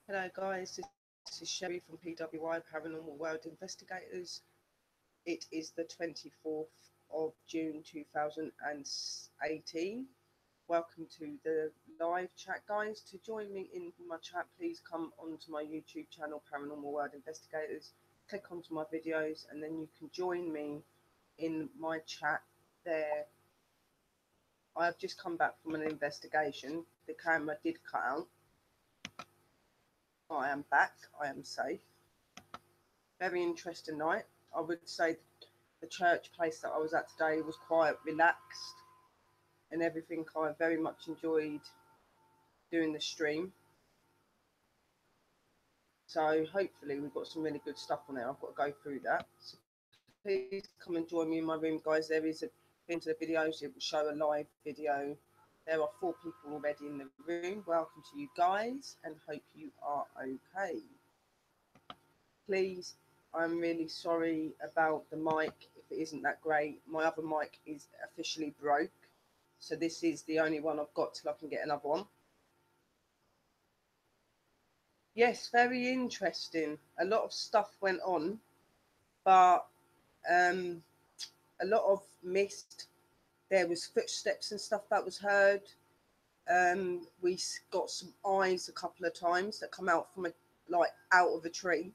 Hello, guys. This is Sherry from PWI Paranormal World Investigators. It is the 24th of June 2018. Welcome to the live chat, guys. To join me in my chat, please come onto my YouTube channel, Paranormal World Investigators. Click onto my videos, and then you can join me in my chat there. I have just come back from an investigation. The camera did cut out. I am back. I am safe. Very interesting night. I would say the church place that I was at today was quite relaxed and everything. I very much enjoyed doing the stream. So hopefully we've got some really good stuff on there. I've got to go through that. So please come and join me in my room, guys. There is a into the videos. It will show a live video. There are 4 people already in the room. Welcome to you guys, and hope you are okay. Please, I'm really sorry about the mic if it isn't that great. My other mic is officially broke, so this is the only one I've got till I can get another one. Yes, very interesting. A lot of stuff went on, but um, a lot of mist. There was footsteps and stuff that was heard. We got some eyes a couple of times that come out from out of a tree,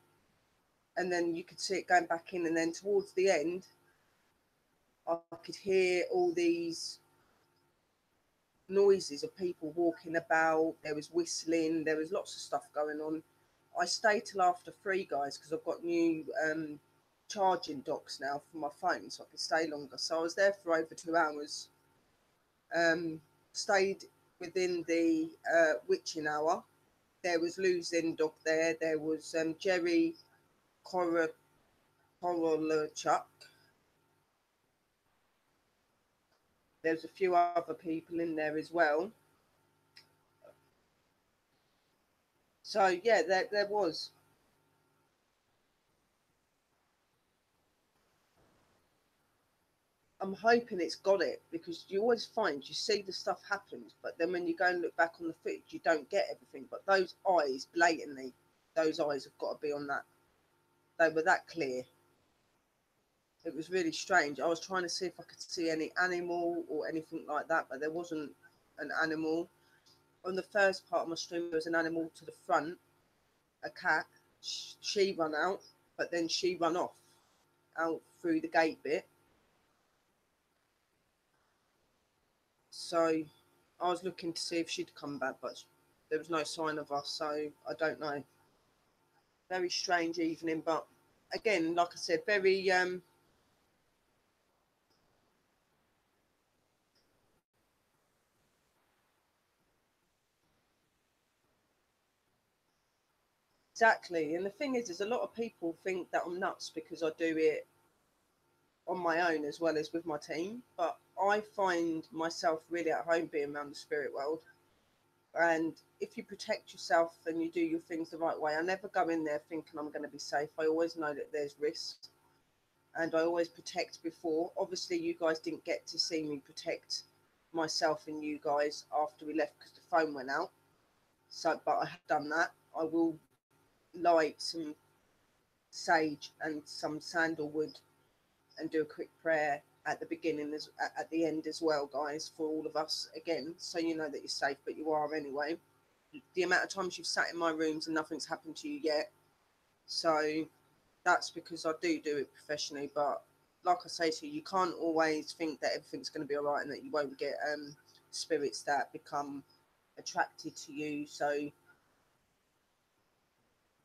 and then you could see it going back in. And then towards the end, I could hear all these noises of people walking about. There was whistling. There was lots of stuff going on. I stayed till after 3, guys, because I've got new charging docks now for my phone, so I could stay longer. So I was there for over 2 hours. Stayed within the witching hour. There was Losing Dog there. There was Jerry Korolchuk. There's a few other people in there as well. So yeah, there was. I'm hoping it's got it, because you always find you see the stuff happens, but then when you go and look back on the footage, you don't get everything. But those eyes, blatantly, those eyes have got to be on that. They were that clear. It was really strange. I was trying to see if I could see any animal or anything like that, but there wasn't an animal. On the first part of my stream, there was an animal to the front, a cat. She run out, but then she run off out through the gate bit. So I was looking to see if she'd come back, but there was no sign of us, so I don't know. Very strange evening, but again, like I said, very exactly. And the thing is a lot of people think that I'm nuts because I do it on my own as well as with my team, but I find myself really at home being around the spirit world. And if you protect yourself and you do your things the right way, I never go in there thinking I'm going to be safe. I always know that there's risk, and I always protect before. Obviously, you guys didn't get to see me protect myself and you guys after we left because the phone went out. So, but I have done that. I will light some sage and some sandalwood and do a quick prayer at the beginning, at the end as well, guys, for all of us again, so you know that you're safe, but you are anyway. The amount of times you've sat in my rooms and nothing's happened to you yet, so that's because I do it professionally. But like I say to you, you can't always think that everything's going to be all right and that you won't get spirits that become attracted to you. So,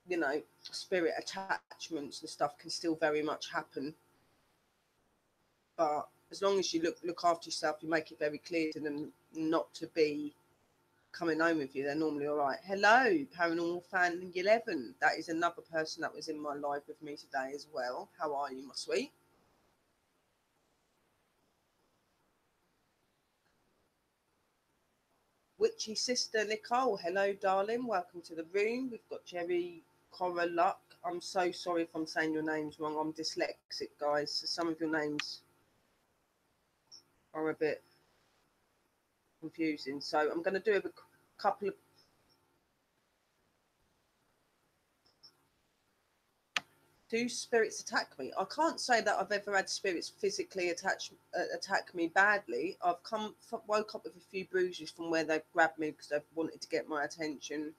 you know, spirit attachments and stuff can still very much happen. But as long as you look after yourself, you make it very clear to them not to be coming home with you. They're normally all right. Hello, Paranormal Fan 11. That is another person that was in my live with me today as well. How are you, my sweet? Witchy sister Nicole. Hello, darling. Welcome to the room. We've got Jerry Coroluck. I'm so sorry if I'm saying your names wrong. I'm dyslexic, guys. So some of your names are a bit confusing. So I'm going to do a couple of do spirits attack me? I can't say that I've ever had spirits physically attack me badly. I've woke up with a few bruises from where they've grabbed me because they've wanted to get my attention.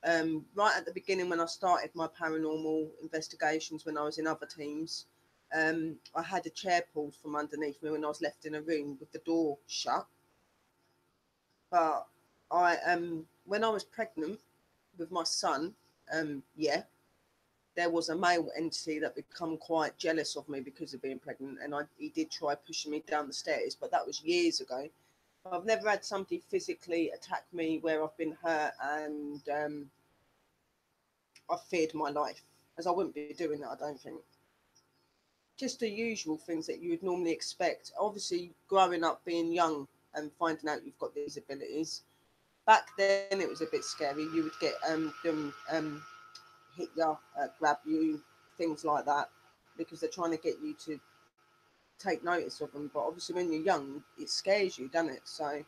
Right at the beginning, when I started my paranormal investigations, when I was in other teams, I had a chair pulled from underneath me when I was left in a room with the door shut. But when I was pregnant with my son, yeah, there was a male entity that become quite jealous of me because of being pregnant, and he did try pushing me down the stairs, but that was years ago. I've never had somebody physically attack me where I've been hurt and I feared my life, as I wouldn't be doing that, I don't think. Just the usual things that you would normally expect. Obviously, growing up, being young, and finding out you've got these abilities. Back then, it was a bit scary. You would get them hit you, grab you, things like that, because they're trying to get you to take notice of them. But obviously, when you're young, it scares you, doesn't it? So,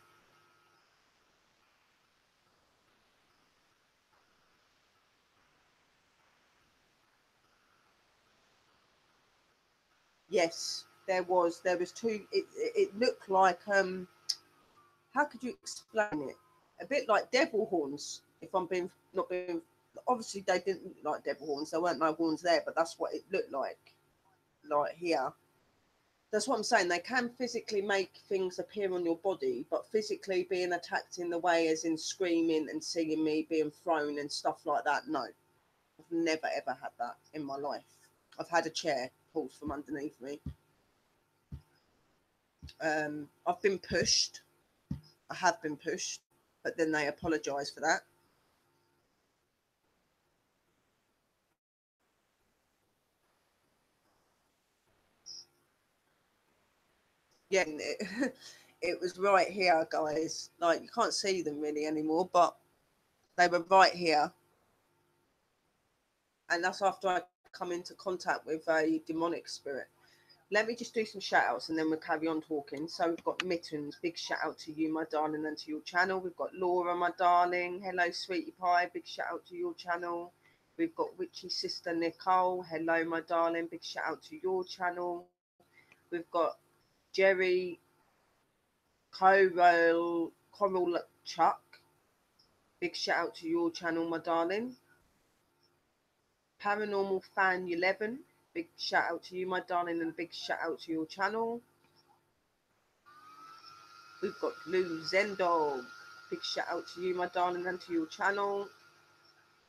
yes, there was two. It looked like how could you explain it? A bit like devil horns. If I'm being not being, obviously they didn't look like devil horns. There weren't no horns there, but that's what it looked like here. That's what I'm saying. They can physically make things appear on your body, but physically being attacked in the way, as in screaming and seeing me being thrown and stuff like that, no. I've never ever had that in my life. I've had a chair pulled from underneath me. I've been pushed. I have been pushed, but then they apologise for that. Yeah, it was right here, guys. Like, you can't see them really anymore, but they were right here, and that's after I come into contact with a demonic spirit. Let me just do some shout outs and then we'll carry on talking. So we've got Mittens, big shout out to you, my darling, and to your channel. We've got Laura, my darling. Hello, sweetie pie. Big shout out to your channel. We've got Witchy sister Nicole. Hello, my darling. Big shout out to your channel. We've got Jerry Coral Chuck. Big shout out to your channel, my darling. Paranormal Fan 11. Big shout out to you, my darling, and a big shout out to your channel. We've got Lou Zendog. Big shout out to you, my darling, and to your channel.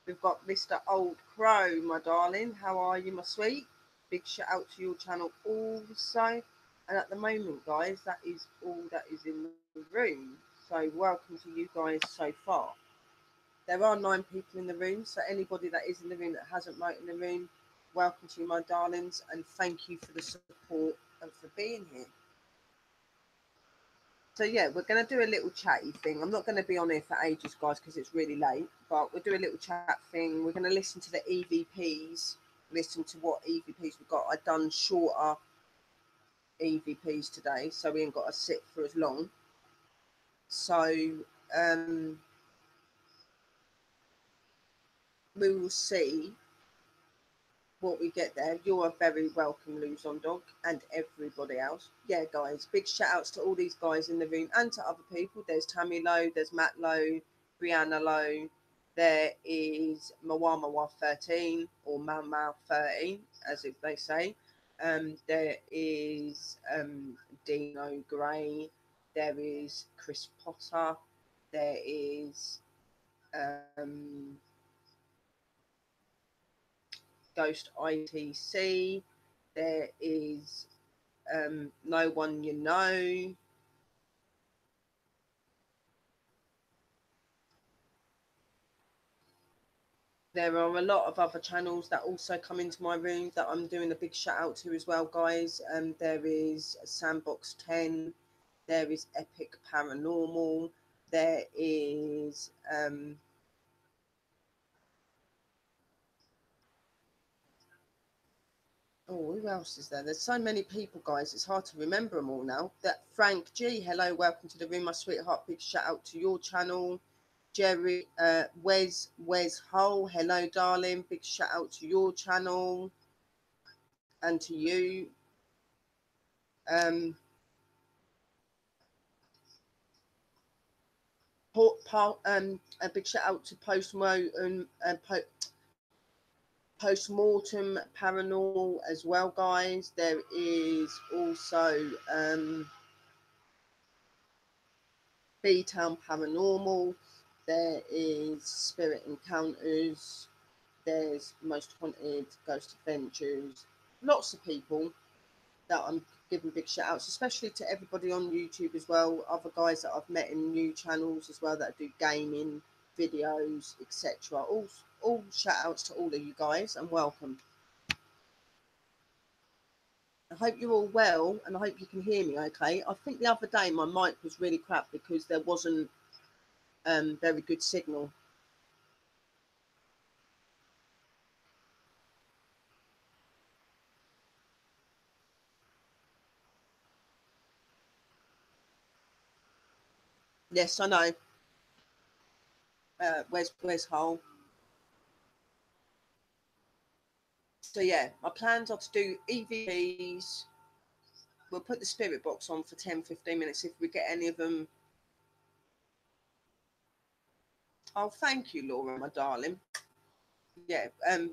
We've got Mr. Old Crow, my darling. How are you, my sweet? Big shout out to your channel also. And at the moment, guys, that is all that is in the room. So welcome to you guys so far. There are 9 people in the room, so anybody that is in the room that hasn't voted in the room, welcome to you, my darlings, and thank you for the support and for being here. So yeah, we're going to do a little chatty thing. I'm not going to be on here for ages, guys, because it's really late. But we'll do a little chat thing. We're going to listen to the EVPs, listen to what EVPs we've got. I've done shorter EVPs today, so we ain't got to sit for as long. So we will see what we get there. You are very welcome, Luzon Dog, and everybody else. Yeah, guys, big shout outs to all these guys in the room and to other people. There's Tammy Lowe, there's Matt Lowe, Brianna Lowe, there is Mawamawa 13 or Mau 13, as if they say. There is Dino Gray, there is Chris Potter, there is Ghost ITC, there is No One You Know. There are a lot of other channels that also come into my room that I'm doing a big shout out to as well, guys. There is Sandbox 10, there is Epic Paranormal, there is oh, who else is there? There's so many people, guys. It's hard to remember them all now. That Frank G, hello, welcome to the room, my sweetheart. Big shout out to your channel. Jerry, Wes Hull, hello, darling. Big shout out to your channel. and to you. A big shout out to Postmortem Paranormal as well, guys. There is also B-Town Paranormal. There is Spirit Encounters. There's Most Haunted, Ghost Adventures. Lots of people that I'm giving big shout outs, especially to everybody on YouTube as well. Other guys that I've met in new channels as well that do gaming videos, etc. All shout outs to all of you guys and welcome. I hope you're all well and I hope you can hear me okay. I think the other day my mic was really crap because there wasn't very good signal. Yes, I know. Where's Hull? So yeah, my plans are to do EVPs. We'll put the spirit box on for 10-15 minutes if we get any of them. Oh, thank you, Laura, my darling. Yeah,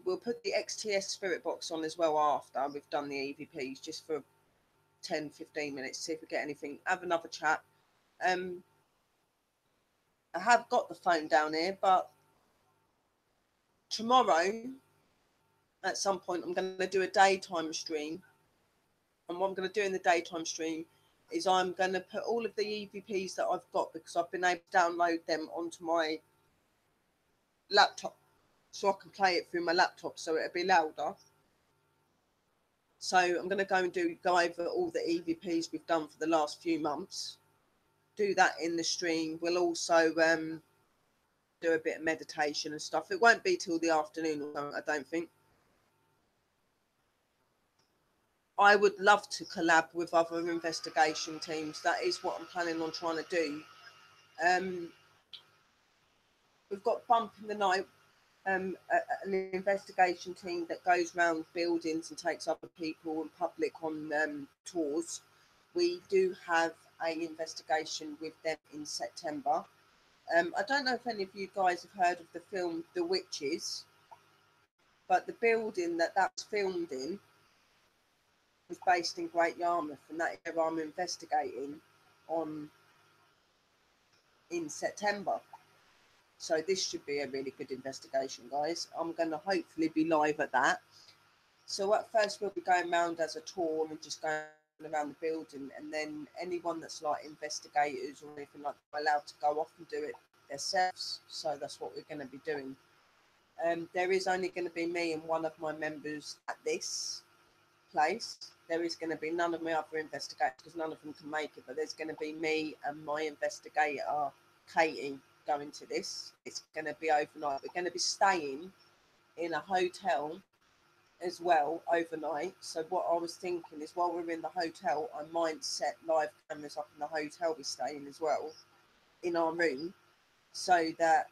we'll put the XTS spirit box on as well after we've done the EVPs, just for 10-15 minutes, see if we get anything. Have another chat. I have got the phone down here, but tomorrow at some point I'm going to do a daytime stream. And what I'm going to do in the daytime stream is I'm going to put all of the EVPs that I've got, because I've been able to download them onto my laptop so I can play it through my laptop so it'll be louder. So I'm going to go over all the EVPs we've done for the last few months. Do that in the stream. We'll also do a bit of meditation and stuff. It won't be till the afternoon or something, I don't think. I would love to collab with other investigation teams. That is what I'm planning on trying to do. We've got Bump in the Night, an investigation team that goes around buildings and takes other people and public on tours. We do have an investigation with them in September. I don't know if any of you guys have heard of the film The Witches, but the building that that's filmed in was based in Great Yarmouth, and that area I'm investigating on in September. So this should be a really good investigation, guys. I'm going to hopefully be live at that. So at first we'll be going around as a tour and just going around the building, and then anyone that's like investigators or anything like that are allowed to go off and do it themselves. So that's what we're going to be doing. There is only going to be me and one of my members at this place. There is going to be none of my other investigators because none of them can make it, but there's going to be me and my investigator, Katie, going to this. It's going to be overnight. We're going to be staying in a hotel as well overnight. So what I was thinking is, while we're in the hotel, I might set live cameras up in the hotel we're staying as well, in our room, so that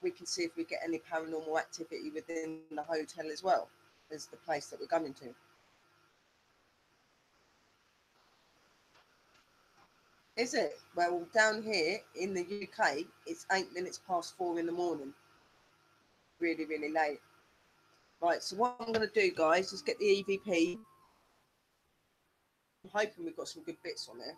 we can see if we get any paranormal activity within the hotel as well as the place that we're going to. Is it? Well, down here in the UK, it's 4 in the morning. Really, really late. Right, so what I'm going to do, guys, is get the EVP. I'm hoping we've got some good bits on there.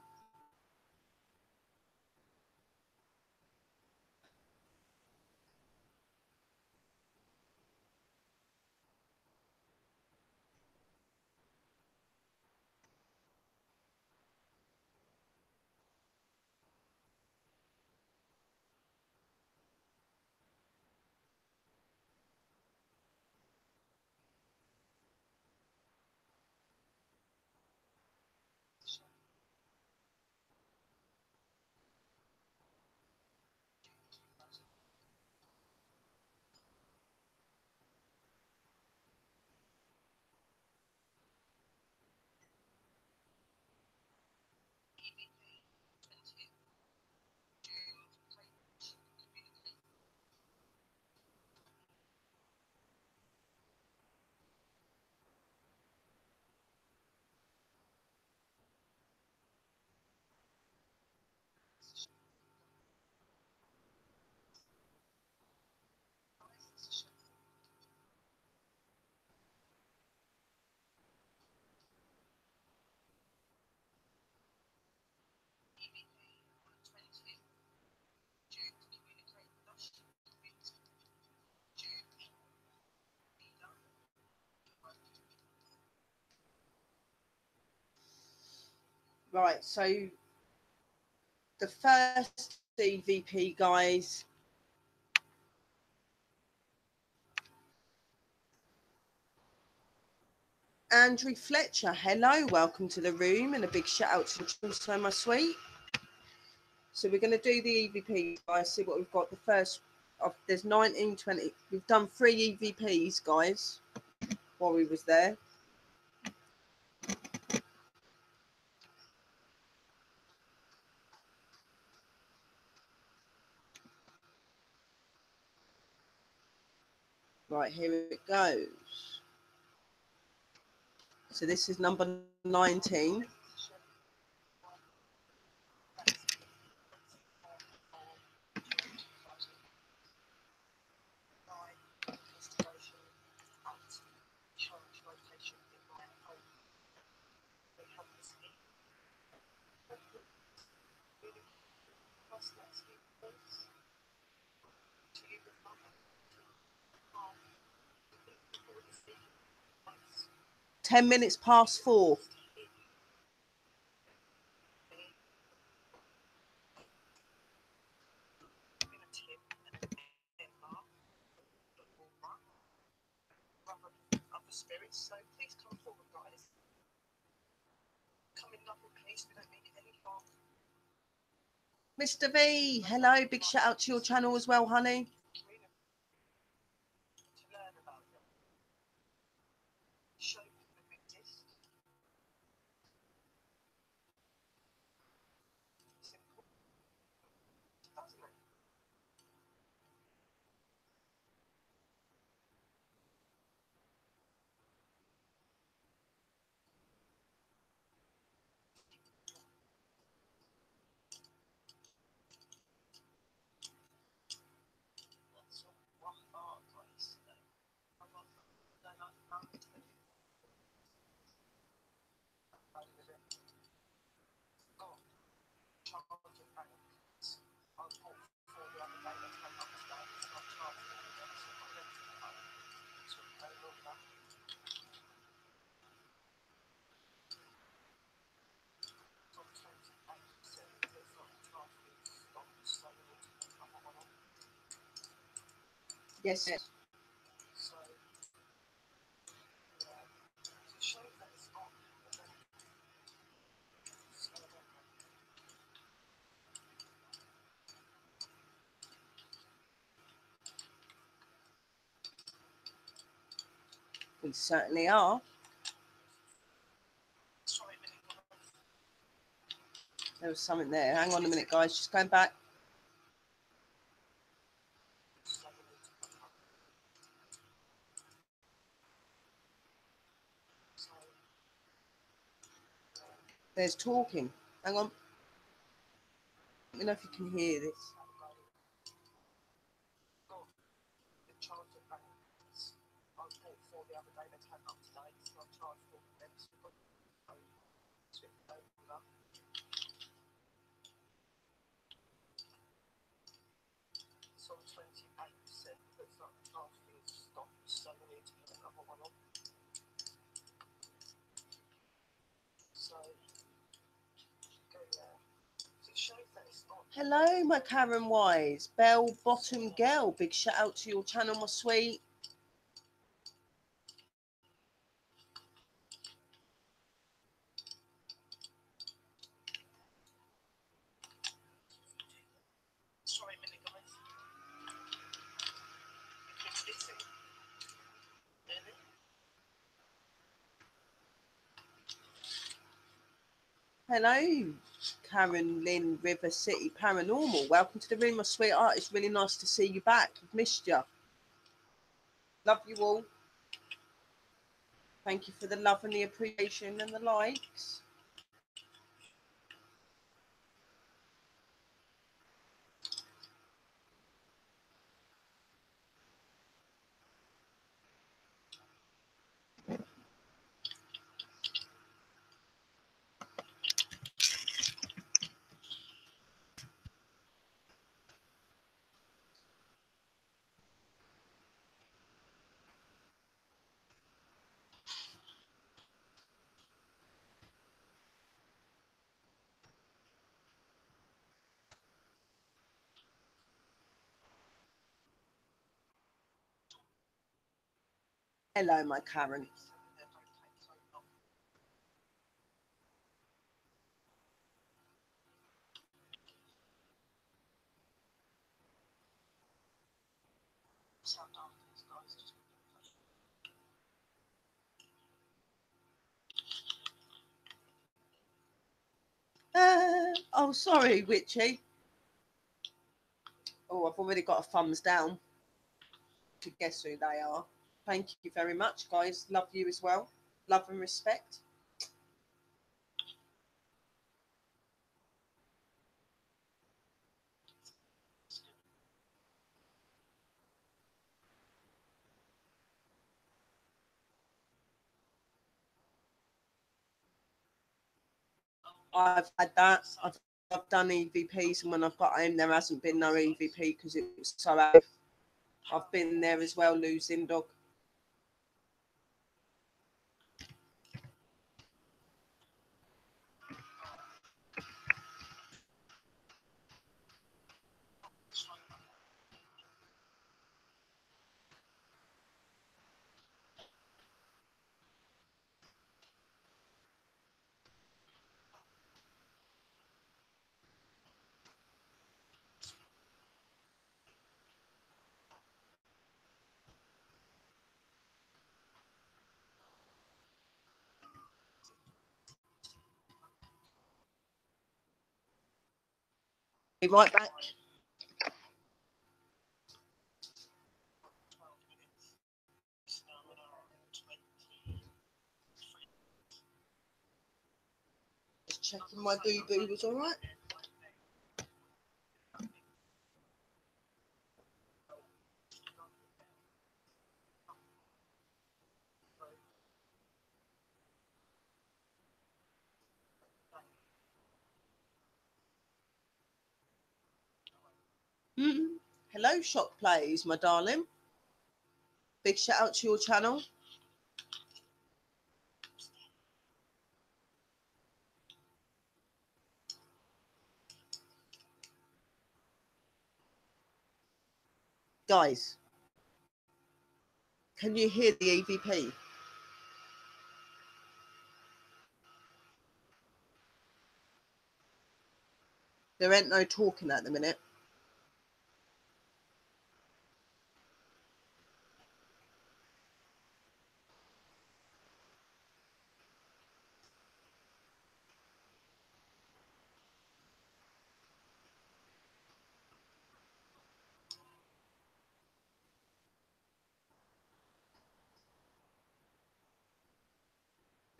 Right, so the first EVP, guys. Andrew Fletcher, hello, welcome to the room, and a big shout out to also my sweet. So we're going to do the EVP, guys, see what we've got. The first of there's 19, 20. We've done 3 EVPs, guys, while we was there. Right, here it goes. So this is number 19. Ten minutes past 4. Mr. V, hello, big shout out to your channel as well, honey. Yes. We certainly are. There was something there. Hang on a minute, guys. Just going back. There's talking. Hang on. Let me know if you can hear this. Hello, my Karen Wise. Bell Bottom Girl. Big shout out to your channel, my sweet. Hello, Karen Lynn, River City Paranormal. Welcome to the room, my sweetheart. It's really nice to see you back. I've missed you. Love you all. Thank you for the love and the appreciation and the likes. Hello, my Karen. Oh, sorry, Witchy. Oh, I've already got a thumbs down to guess who they are. Thank you very much, guys. Love you as well. Love and respect. I've had that. I've done EVPs, and when I've got home, there hasn't been no EVP because it was so active. I've been there as well, losing dog. Be right back. Just checking my boo boo was all right. Mm. Hello, Shock Plays, my darling. Big shout out to your channel. Guys, can you hear the EVP? There ain't no talking at the minute.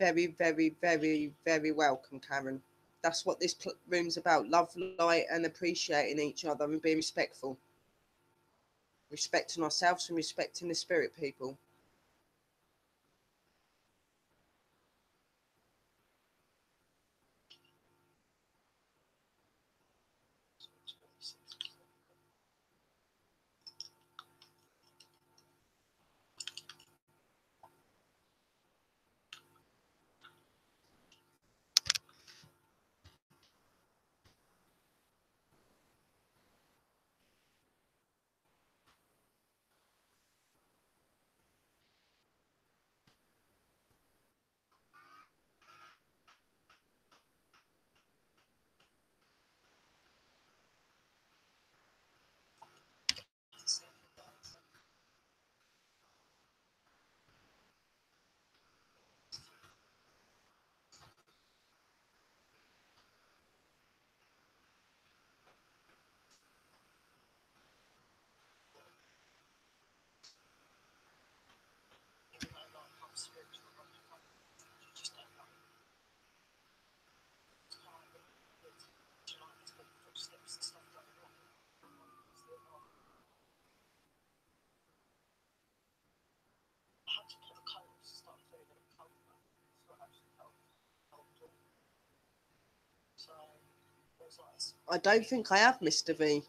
Very, very, very, very welcome, Karen. That's what this room's about. Love, light, and appreciating each other and being respectful. Respecting ourselves and respecting the spirit people. I don't think I have, Mr. V.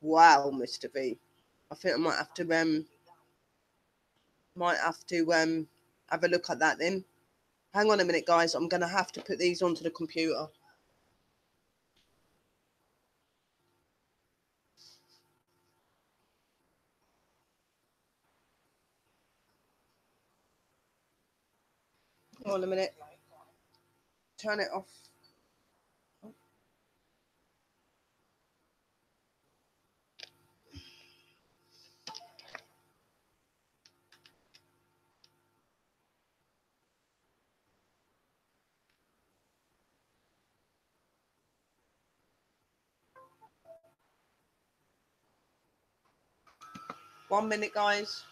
Wow, Mr. V. I think I might have to have a look at that then. Hang on a minute, guys. I'm going to have to put these onto the computer. Hold on a minute. Turn it off. 1 minute, guys.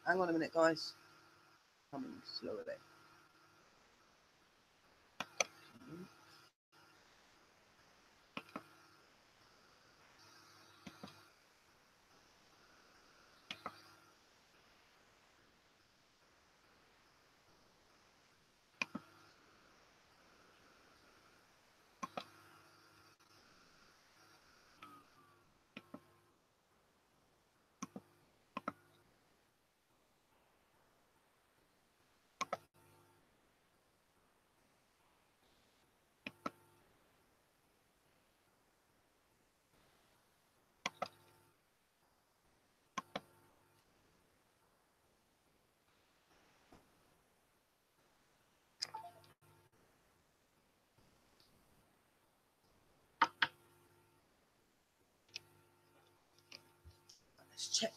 Hang on a minute, guys. Coming slowly. Let's check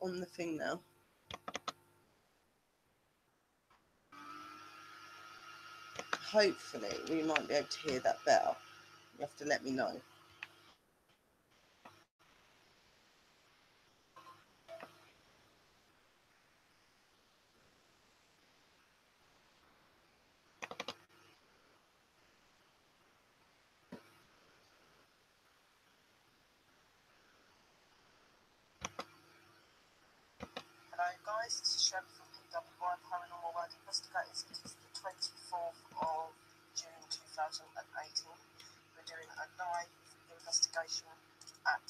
on the thing now. Hopefully, we might be able to hear that better. You have to let me know. Hello guys, this is Shelby from PWI Paranormal World Investigators. It is the 24th of June 2018. We're doing a live investigation at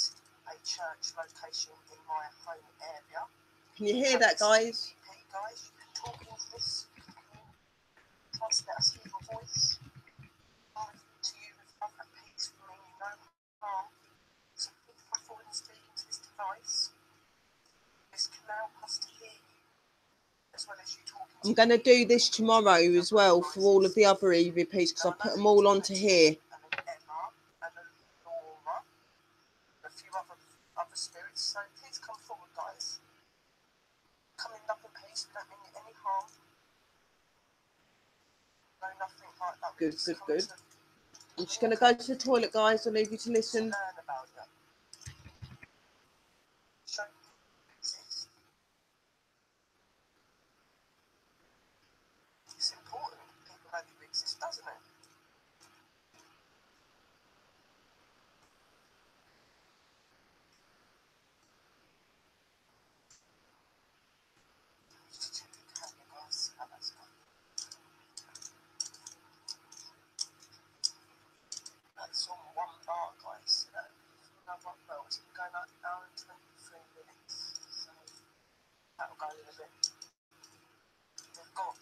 a church location in my home area. Can you hear that, guys? Hey guys, you can talk into this. You can try to let us hear your voice. I'm to you with love and peace from me, no harm. So if I fall and speak into this device, this can help us to hear you, as well as you talking. I'm going to do this tomorrow as well for all of the other EVPs because I put them all onto here. And an Emma and a Laura, a few other spirits. So please come forward, guys. Come in love and peace. We don't mean any harm. No, nothing like that. Good, good, good. I'm just going to go to the toilet, guys. I'll leave you to listen. Learn about it. Show you exist. It's important people know you exist, doesn't it? That's on one bar, guys. Another bell. It's been going like an hour and 23 minutes. So that'll go in a bit. We've got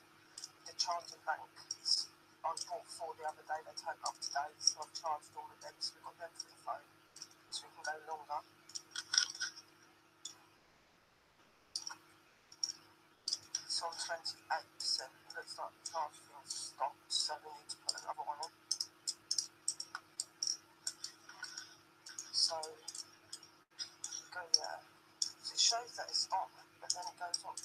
the charging banks I bought for the other day. They turned up today, so I've charged all of them. So we've got them for the phone, so we can go longer. It's on 28%. Looks like the charging has stopped, so we need to put another one on. So go there. So it shows that it's on, but then it goes off.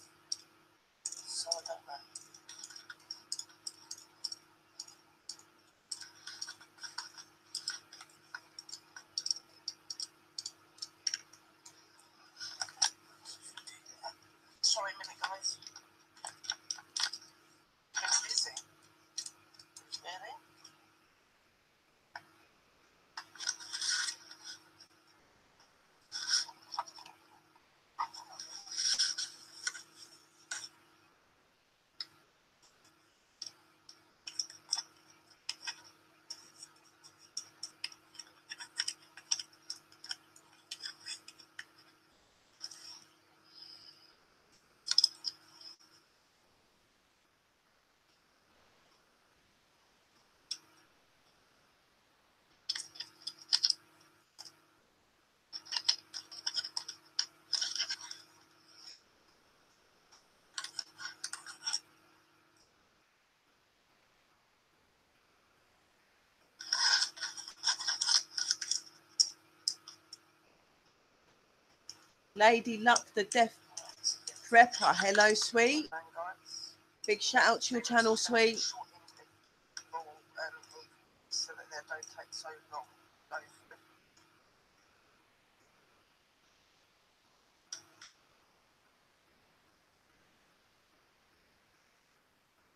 Lady Luck, the Death Prepper. Hello, sweet. Big shout out to your channel, sweet. So that they don't take so long.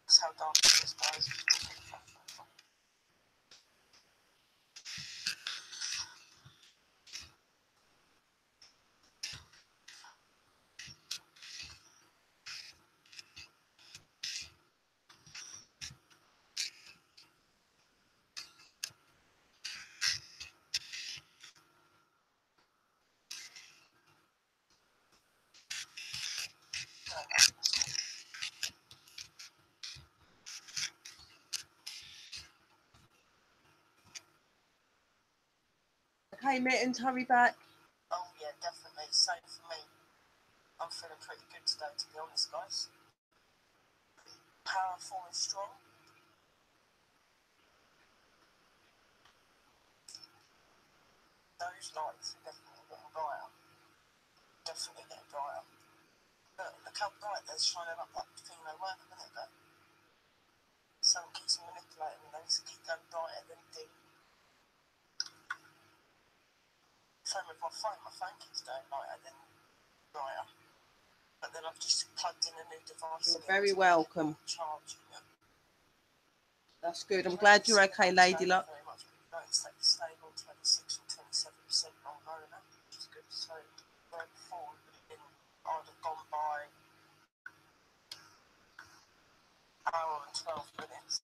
That's how dark it is, guys. Okay, mittens, hurry back. Oh yeah, definitely. Same for me. I'm feeling pretty good today, to be honest, guys. Powerful and strong. Those lights are definitely getting brighter. Definitely getting brighter. Look how bright they're shining up that thing they weren't a minute ago. Someone keeps manipulating them, they keep going brighter than dim. Same with my phone keeps going lighter than brighter. But then I've just plugged in a new device. You're very welcome. Charging it. That's good. I'm glad you're okay, Lady Luck. Very much. Notice that stable 26 or 27% ongoing, which is good. So where before I'd have gone by hour and 12 minutes.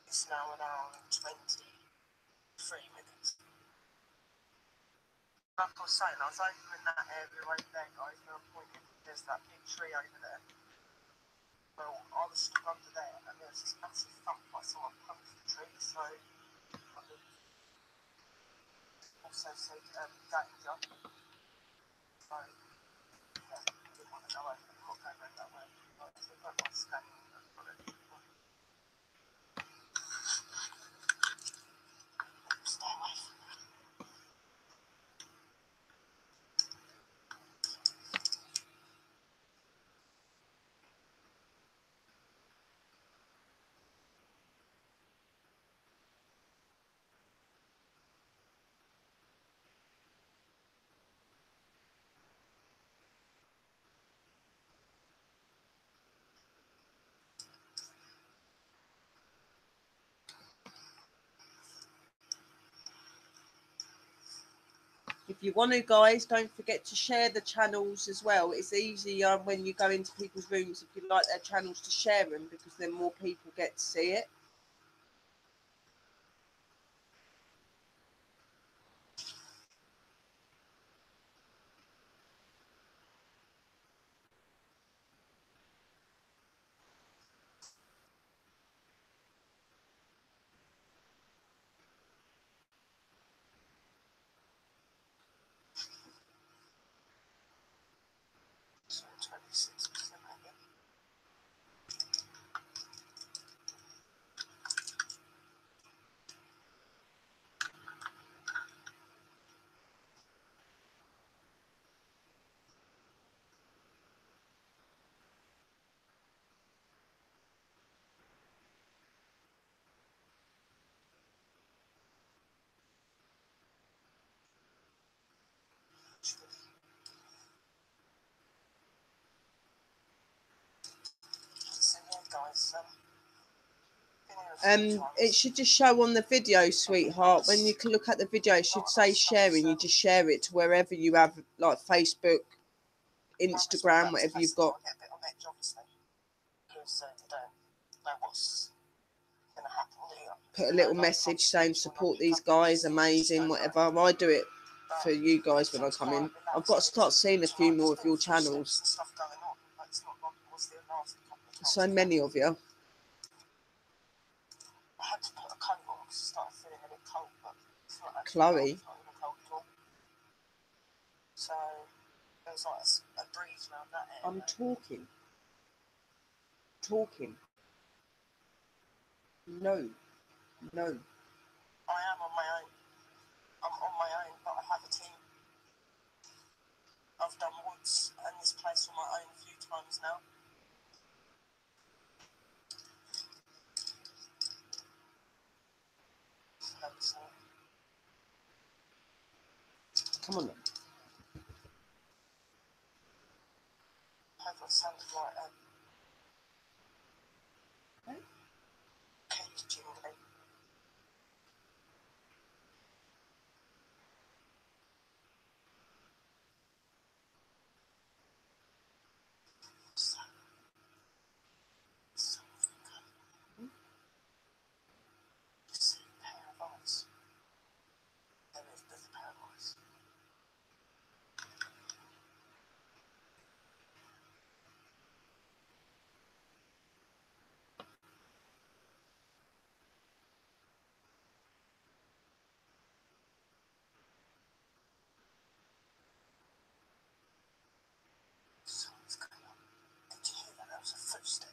It's now an hour and 23 minutes. Like I was saying, I was over in that area over there, guys, and I'm pointing. There's that big tree over there. Well, I was stood under there, and there was this massive thump like someone punched the tree, so I also said danger. So, yeah, I didn't want to go over there, not going around that way. So I got my scanning. Stay away from me. If you want to, guys, don't forget to share the channels as well. It's easy when you go into people's rooms, if you like their channels, to share them, because then more people get to see it. So 26% again. So yeah, guys, It should just show on the video, sweetheart. When you can look at the video, it should say sharing. You just share it to wherever you have, like Facebook, Instagram, whatever you've got. Put a little message saying support these guys, amazing, whatever. I do it for you guys when I come in. I've got to start seeing a few more of your channels. So many of you. I had to put a coat on because I started feeling a bit cold, but it's not actually Chloe. cold, it's not even cold at all. So there was like a breeze around that area. I'm talking. Talking. No. No. I am on my own. I'm on my own, but I have a team. I've done Come on then. That sounded like Okay. cage jingling. Just see a pair of eyes. There's a pair of eyes. Someone's coming up. Did you hear that? That was a footstep.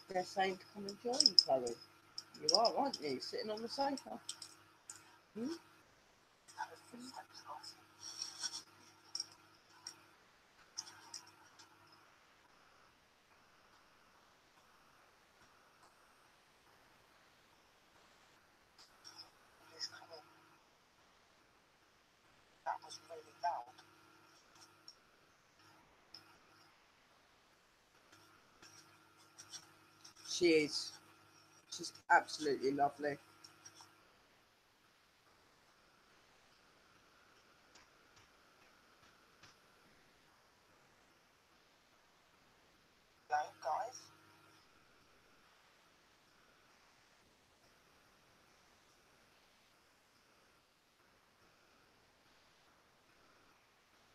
They're saying to come and join, Chloe. You are, aren't you? Sitting on the sofa. Hmm? That was footsteps, guys. Please come in. That was really loud. She is. She's absolutely lovely. Hello, guys.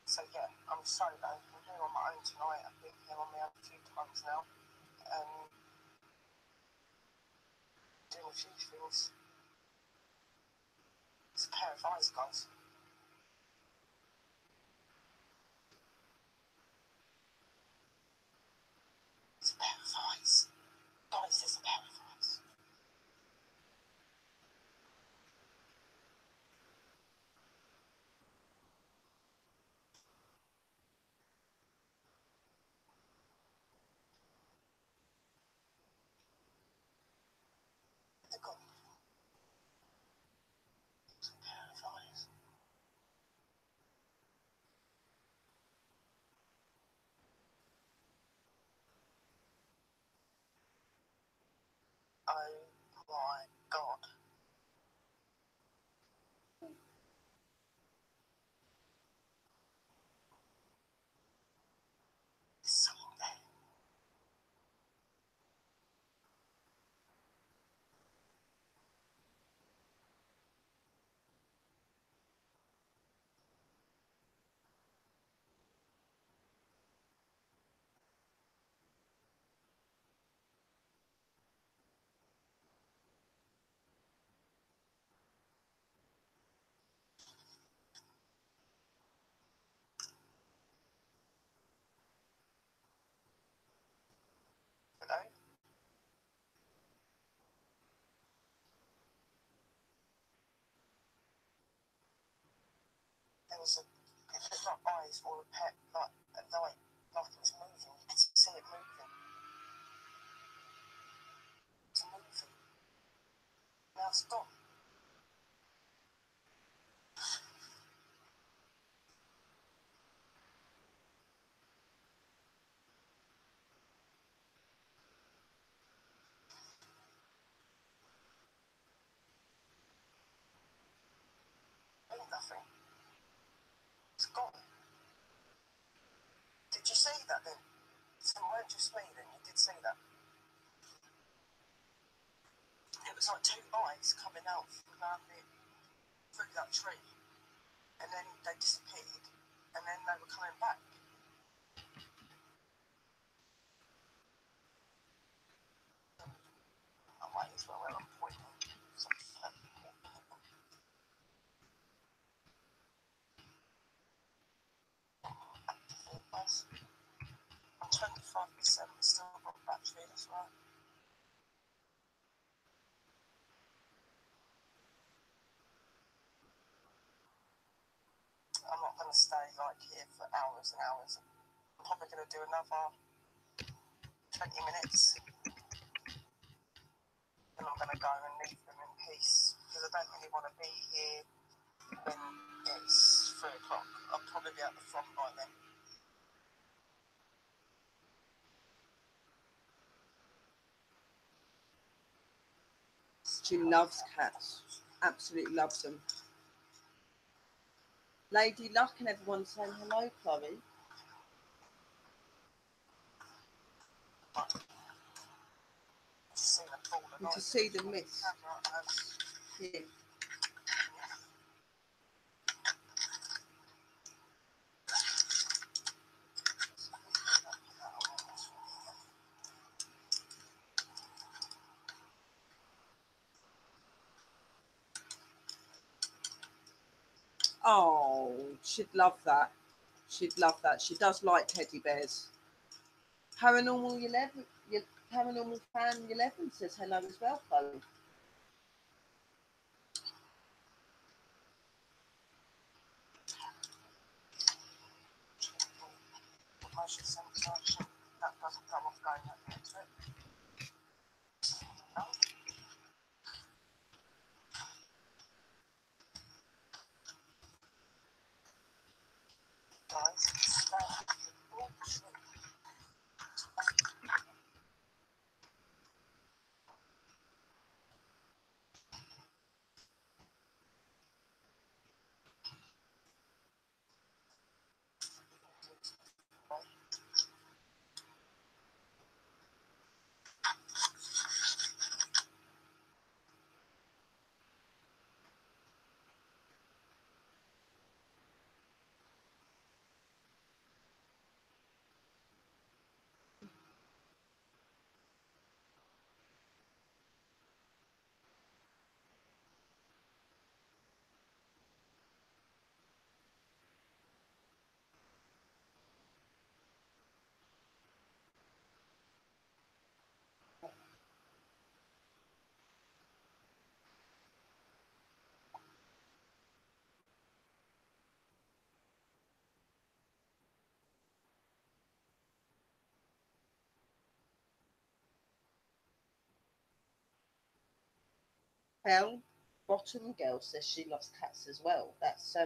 So yeah, I'm solo. I'm here on my own tonight. I've been here on my own a few times now. Doing a few things. It's a pair of eyes, guys. It's a pair of eyes. Guys, there's a pair of eyes. They've got a pair of eyes. Oh my god. There's something there. Hello? There was a, it looked like eyes or a pet, like a light, like it was moving. You could see it moving. It's moving. Now it's gone. Ain't nothing. It's gone. Did you see that then? So it weren't just me then, you did see that. It was like two eyes coming out from around it through that tree. And then they disappeared. And then they were coming back. I might as well wear a point. I'm 25%, still got battery, that's right. I'm not going to stay like here for hours and hours. I'm probably going to do another 20 minutes. don't really want to be here when it's 3 o'clock. I'll probably be at the front by then. She loves cats. Absolutely loves them. Lady Luck and everyone saying hello, Chloe. And to see the mist. Yeah. Oh, she'd love that. She'd love that. She does like teddy bears. Paranormal 11, Paranormal Fan 11 says hello as well, Chloe. Motion sensation, that doesn't come off going up into it. No. Guys, Bell Bottom Girl says she loves cats as well. That's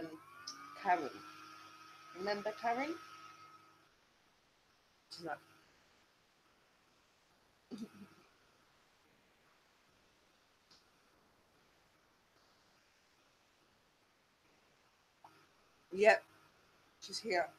Karen. Remember Karen? No. Yep, she's here.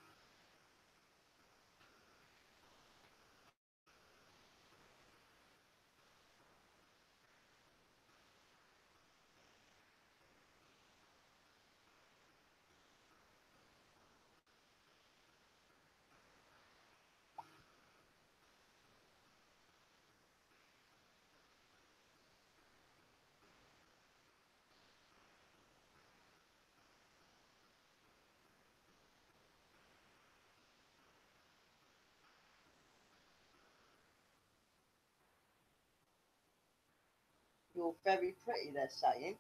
You're very pretty, they're saying.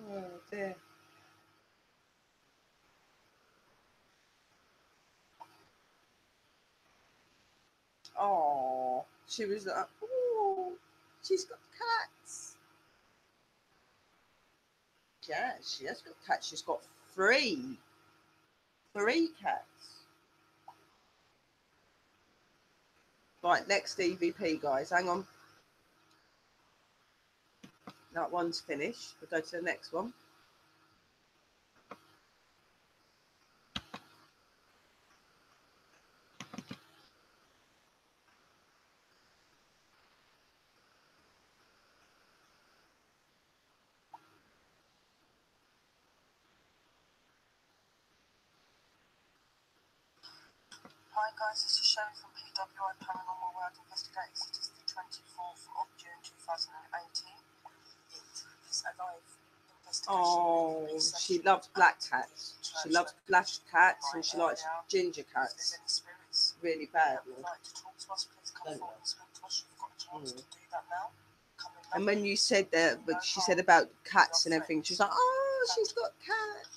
Oh dear. Oh, she was like, oh, she's got cats. Yeah, she has got cats. She's got three cats. Right, next EVP, guys. Hang on. That one's finished. We'll go to the next one. hi guys, this is Sherry from PWI Paranormal World Investigators. It is the 24th of June 2018. It is a live investigation. Oh, she loves black cats. She loves black cats and she likes ginger cats. Really bad. If you'd like to talk to us, please come forward and speak to us. You've got a chance to do that now. Come And when you said that, but she said about cats and everything, she was like, "Oh, she's got cats."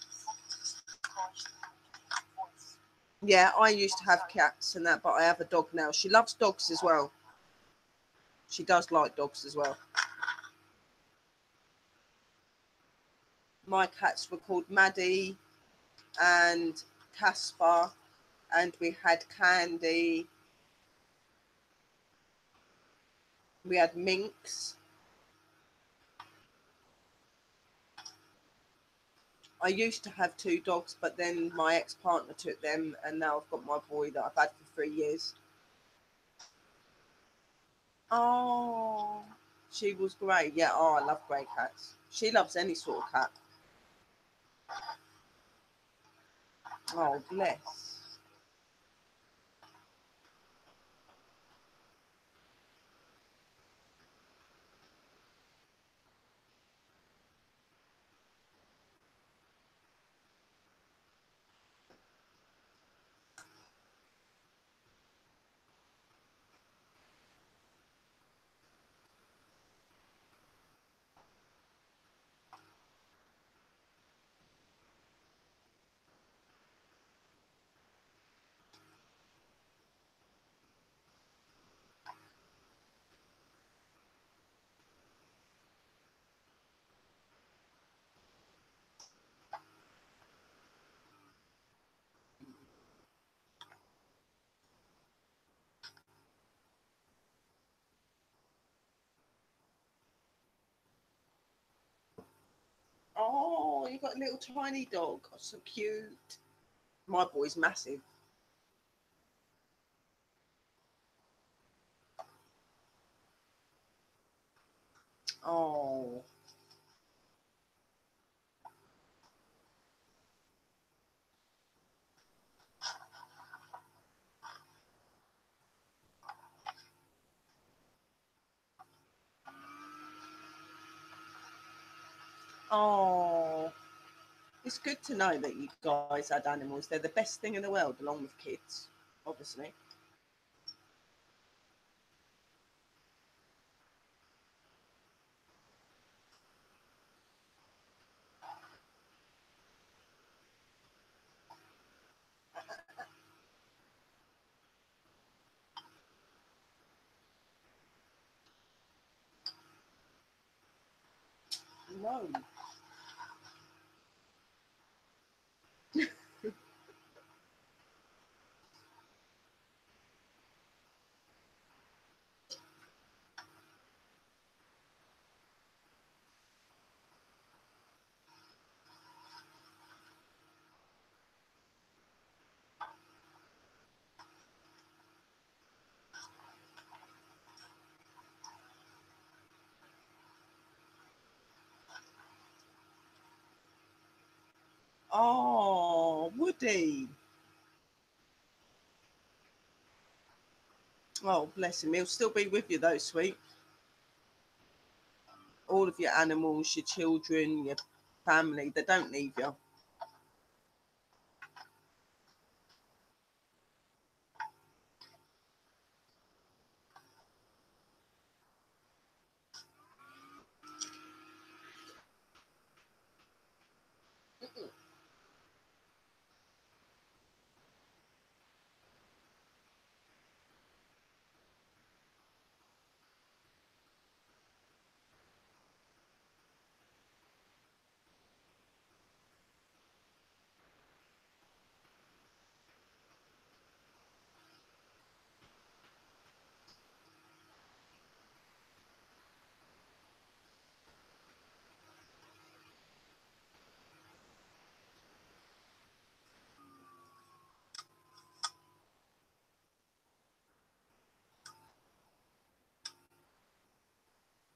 Yeah, I used to have cats and that, but I have a dog now. She loves dogs as well. She does like dogs as well. My cats were called Maddie and Casper, and we had Candy. We had Minx. I used to have 2 dogs, but then my ex-partner took them, and now I've got my boy that I've had for 3 years. Oh, she was great. Yeah, oh, I love grey cats. She loves any sort of cat. Oh, bless. Oh, you got a little tiny dog. Oh, so cute. My boy's massive. Oh, oh. It's good to know that you guys had animals. They're the best thing in the world, along with kids, obviously. No. Oh, Woody. Oh, bless him. He'll still be with you, though, sweet. All of your animals, your children, your family, they don't leave you.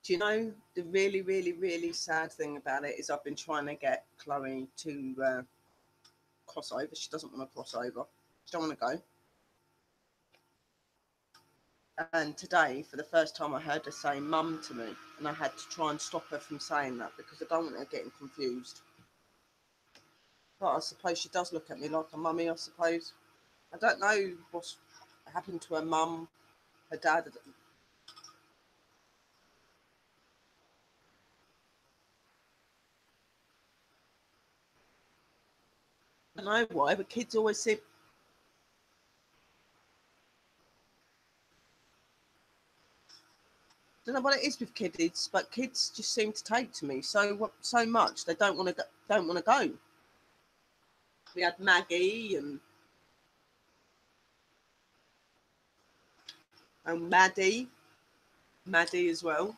Do you know the really, really, really sad thing about it is I've been trying to get Chloe to cross over. She doesn't want to cross over. She don't want to go. And today, for the first time, I heard her say "mum" to me, and I had to try and stop her from saying that because I don't want her getting confused. But I suppose she does look at me like a mummy. I suppose I don't know what's happened to her mum, her dad. I don't know why, but kids always seem. I don't know what it is with kids, but kids just seem to take to me so much they don't want to go. We had Maggie and Maddie as well.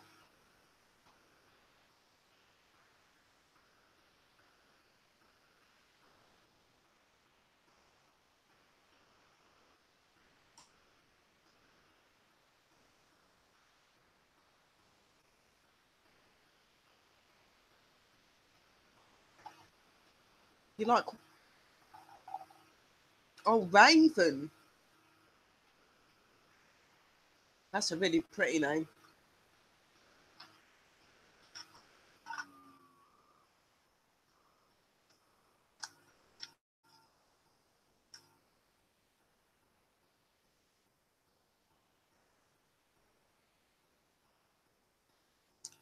You like, oh, Raven. That's a really pretty name.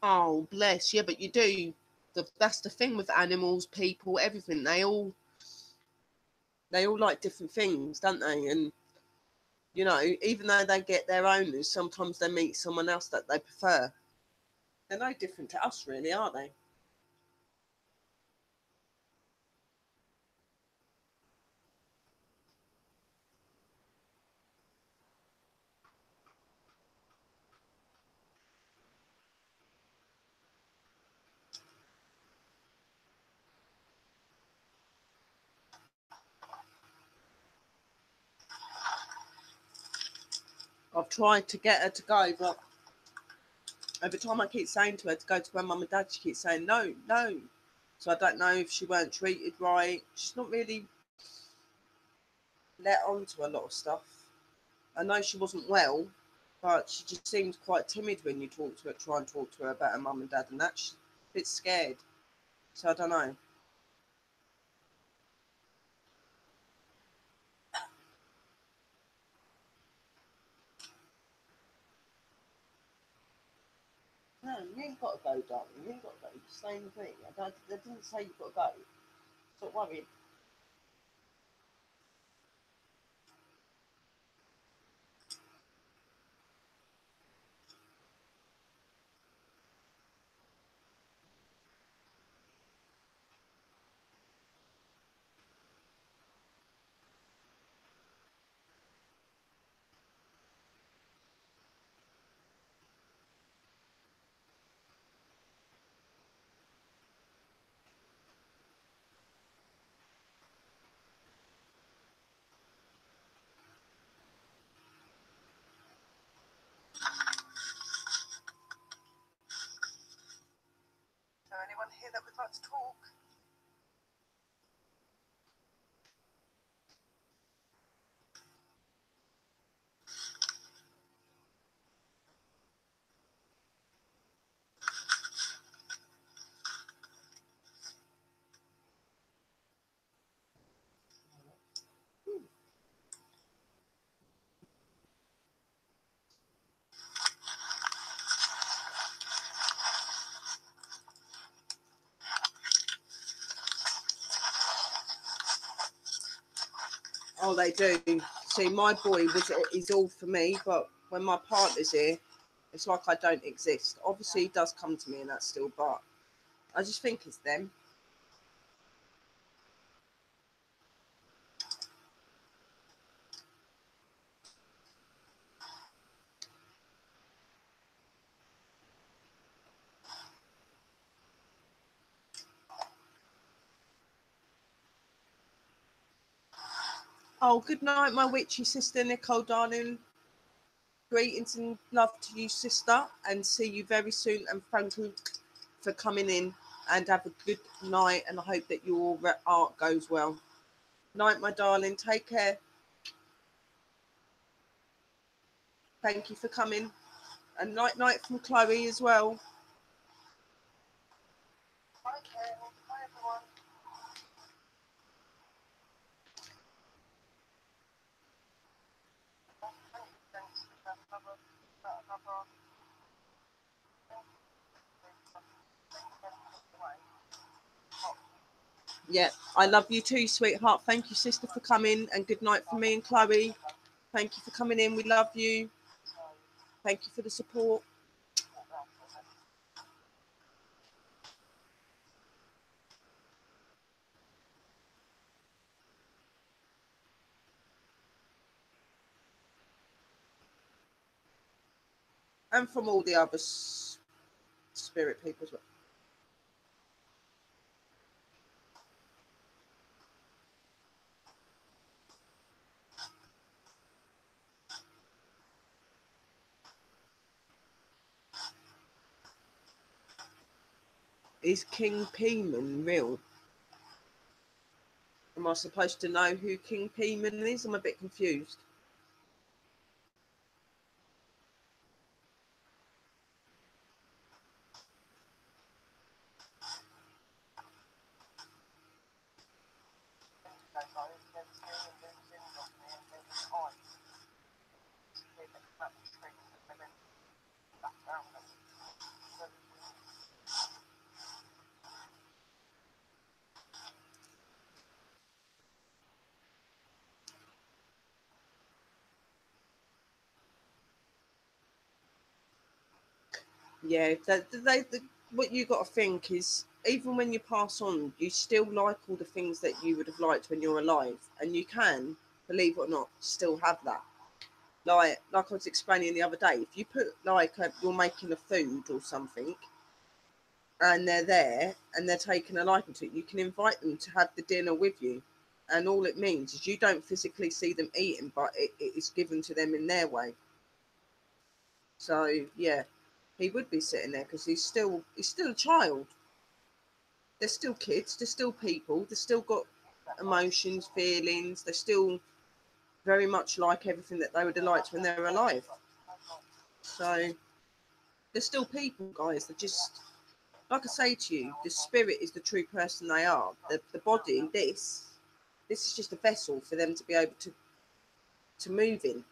Oh, bless. Yeah, but you do. That's the thing with animals, people, everything. They all like different things, don't they? And even though they get their owners, sometimes they meet someone else that they prefer. They're no different to us, really, are they? I've tried to get her to go, but every time I keep saying to her to go to her mum and dad, she keeps saying no, no. So I don't know if she weren't treated right. She's not really let on to a lot of stuff. I know she wasn't well, but she just seemed quite timid when you talk to her, try and talk to her about her mum and dad, and that's a bit scared. So I don't know. No, you ain't got to go, darling. You ain't got to go. Stay with me. I didn't say you've got to go. Stop worrying. Is there anyone here that would like to talk? Oh, they do. See, my boy is all for me, but when my partner's here, it's like I don't exist. Obviously, he does come to me and that still, but I just think it's them. Oh, good night, my witchy sister Nicole, darling. Greetings and love to you, sister, and see you very soon. And thank you for coming in. And have a good night. And I hope that your art goes well. Night, my darling. Take care. Thank you for coming. And night from Chloe as well. Hi, Ken. Hi, everyone. Thanks for another. Yeah, I love you too, sweetheart. Thank you, sister, for coming, and good night for me and Chloe. Thank you for coming in. We love you. Thank you for the support. And from all the other spirit people as well. Is King Peeman real? Am I supposed to know who King Peeman is? I'm a bit confused. Yeah, what you got to think is, even when you pass on, you still like all the things that you would have liked when you're alive, and you can, believe it or not, still have that. Like I was explaining the other day, if you put you're making a food or something, and they're there and they're taking a liking to it, you can invite them to have the dinner with you, and all it means is you don't physically see them eating, but it is given to them in their way. So yeah, he would be sitting there because he's still a child. They're still kids. They're still people. They've still got emotions, feelings. They're still very much like everything that they would have liked when they were alive. So they're still people, guys. They're just, like I say to you, the spirit is the true person they are. The body, this is just a vessel for them to be able to move in,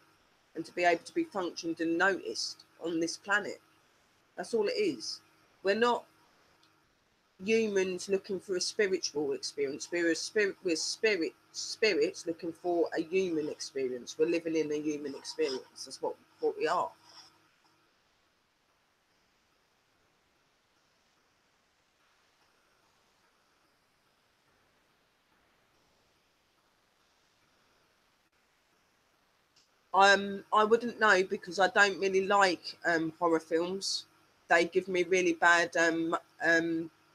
and to be able to be functioned and noticed on this planet. That's all it is. We're not humans looking for a spiritual experience. We're spirits looking for a human experience. We're living in a human experience. That's what we are. I wouldn't know because I don't really like horror films. They give me really bad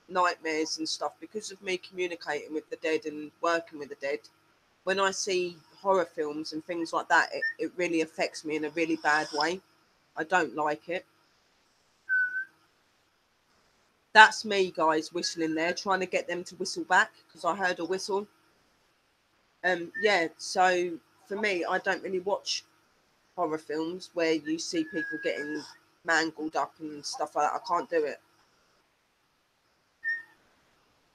nightmares and stuff because of me communicating with the dead and working with the dead. When I see horror films and things like that, it really affects me in a really bad way. I don't like it. That's me, guys, whistling there, trying to get them to whistle back because I heard a whistle. Yeah, so for me, I don't really watch horror films where you see people getting mangled up and stuff like that. I can't do it.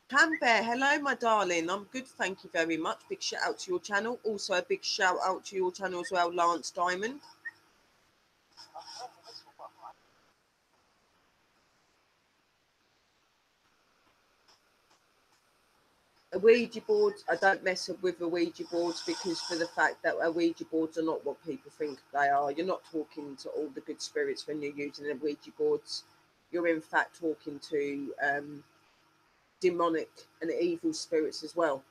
Cam Bear, hello, my darling. I'm good, thank you very much. Big shout out to your channel. Also, a big shout out to your channel as well, Lance Diamond. A Ouija board, I don't mess up with the Ouija boards because for the fact that a Ouija boards are not what people think they are. You're not talking to all the good spirits when you're using a Ouija boards. You're in fact talking to demonic and evil spirits as well.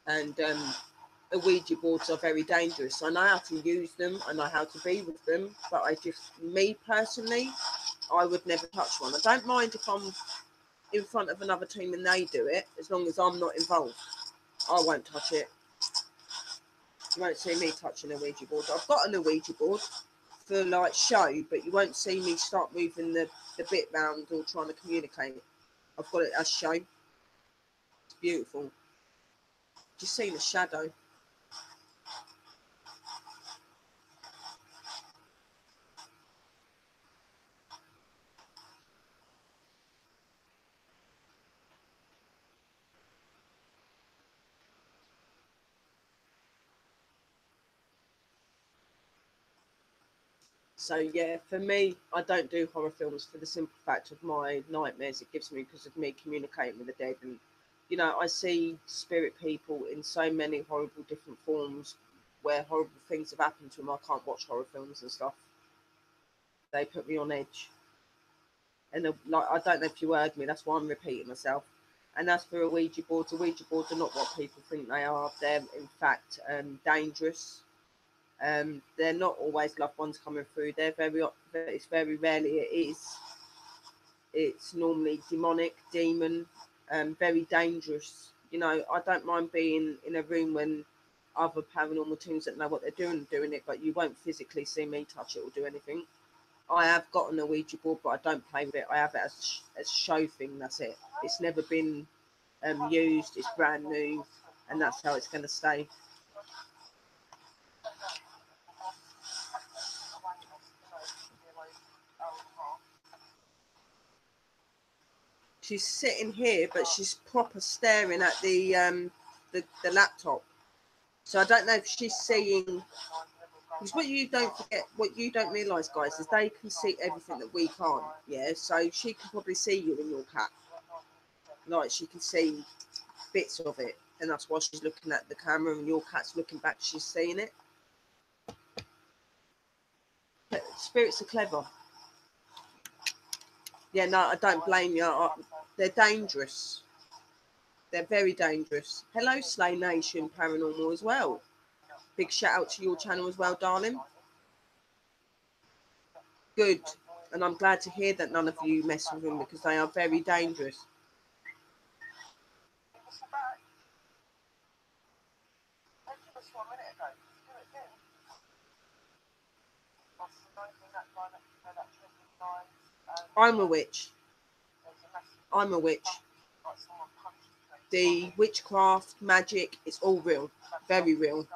And the Ouija boards are very dangerous. I know how to use them, I know how to be with them, but me personally, I would never touch one. I don't mind if I'm in front of another team and they do it, as long as I'm not involved. I won't touch it. You won't see me touching a Ouija board. I've got an Ouija board for like show, but you won't see me start moving the bit round or trying to communicate. I've got it as show. It's beautiful. Just seen a shadow. So yeah, for me, I don't do horror films for the simple fact of my nightmares it gives me because of me communicating with the dead, and you know, I see spirit people in so many horrible different forms where horrible things have happened to them. I can't watch horror films and stuff. They put me on edge. And like, I don't know if you heard me, that's why I'm repeating myself. And as for a Ouija board are not what people think they are. They're in fact dangerous. They're not always loved ones coming through. It's very rarely it is. It's normally demonic, demon, very dangerous. You know, I don't mind being in a room when other paranormal teams that know what they're doing it, but you won't physically see me touch it or do anything. I have gotten a Ouija board, but I don't play with it. I have it as a show thing. That's it. It's never been used. It's brand new, and that's how it's going to stay. She's sitting here, but she's proper staring at the laptop. So I don't know if she's seeing. Because what you don't forget, what you don't realise, guys, is they can see everything that we can't. Yeah, so she can probably see you and your cat. Like she can see bits of it, and that's why she's looking at the camera, and your cat's looking back. She's seeing it. But spirits are clever. Yeah, no, I don't blame you. They're dangerous. They're very dangerous. Hello, Slay Nation Paranormal as well. Big shout out to your channel as well, darling. Good. And I'm glad to hear that none of you mess with them because they are very dangerous. I'm a witch. I'm a witch. The witchcraft, magic, it's all real. Very real.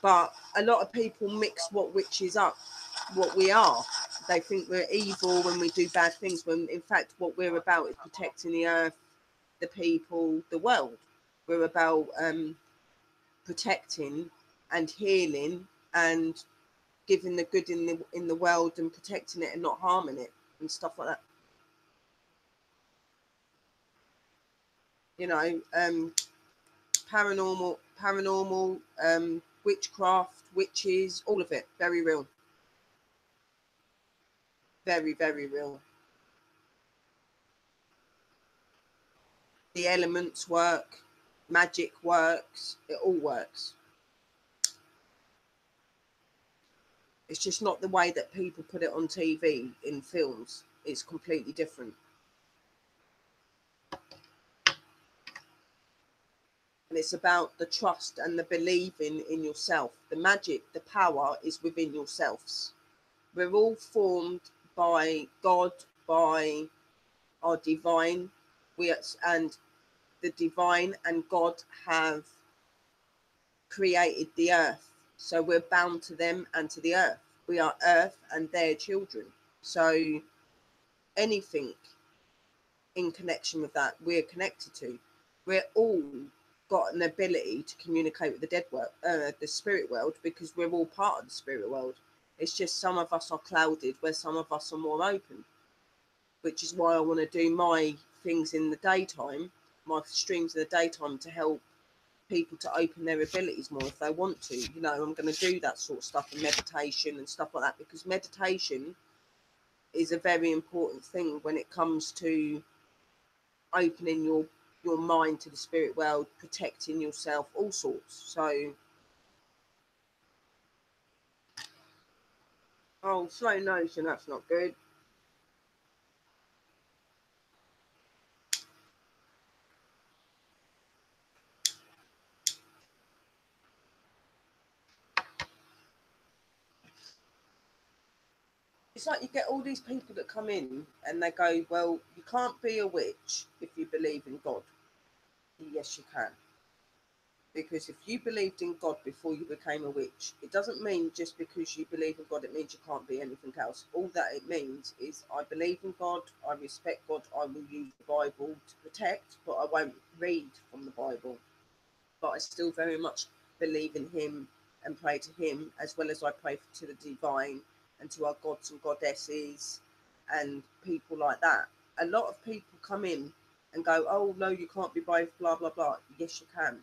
But a lot of people mix what witches up, what we are. They think we're evil when we do bad things, when in fact what we're about is protecting the earth, the people, the world. We're about protecting and healing and giving the good in the world and protecting it and not harming it and stuff like that. You know, paranormal, witchcraft, witches, all of it, very real. Very, very real. The elements work, magic works, it all works. It's just not the way that people put it on TV in films. It's completely different. And it's about the trust and the believing in yourself. The magic, the power is within yourselves. We're all formed by God, by our divine. And the divine and God have created the earth. So we're bound to them and to the earth. We are earth and their children. So anything in connection with that, we're connected to. We're all got an ability to communicate with the dead world, the spirit world, because we're all part of the spirit world. It's just some of us are clouded, where some of us are more open, which is why I want to do my things in the daytime, my streams in the daytime, to help people to open their abilities more if they want to. You know, I'm going to do that sort of stuff and meditation and stuff like that, because meditation is a very important thing when it comes to opening your mind to the spirit world, protecting yourself, all sorts. So, oh, slow motion, that's not good. It's like you get all these people that come in and they go, well, you can't be a witch if you believe in God. Yes, you can. Because if you believed in God before you became a witch, it doesn't mean just because you believe in God, it means you can't be anything else. All that it means is I believe in God, I respect God, I will use the Bible to protect, but I won't read from the Bible. But I still very much believe in Him and pray to Him, as well as I pray to the divine and to our gods and goddesses and people like that. A lot of people come in and go, oh no, you can't be both, blah blah blah. Yes, you can.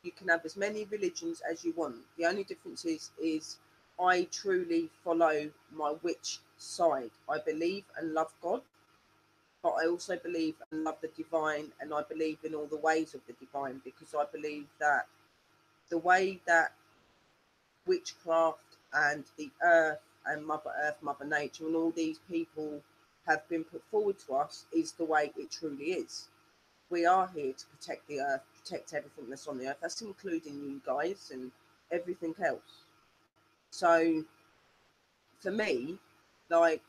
You can have as many religions as you want. The only difference is I truly follow my witch side. I believe and love God, but I also believe and love the divine, and I believe in all the ways of the divine, because I believe that the way that witchcraft and the earth and Mother Earth, Mother Nature, and all these people have been put forward to us is the way it truly is. We are here to protect the earth, protect everything that's on the earth. That's including you guys and everything else. So for me, like,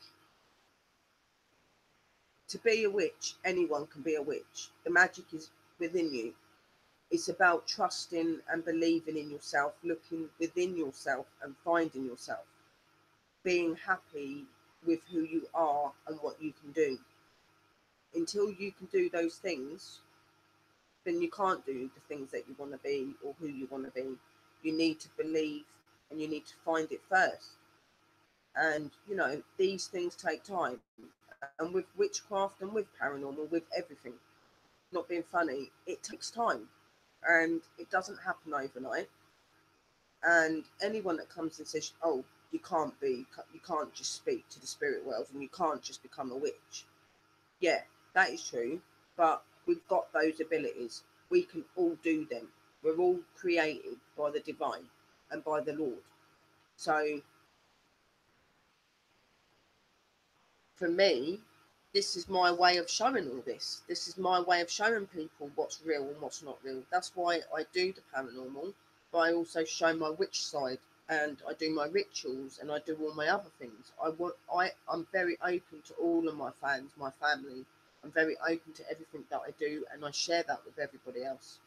to be a witch, anyone can be a witch. The magic is within you. It's about trusting and believing in yourself, looking within yourself and finding yourself, being happy with who you are and what you can do. Until you can do those things, then you can't do the things that you want to be or who you want to be. You need to believe and you need to find it first. And, you know, these things take time. And with witchcraft and with paranormal, with everything, not being funny, it takes time. And it doesn't happen overnight. And anyone that comes and says, oh, you can't just speak to the spirit world and you can't just become a witch. Yeah, that is true. But we've got those abilities. We can all do them. We're all created by the divine and by the Lord. So for me, this is my way of showing all this. This is my way of showing people what's real and what's not real. That's why I do the paranormal, but I also show my witch side and I do my rituals and I do all my other things. I'm very open to all of my fans, my family. I'm very open to everything that I do and I share that with everybody else.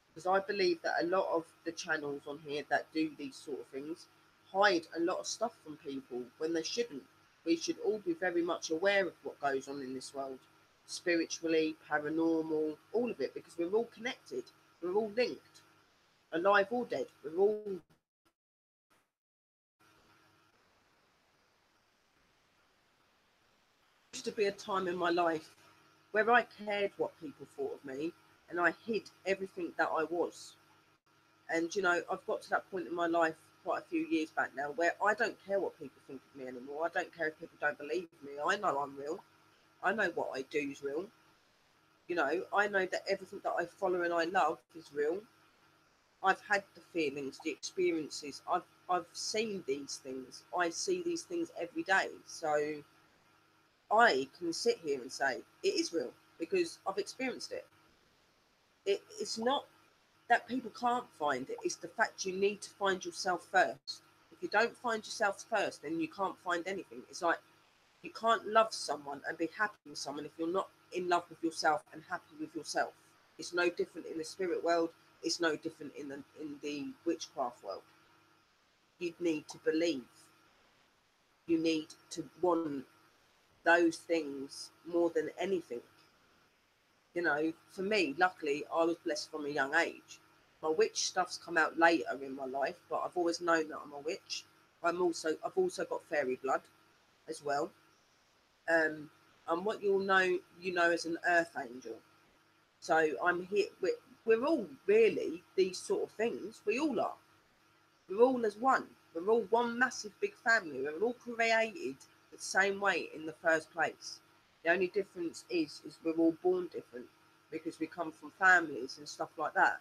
Because I believe that a lot of the channels on here that do these sort of things hide a lot of stuff from people when they shouldn't. We should all be very much aware of what goes on in this world, spiritually, paranormal, all of it, because we're all connected, we're all linked, alive or dead. We're all. There used to be a time in my life where I cared what people thought of me and I hid everything that I was. And, you know, I've got to that point in my life quite a few years back now where I don't care what people think of me anymore. I don't care if people don't believe me. I know I'm real. I know what I do is real. You know, I know that everything that I follow and I love is real. I've had the feelings, the experiences. I've seen these things. I see these things every day. So I can sit here and say it is real because I've experienced it. It's not that people can't find it. It's the fact you need to find yourself first. If you don't find yourself first, then you can't find anything. It's like you can't love someone and be happy with someone if you're not in love with yourself and happy with yourself. It's no different in the spirit world. It's no different in the witchcraft world. You need to believe. You need to want those things more than anything. You know, for me, luckily, I was blessed from a young age. My witch stuff's come out later in my life, but I've always known that I'm a witch. I've also got fairy blood as well. And what you'll know, you know, as an earth angel. So I'm here. We're all really these sort of things. We all are. We're all as one. We're all one massive big family. We're all created the same way in the first place. The only difference is we're all born different because we come from families and stuff like that.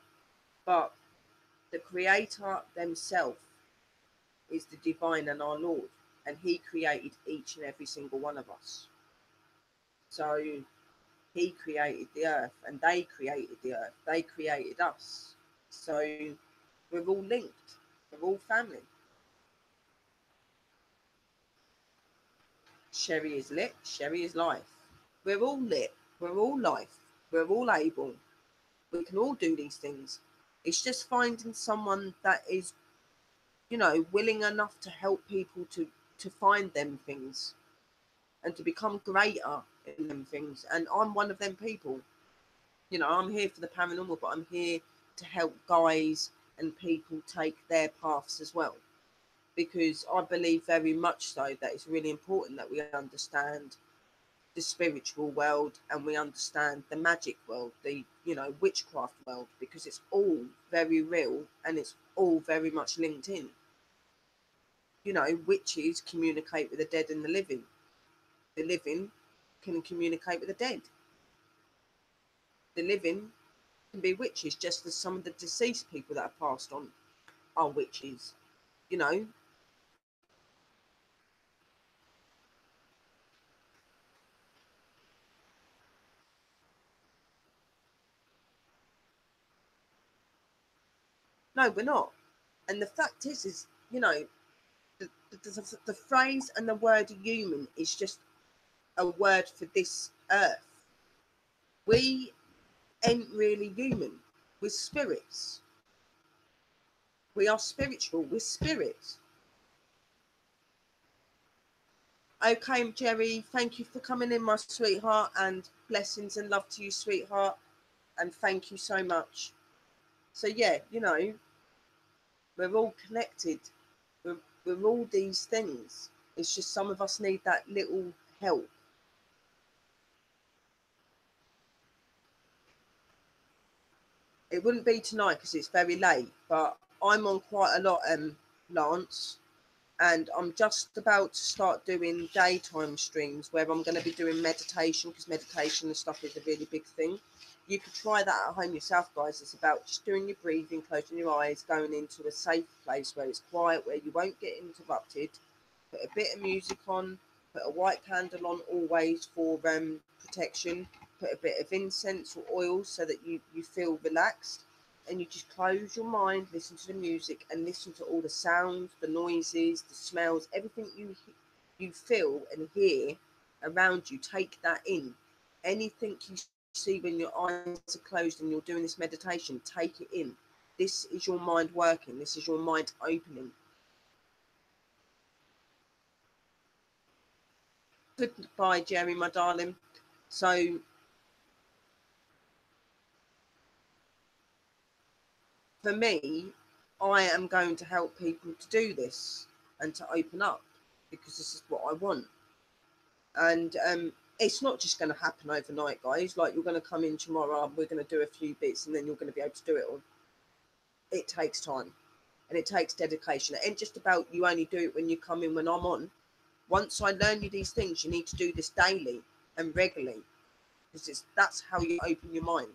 But the creator themselves is the divine and our Lord, and he created each and every single one of us. So he created the earth and they created the earth. They created us. So we're all linked. We're all family. Sherry is lit. Sherry is life. We're all lit. We're all life. We're all able. We can all do these things. It's just finding someone that is, you know, willing enough to help people to find them things and to become greater in them things. And I'm one of them people. You know, I'm here for the paranormal, but I'm here to help guys and people take their paths as well. Because I believe very much so that it's really important that we understand the spiritual world, and we understand the magic world, the, you know, witchcraft world, because it's all very real and it's all very much linked in. You know, witches communicate with the dead and the living. The living can communicate with the dead. The living can be witches, just as some of the deceased people that have passed on are witches, you know. No, we're not. And the fact is, you know, the phrase and the word human is just a word for this earth. We ain't really human. We're spirits. We are spiritual. We're spirits. Okay, Jerry, thank you for coming in, my sweetheart, and blessings and love to you, sweetheart. And thank you so much. So, yeah, you know, we're all connected. We're all these things. It's just some of us need that little help. It wouldn't be tonight because it's very late, but I'm on quite a lot, Lance, and I'm just about to start doing daytime streams where I'm going to be doing meditation, because meditation and stuff is a really big thing. You could try that at home yourself, guys. It's about just doing your breathing, closing your eyes, going into a safe place where it's quiet, where you won't get interrupted. Put a bit of music on, put a white candle on always for protection, put a bit of incense or oil so that you feel relaxed, and you just close your mind, listen to the music and listen to all the sounds, the noises, the smells, everything you feel and hear around you. Take that in. Anything you see when your eyes are closed and you're doing this meditation, take it in. This is your mind working. This is your mind opening. Goodbye, Jerry, my darling. So for me, I am going to help people to do this and to open up, because this is what I want. And it's not just going to happen overnight, guys. Like, you're going to come in tomorrow, we're going to do a few bits, and then you're going to be able to do it all. It takes time and it takes dedication. It ain't just about you only do it when you come in when I'm on. Once I learn you these things, you need to do this daily and regularly, because that's how you open your mind.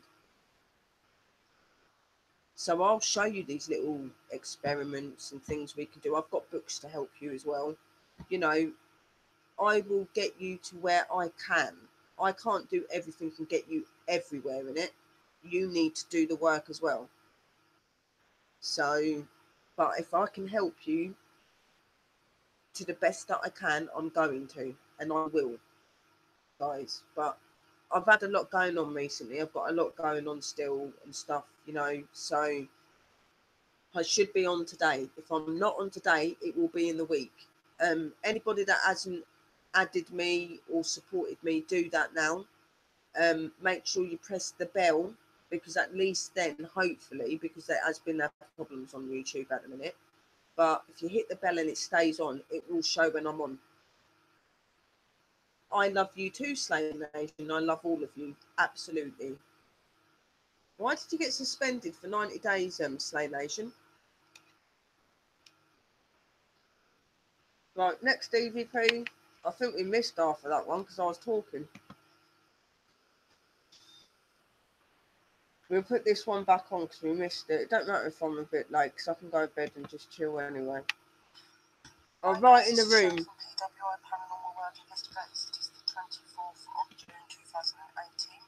So I'll show you these little experiments and things we can do. I've got books to help you as well. You know, I will get you to where I can. I can't do everything and get you everywhere in it. You need to do the work as well. So, but if I can help you to the best that I can, I'm going to, and I will, guys. But I've had a lot going on recently. I've got a lot going on still and stuff, you know, so I should be on today. If I'm not on today, it will be in the week. Anybody that hasn't added me or supported me, do that now. Make sure you press the bell, because at least then, hopefully, because there has been problems on YouTube at the minute, but if you hit the bell and it stays on, it will show when I'm on. I love you too, Slay Nation. I love all of you, absolutely. Why did you get suspended for 90 days, Slay Nation? Right, next DVP. I think we missed half of that one because I was talking. We'll put this one back on because we missed it. It don't matter if I'm a bit late, because I can go to bed and just chill anyway. I'll write in the room. PWI Paranormal Work Investigators. It is the 24th of June 2018.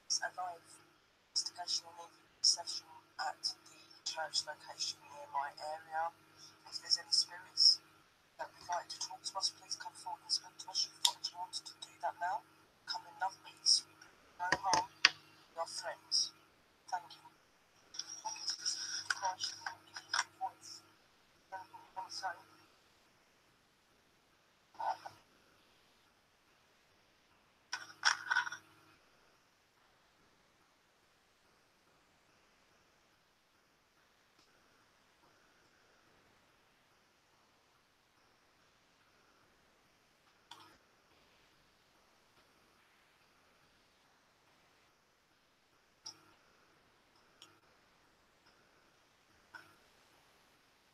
It's a live investigation and session at the church location near my area. If there's any spirits that would like to talk to us, please come forward and speak to us. You've got a chance to do that now. Come in love, peace, no harm. We are friends. Thank you. Christ, voice. Anything you want to say?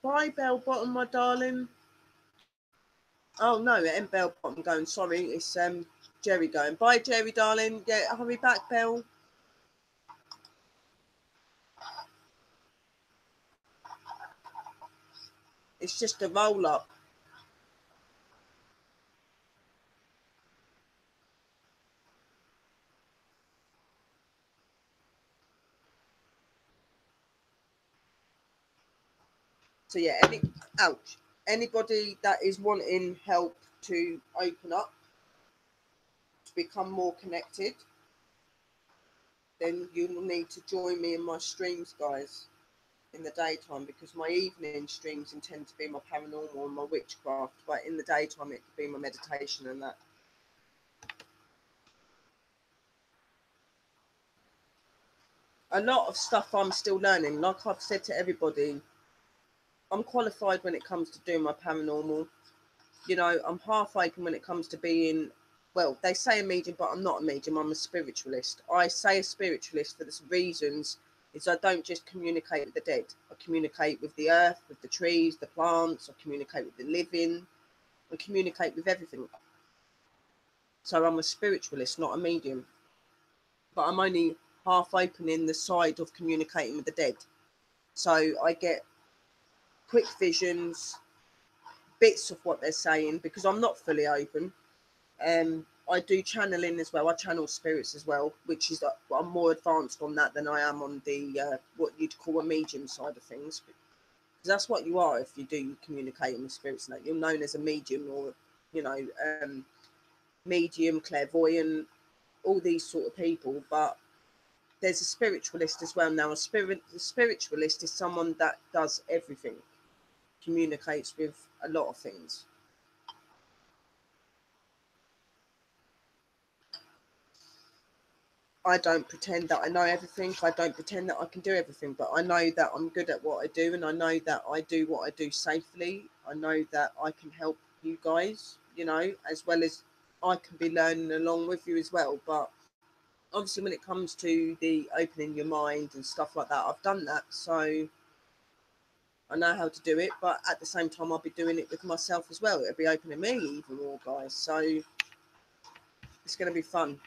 Bye, Bell Bottom, my darling. Oh no, it ain't Bell Bottom going. Sorry, it's Jerry going. Bye, Jerry, darling. Yeah, hurry back, Bell. It's just a roll up. So yeah, anybody that is wanting help to open up, to become more connected, then you will need to join me in my streams, guys, in the daytime, because my evening streams intend to be my paranormal and my witchcraft, but in the daytime it could be my meditation and that. A lot of stuff I'm still learning. Like I've said to everybody, I'm qualified when it comes to doing my paranormal. You know, I'm half open when it comes to being, well, they say a medium, but I'm not a medium. I'm a spiritualist. I say a spiritualist for the reasons is I don't just communicate with the dead. I communicate with the earth, with the trees, the plants. I communicate with the living. I communicate with everything. So I'm a spiritualist, not a medium. But I'm only half open in the side of communicating with the dead. So I get quick visions, bits of what they're saying, because I'm not fully open. I do channeling as well. I channel spirits as well, which is I'm more advanced on that than I am on the what you'd call a medium side of things. Because that's what you are if you do communicating with spirits. Like you're known as a medium, or you know, medium, clairvoyant, all these sort of people. But there's a spiritualist as well now. A spiritualist is someone that does everything, communicates with a lot of things. I don't pretend that I know everything. I don't pretend that I can do everything, but I know that I'm good at what I do, and I know that I do what I do safely. I know that I can help you guys, you know, as well as I can be learning along with you as well. But obviously, when it comes to the opening your mind and stuff like that, I've done that. So I know how to do it, but at the same time, I'll be doing it with myself as well. It'll be opening me even more, guys. So it's going to be fun.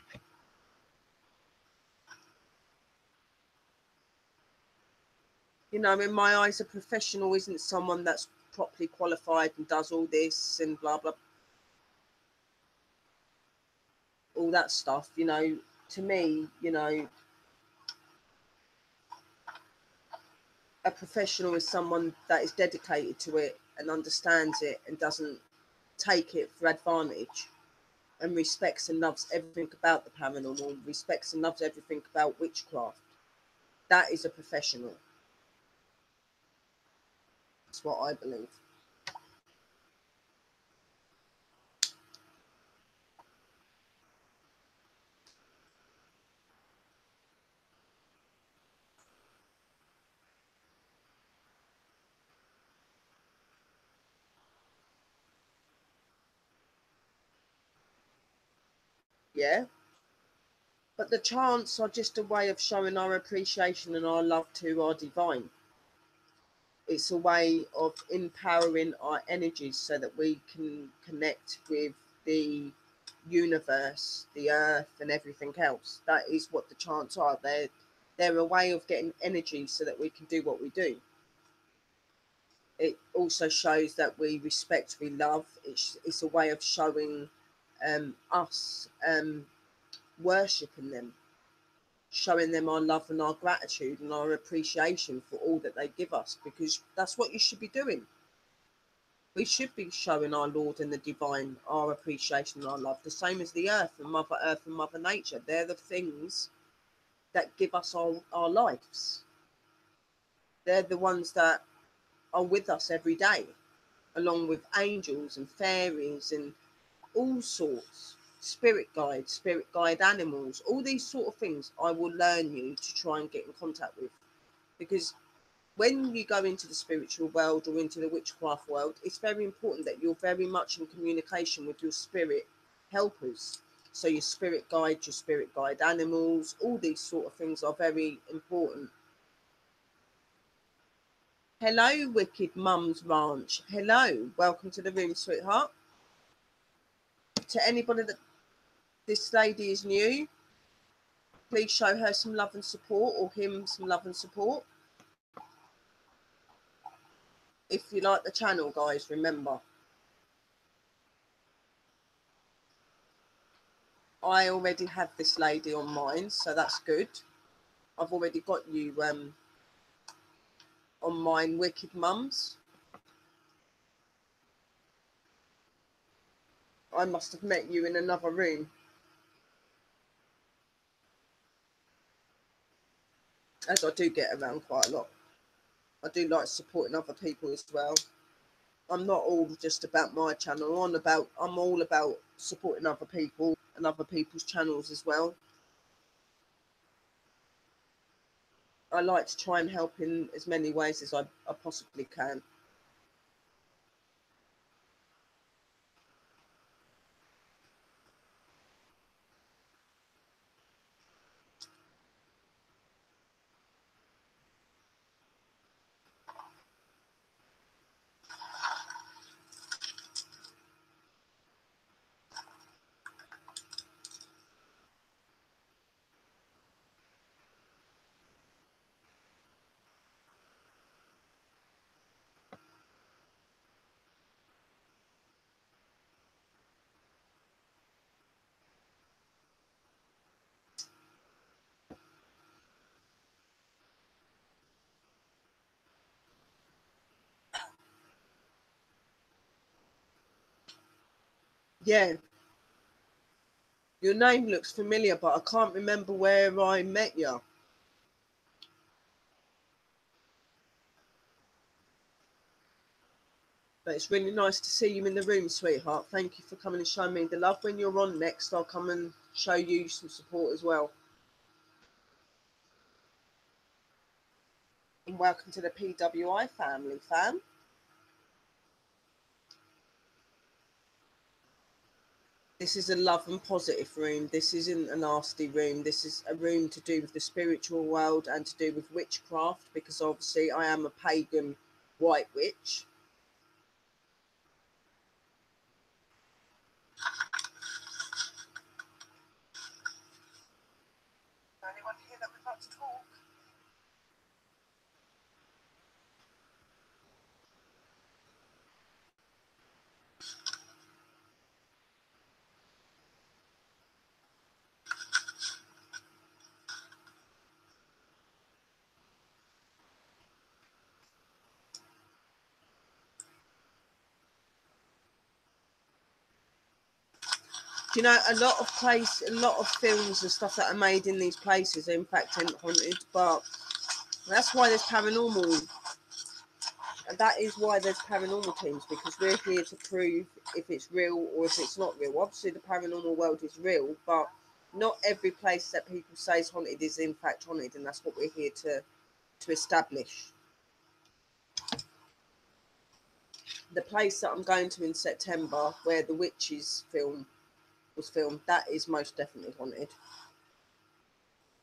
You know, in my eyes, a professional isn't someone that's properly qualified and does all this and blah, blah, all that stuff. You know, to me, you know, a professional is someone that is dedicated to it and understands it and doesn't take it for advantage, and respects and loves everything about the paranormal, respects and loves everything about witchcraft. That is a professional. That's what I believe. Yeah. But the chants are just a way of showing our appreciation and our love to our divine. It's a way of empowering our energies so that we can connect with the universe, the earth, and everything else. That is what the chants are. They're a way of getting energy so that we can do what we do. It also shows that we respect, we love. It's a way of showing us worshipping them, showing them our love and our gratitude and our appreciation for all that they give us, because that's what you should be doing. We should be showing our Lord and the divine our appreciation and our love, the same as the earth and Mother Nature. They're the things that give us our lives. They're the ones that are with us every day, along with angels and fairies and all sorts, spirit guide animals, all these sort of things. I will learn you to try and get in contact with, because when you go into the spiritual world or into the witchcraft world, it's very important that you're very much in communication with your spirit helpers. So your spirit guide animals, all these sort of things are very important. Hello, Wicked Mums Ranch. Hello, welcome to the room, sweetheart. To anybody that this lady is new, please show her some love and support, or him some love and support. If you like the channel, guys, remember, I already have this lady on mine, so that's good. I've already got you on mine, Wicked Mums. I must have met you in another room, as I do get around quite a lot. I do like supporting other people as well. I'm not all just about my channel. I'm all about supporting other people and other people's channels as well. I like to try and help in as many ways as I possibly can. Yeah, your name looks familiar, but I can't remember where I met you. But it's really nice to see you in the room, sweetheart. Thank you for coming and showing me the love. When you're on next, I'll come and show you some support as well. And welcome to the PWI family, fam. This is a love and positive room. This isn't a nasty room. This is a room to do with the spiritual world and to do with witchcraft, because obviously I am a pagan white witch. Anyone here that would like to talk? Do you know, a lot of films and stuff that are made in these places are in fact haunted, but that's why there's paranormal. And that is why there's paranormal teams, because we're here to prove if it's real or if it's not real. Obviously, the paranormal world is real, but not every place that people say is haunted is in fact haunted, and that's what we're here to establish. The place that I'm going to in September, where the Witches film was filmed, that is most definitely haunted.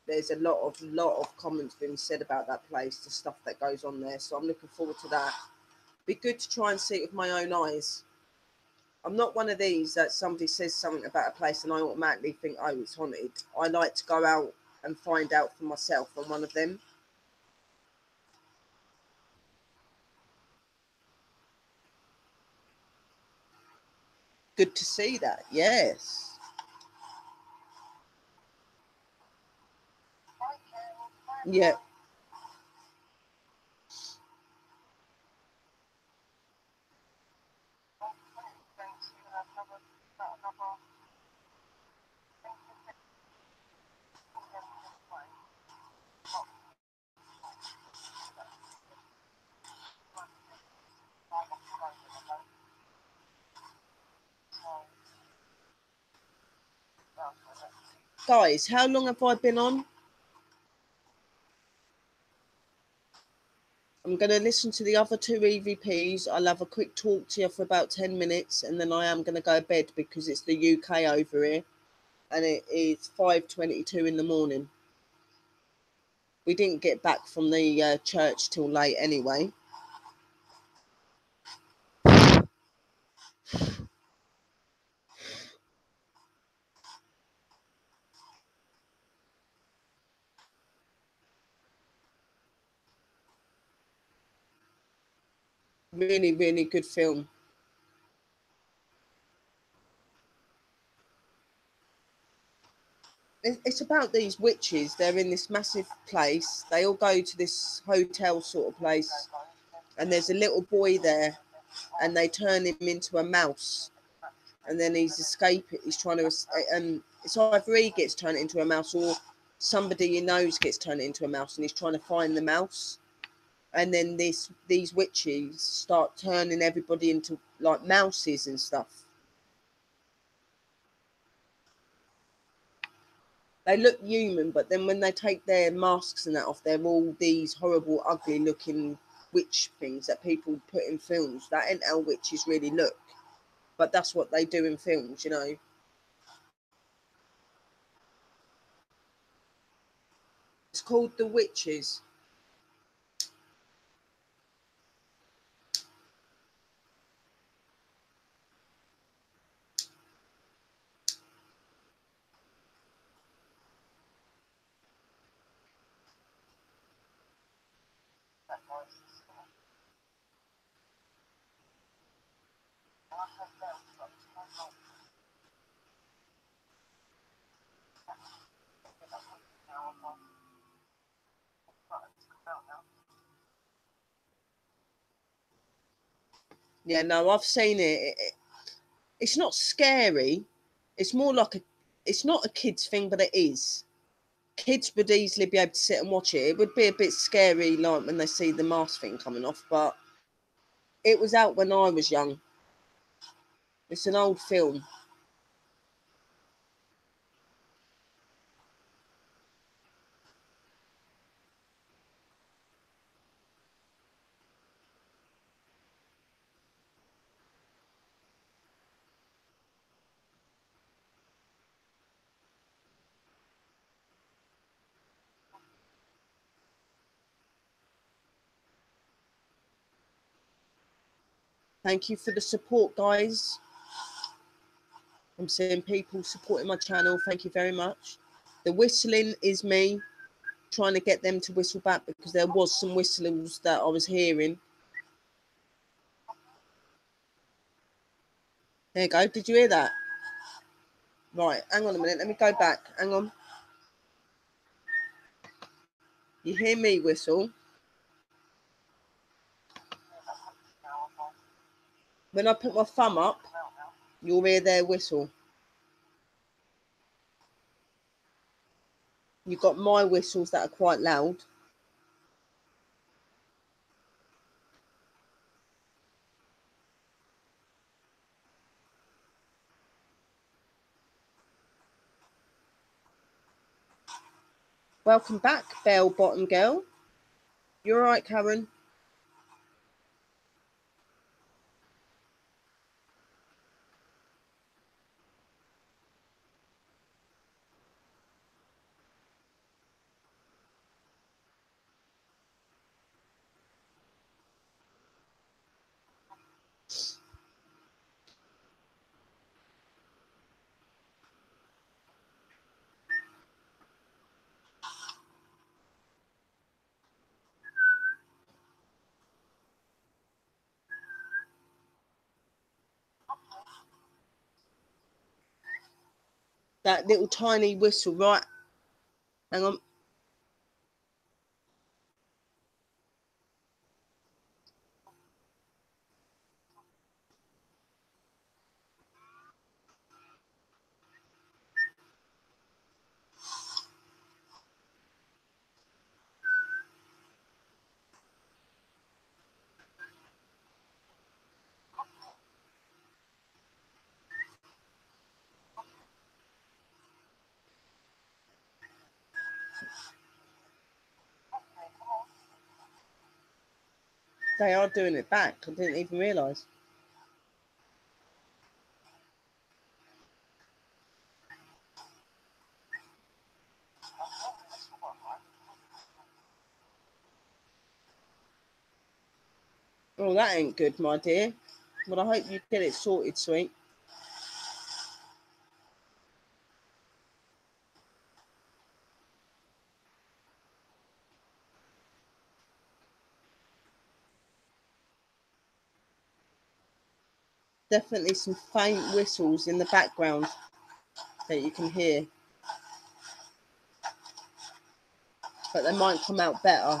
There's a lot of comments being said about that place, the stuff that goes on there. So I'm looking forward to that. Be good to try and see it with my own eyes. I'm not one of these that somebody says something about a place and I automatically think, oh, it's haunted. I like to go out and find out for myself. I'm one of them. Good to see that. Yes. Yeah. Guys, how long have I been on? I'm going to listen to the other two EVPs. I'll have a quick talk to you for about 10 minutes, and then I am going to go to bed because it's the UK over here, and it is 5:22 in the morning. We didn't get back from the church till late anyway. Really, really good film. It's about these witches. They're in this massive place. They all go to this hotel sort of place, and there's a little boy there, and they turn him into a mouse, and then he's escaping. He's trying to, and it's either he gets turned into a mouse or somebody he knows gets turned into a mouse, and he's trying to find the mouse. And then these witches start turning everybody into like mouses and stuff. They look human, but then when they take their masks and that off, they're all these horrible, ugly looking witch things that people put in films. That ain't how witches really look, but that's what they do in films, you know. It's called The Witches. Yeah, no, I've seen it. It's not scary. It's more like it's not a kids thing, but it is. Kids would easily be able to sit and watch it. It would be a bit scary, like when they see the mask thing coming off, but it was out when I was young. It's an old film. Thank you for the support, guys. I'm seeing people supporting my channel. Thank you very much. The whistling is me trying to get them to whistle back because there was some whistles that I was hearing. There you go. Did you hear that? Right, hang on a minute. Let me go back. Hang on. You hear me whistle? When I put my thumb up, you'll hear their whistle. You've got my whistles that are quite loud. Welcome back, Bell Bottom Girl. You're all right, Karen? That little tiny whistle, right? Hang on. They are doing it back. I didn't even realise. Oh, that ain't good, my dear. But I hope you get it sorted, sweet. Definitely some faint whistles in the background that you can hear. But they might come out better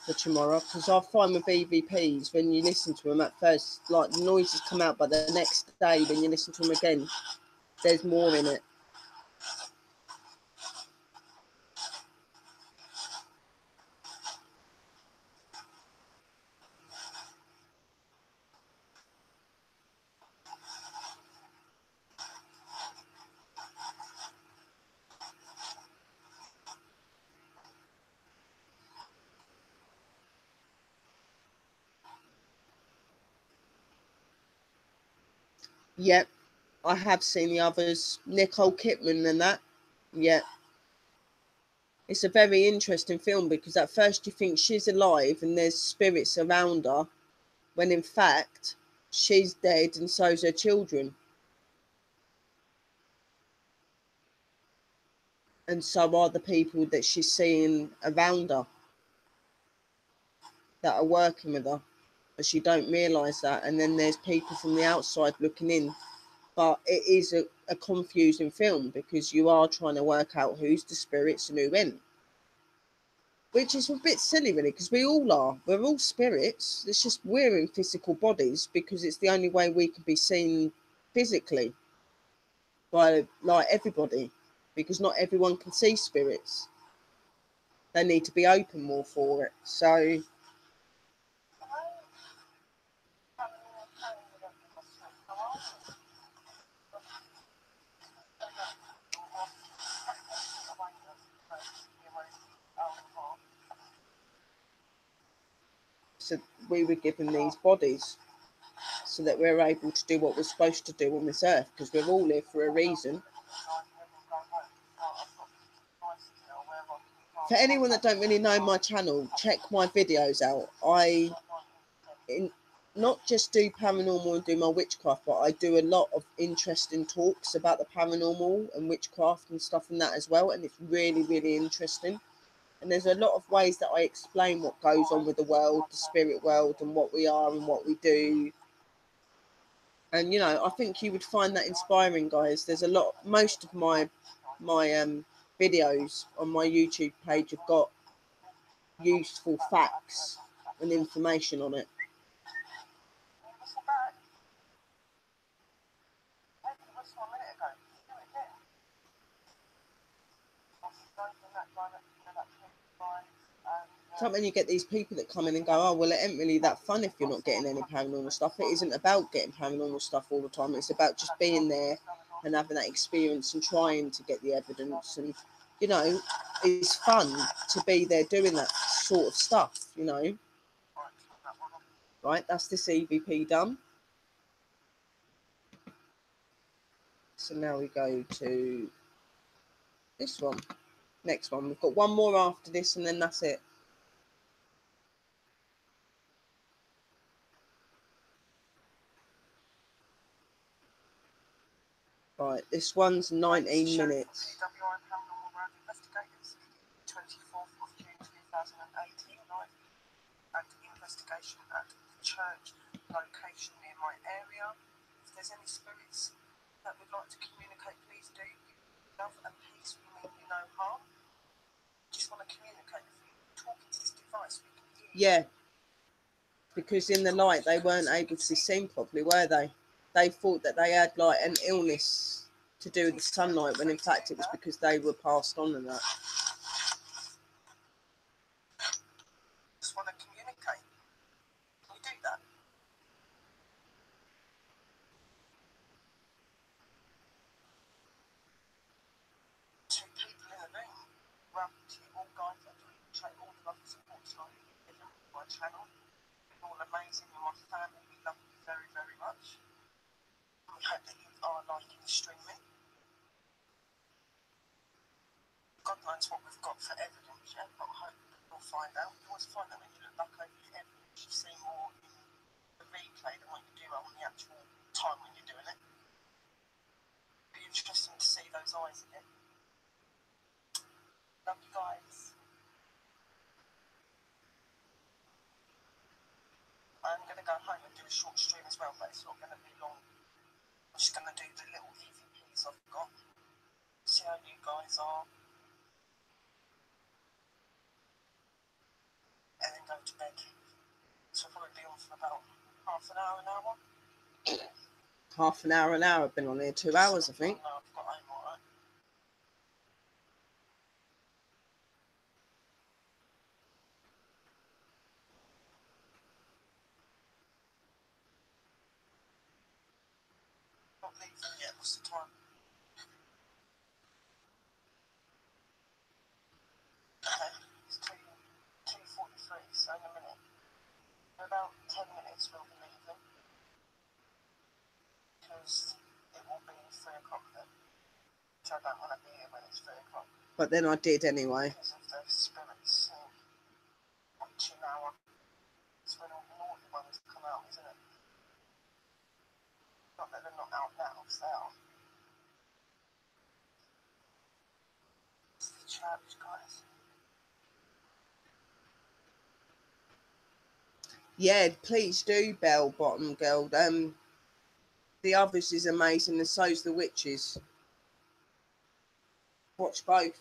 for tomorrow, because I find with EVPs, when you listen to them at first, like the noises come out, but the next day when you listen to them again, there's more in it. Yep, I have seen the others, Nicole Kidman and that. Yeah. It's a very interesting film, because at first you think she's alive and there's spirits around her, when in fact she's dead and so's her children. And so are the people that she's seeing around her that are working with her. But she don't realise that. And then there's people from the outside looking in. But it is a confusing film, because you are trying to work out who's the spirits and who ain't. Which is a bit silly, really, because we all are. We're all spirits. It's just we're in physical bodies because it's the only way we can be seen physically by, like, everybody. Because not everyone can see spirits. They need to be open more for it. So we were given these bodies so that we're able to do what we're supposed to do on this earth, because we're all here for a reason. For anyone that don't really know my channel, check my videos out. I not just do paranormal and do my witchcraft, but I do a lot of interesting talks about the paranormal and witchcraft and stuff and that as well, and it's really, really interesting. And there's a lot of ways that I explain what goes on with the world, the spirit world, and what we are and what we do. And, you know, I think you would find that inspiring, guys. There's a lot, most of my videos on my YouTube page have got useful facts and information on it. It's like when you get these people that come in and go, oh, well, it ain't really that fun if you're not getting any paranormal stuff. It isn't about getting paranormal stuff all the time. It's about just being there and having that experience and trying to get the evidence. And, you know, it's fun to be there doing that sort of stuff, you know. Right, that's this EVP done. So now we go to this one. Next one. We've got one more after this, and then that's it. Right, this one's 19 minutes. 24th of June 2018, and investigation at the church location near my area. If there's any spirits that would like to communicate, please do. Love and peace, we mean you no harm. Just want to communicate with you. Talking to this device, we can hear you. Yeah, because in the light they weren't able to be seen properly, were they? They thought that they had like an illness to do with the sunlight, when in fact it was because they were passed on and that. Just want to communicate. Can you do that? Two people in a room. Welcome to all guys. I do appreciate all the love and support tonight you've given my channel. You're all amazing. You're my family. We love you very, very much. We hope that you are liking the streaming. God knows what we've got for evidence yet, but I hope we'll find out. You always find that when you look back over your evidence, you see more in the replay than what you do on the actual time when you're doing it. It'll be interesting to see those eyes again. Love you guys. I'm going to go go home and do a short stream as well, but it's not going to be long. I'm just going to do the little EVPs I've got, see how you guys are, and then go to bed. So I'll probably be on for about half an hour, an hour. Half an hour, I've been on here 2 hours, I think. No, I've got home all right. Not leaving yet, what's the time? Okay, it's 2:43, so in a minute. In about 10 minutes we'll be leaving. Because it will be 3 o'clock then. So I don't want to be here when it's 3 o'clock. But then I did anyway. Because of the spirits watching hour. It's when all the naughty ones come out, isn't it? Not that they're not out now, because they are. It's the church, guys. Yeah, please do, Bell Bottom Girl. The Others is amazing, and so's The Witches. Watch both.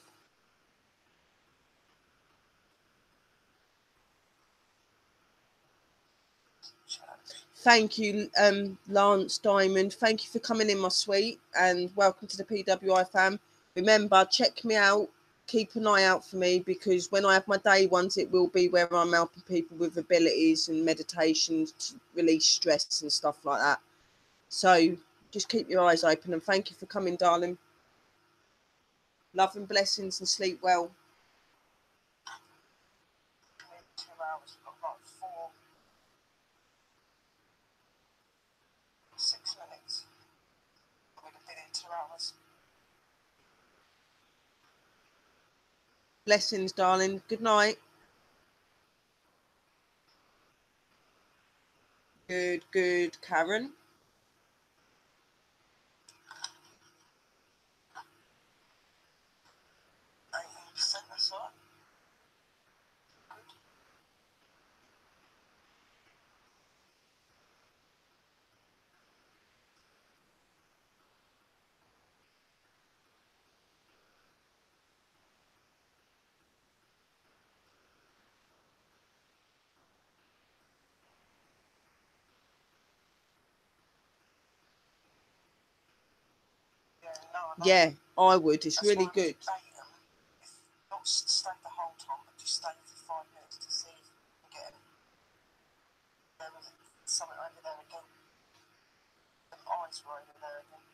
Thank you, Lance Diamond. Thank you for coming in, my sweet, and welcome to the PWI fam. Remember, check me out. Keep an eye out for me, because when I have my day ones, it will be where I'm helping people with abilities and meditation to release stress and stuff like that. So just keep your eyes open, and thank you for coming, darling. Love and blessings, and sleep well. 2 hours, we've got about 6 minutes. We'd have been in 2 hours. Blessings, darling. Good night. Good, Karen. 18%, that's all right. Good. Yeah, I would. It's That's really why good. If not stay the whole time, but just stay for 5 minutes to see if you can get there was something over there again. The eyes were over there again.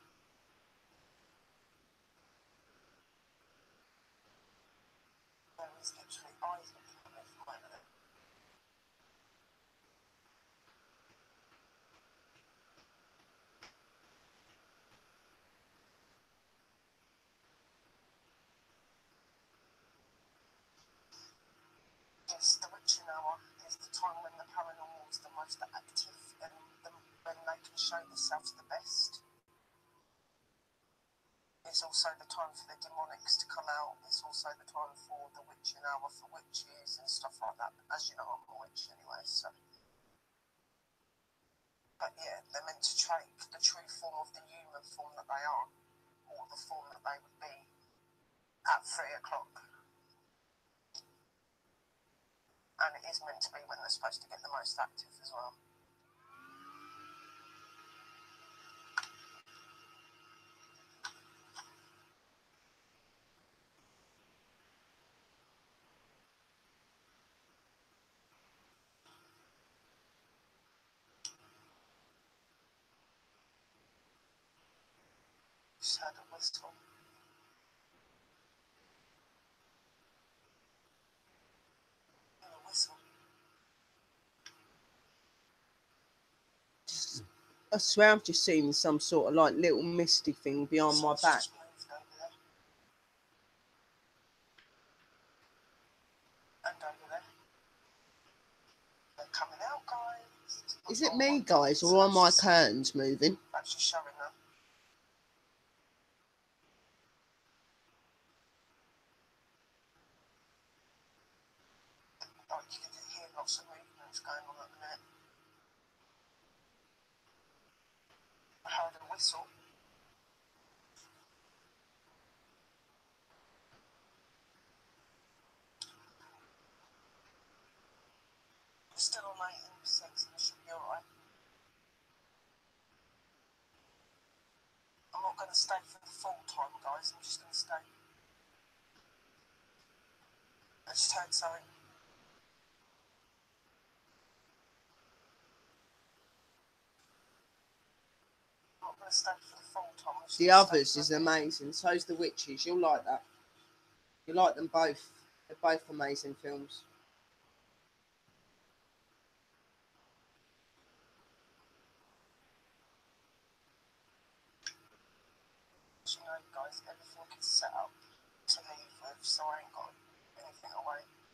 There was literally eyes looking at me from over there. Yes, the witching hour is the time when the paranormal is the most active and when they can show themselves the best. It's also the time for the demonics to come out. It's also the time for the witching hour for witches and stuff like that. As you know, I'm a witch anyway, so. But yeah, they're meant to take the true form of the human form that they are, or the form that they would be at 3 o'clock. And it is meant to be when they're supposed to get the most active as well. Just heard a whistle. And a whistle. I swear I've just seen some sort of like little misty thing behind my back. Just moved over there. And over there. They're coming out, guys. Is it me, guys, or are my curtains moving? That's just showing them. Oh, you can hear lots of movements going on at the minute. whistle. We're still on 18%, so this should be alright. I'm not going to stay for the full time, guys. I'm just going to stay. I just heard something. I'm not going to stay for the full time. The Others is amazing. So's The Witches. You'll like that. You like them both. They're both amazing films. You know, guys, everything is set up to leave with, so I ain't got anything away. You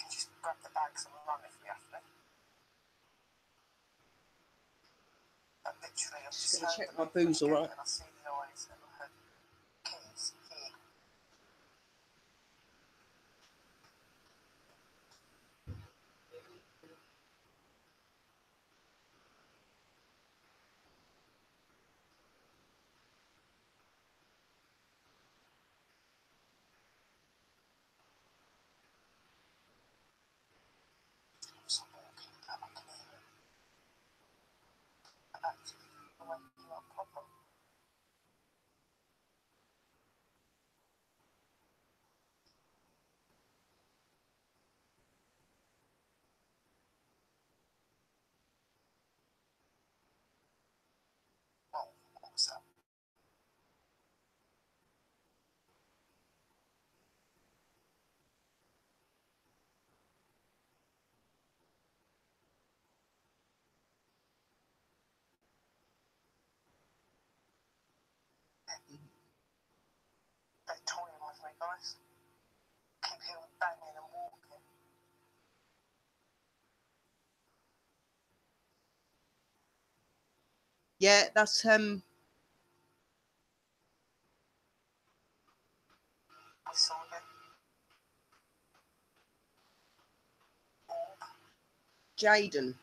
can just grab the bags and run if we have to. But literally, I'm just going to check my booze all right. And I see the eyes and I heard keys here. I'm walking, but I can hear it. Actually, the way you are proper. Oh, what was that? They're toying with me, guys. Keep hearing banging and walking. Yeah, that's Whistle again. Orb. Jaden.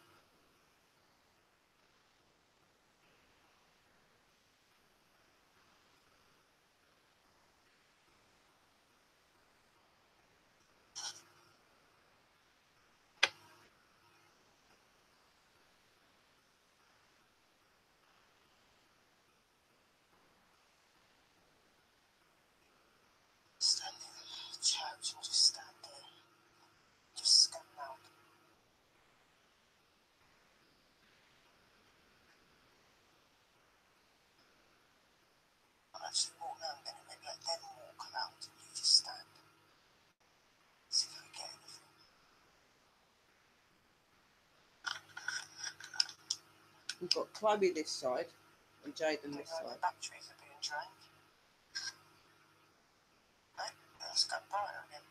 Stand in the church and just stand there. Just scan round. I'll actually walk round then and maybe let them walk around and you just stand. See if we get anything. We've got Chloe this side and Jaden this The side. batteries are being drained. No, let's go brighter again.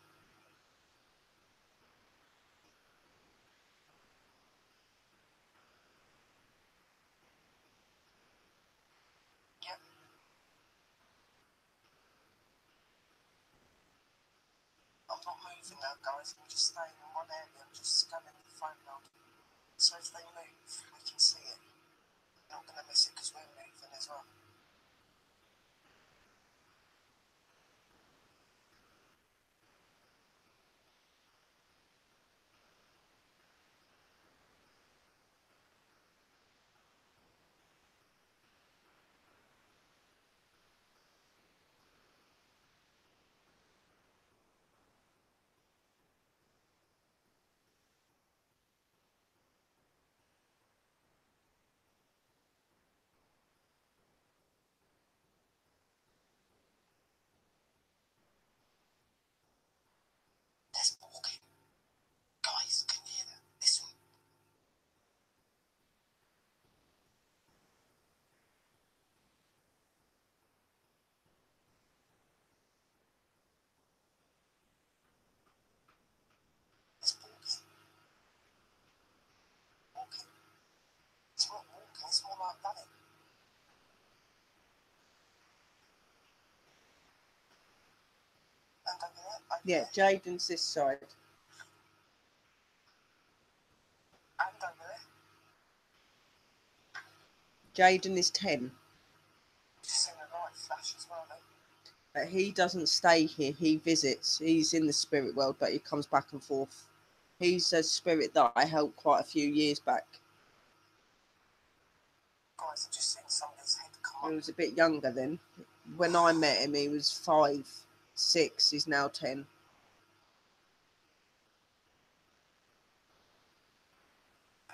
Yep. I'm not moving now, guys. I'm just staying in one area. I'm just scanning the phone now. So if they move, we can see it. We're not going to miss it because we're moving as well. There's walking. Guys, can you hear that? This one. It's walking. Walking. It's not walking, it's more like running. And over there, over Yeah, there, Jaden's this side. and over there. Jaden is 10. Just seen a light flash as well, though. But he doesn't stay here. He visits. He's in the spirit world, but he comes back and forth. He's a spirit that I helped quite a few years back. Guys, I've just seen somebody's head come up. He was a bit younger then. When I met him, he was 5, 6. He's now 10.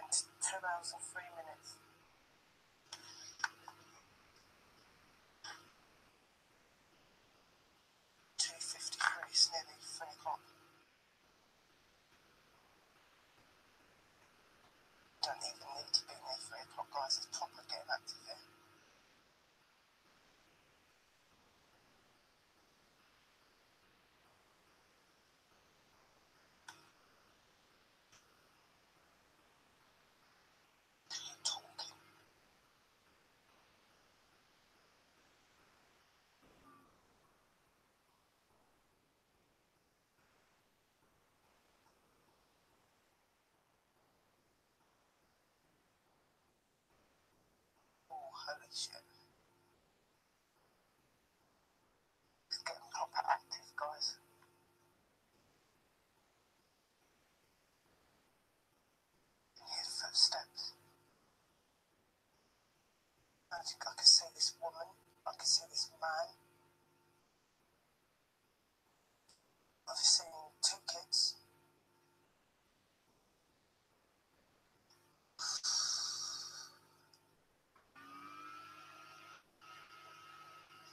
It's 2 hours and 3 minutes. 2:53, it's nearly 3 o'clock. Don't even need to be near 3 o'clock, guys. It's proper getting active here. Keep talking. Oh, holy shit. It's getting proper active, guys. You hear footsteps. I think I can see this woman. I can see this man. I've seen 2 kids.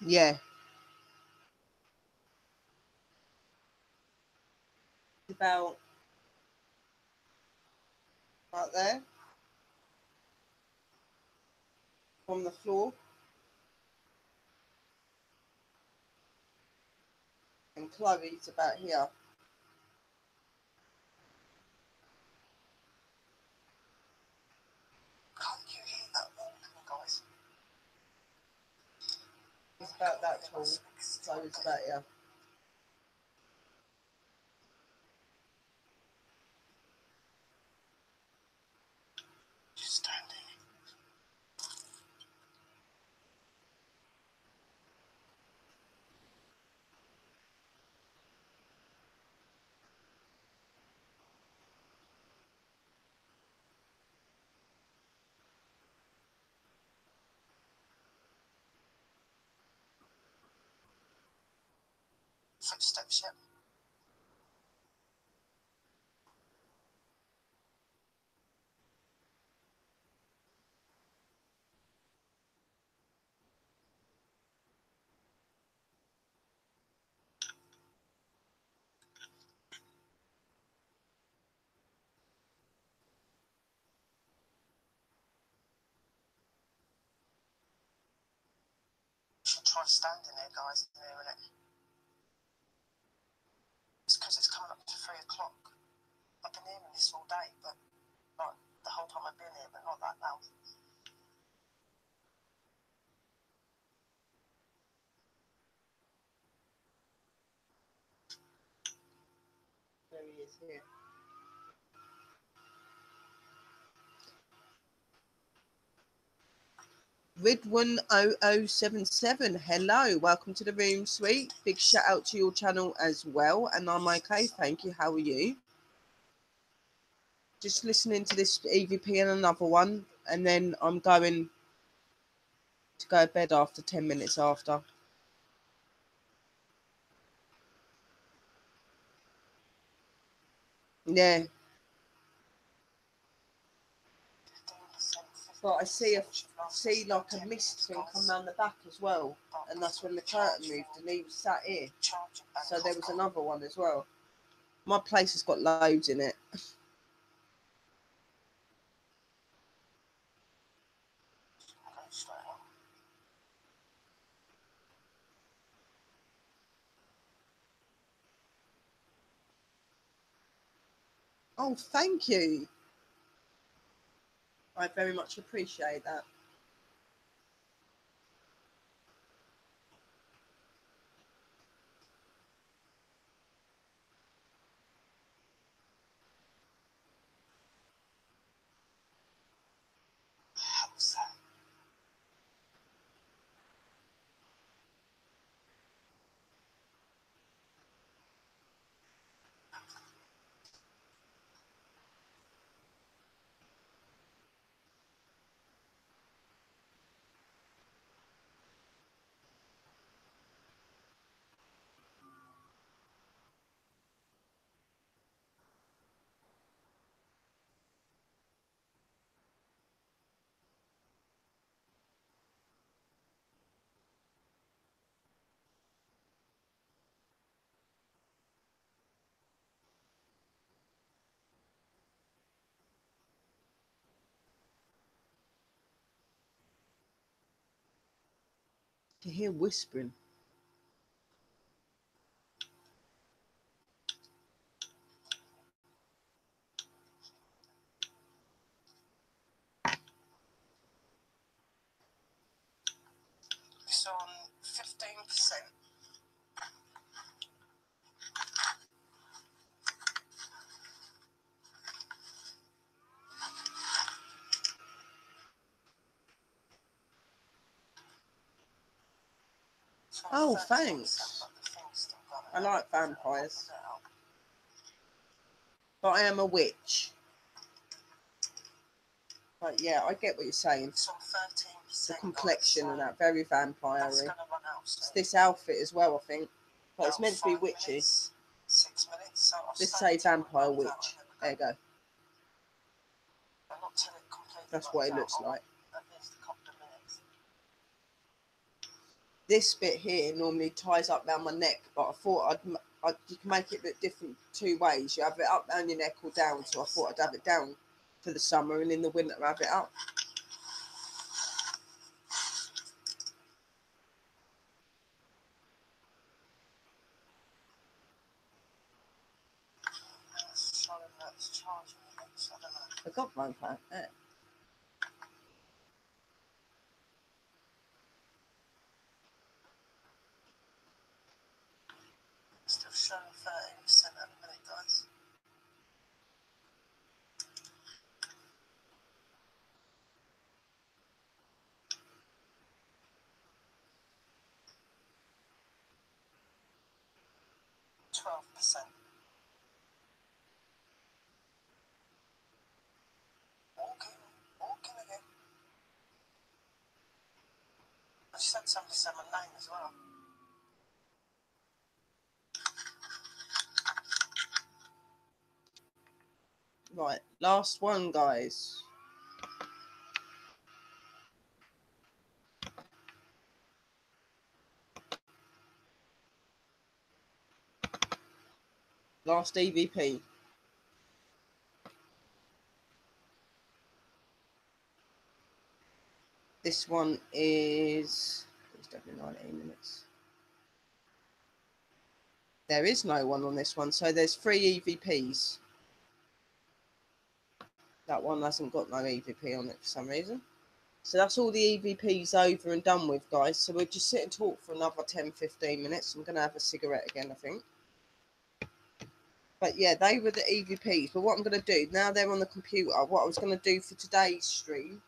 Yeah. About right there. On the floor. And Chloe's about here. Can't you hear that walking, guys? He's about that tall. Chloe's about here. Just standing. Footsteps, yep. Should try standing there, guys, and hearing it. It's because it's coming up to 3 o'clock. I've been hearing this all day, but like the whole time I've been here, but not that loud. There he is here. Ridwan0077, hello, welcome to the room, sweet. Big shout out to your channel as well. And I'm okay, thank you. How are you? Just listening to this EVP and another one, and then I'm going to go to bed after 10 minutes after. Yeah. But I see like a mist thing come round the back as well, and that's when the curtain moved, and he was sat here. So there was another one as well. My place has got loads in it. Oh, thank you. I very much appreciate that. How's that? can hear whispering. It's on 15%. Oh, thanks. I like vampires. But I am a witch. But yeah, I get what you're saying. It's on 13%. The complexion and that, very vampire-y. It's This outfit as well, I think. But it's meant to be witchy. 6 minutes. So Let's say vampire witch. There you go. That's what it looks like. At least a couple of minutes. This bit here normally ties up around my neck, but I thought you can make it look different two ways. You have it up down your neck or down, so I thought I'd have it down for the summer, and in the winter have it up. I got one pack there. Still showing 13% at the minute, guys. Walking again. I just had somebody say my name as well. Right, last one, guys. Last EVP. This one is... It's definitely 19 minutes. There is no one on this one, so there's 3 EVPs. That one hasn't got no EVP on it for some reason. So that's all the EVPs over and done with, guys. So we'll just sit and talk for another 10-15 minutes. I'm going to have a cigarette again, I think. But yeah, they were the EVPs. But what I'm going to do, now they're on the computer, what I was going to do for today's stream,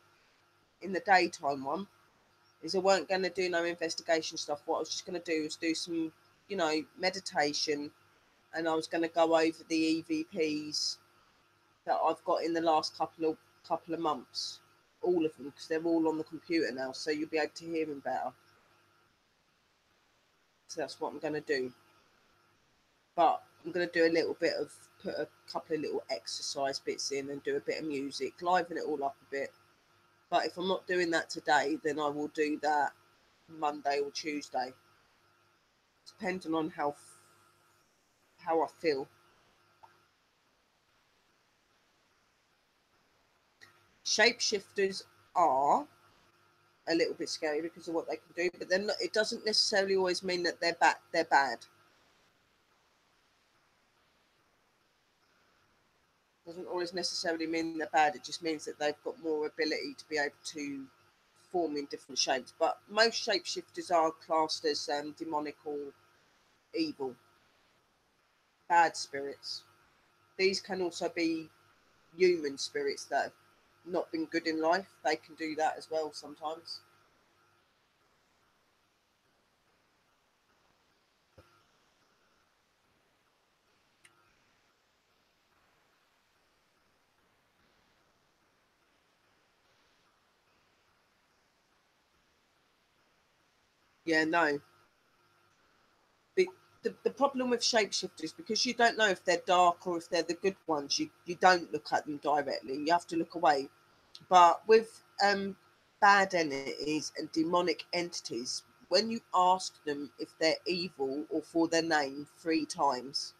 in the daytime one, is I weren't going to do no investigation stuff. What I was just going to do is do some, you know, meditation. And I was going to go over the EVPs that I've got in the last couple of months. All of them, because they're all on the computer now. So you'll be able to hear them better. So that's what I'm going to do. But I'm going to do a little bit of, put a couple of little exercise bits in and do a bit of music, liven it all up a bit. But if I'm not doing that today, then I will do that Monday or Tuesday, depending on how I feel. Shapeshifters are a little bit scary because of what they can do, but then it doesn't necessarily always mean that they're bad. Doesn't always necessarily mean they're bad. It just means that they've got more ability to be able to form in different shapes. But most shapeshifters are classed as demonic or evil, bad spirits. These can also be human spirits that have not been good in life. They can do that as well sometimes. Yeah, no. The problem with shapeshifters, because you don't know if they're dark or if they're the good ones, you don't look at them directly. You have to look away. But with bad entities and demonic entities, when you ask them if they're evil or for their name 3 times,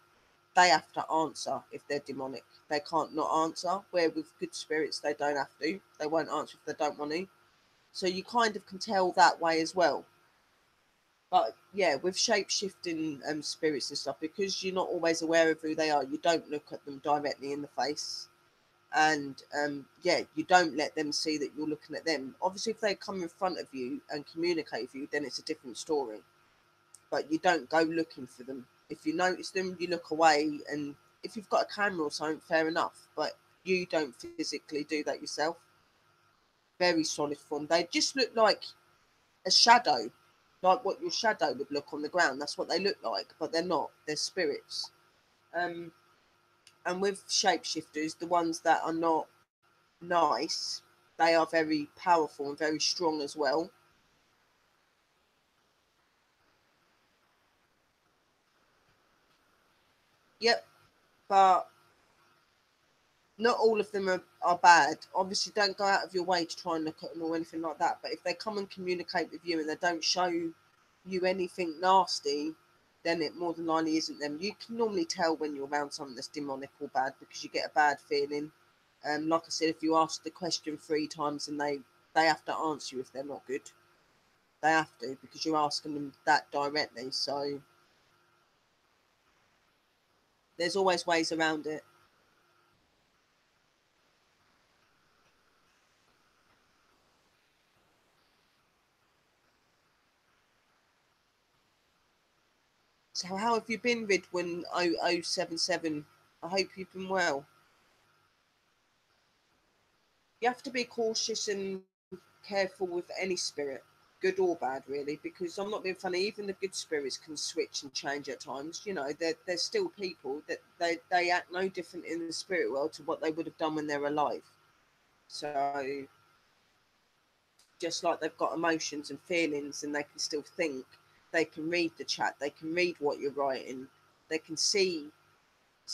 they have to answer if they're demonic. They can't not answer. Where with good spirits, they don't have to. They won't answer if they don't want to. So you kind of can tell that way as well. But yeah, with shape shifting spirits and stuff, because you're not always aware of who they are, you don't look at them directly in the face. And yeah, you don't let them see that you're looking at them. Obviously, if they come in front of you and communicate with you, then it's a different story. But you don't go looking for them. If you notice them, you look away. And if you've got a camera or something, fair enough. But you don't physically do that yourself. Very solid form. They just look like a shadow, like what your shadow would look on the ground. That's what they look like, but they're not. They're spirits. Um, and with shapeshifters, the ones that are not nice, they are very powerful and very strong as well. Yep, but not all of them are bad. Obviously, don't go out of your way to try and look at them or anything like that. But if they come and communicate with you and they don't show you anything nasty, then it more than likely isn't them. You can normally tell when you're around something that's demonic or bad because you get a bad feeling. Like I said, if you ask the question 3 times and they have to answer you if they're not good, they have to because you're asking them that directly. So there's always ways around it. So how have you been, Ridwin 0077? I hope you've been well. You have to be cautious and careful with any spirit, good or bad, really, because I'm not being funny. Even the good spirits can switch and change at times. You know, they're still people that they act no different in the spirit world to what they would have done when they're alive. So just like they've got emotions and feelings and they can still think, they can read the chat, they can read what you're writing, they can see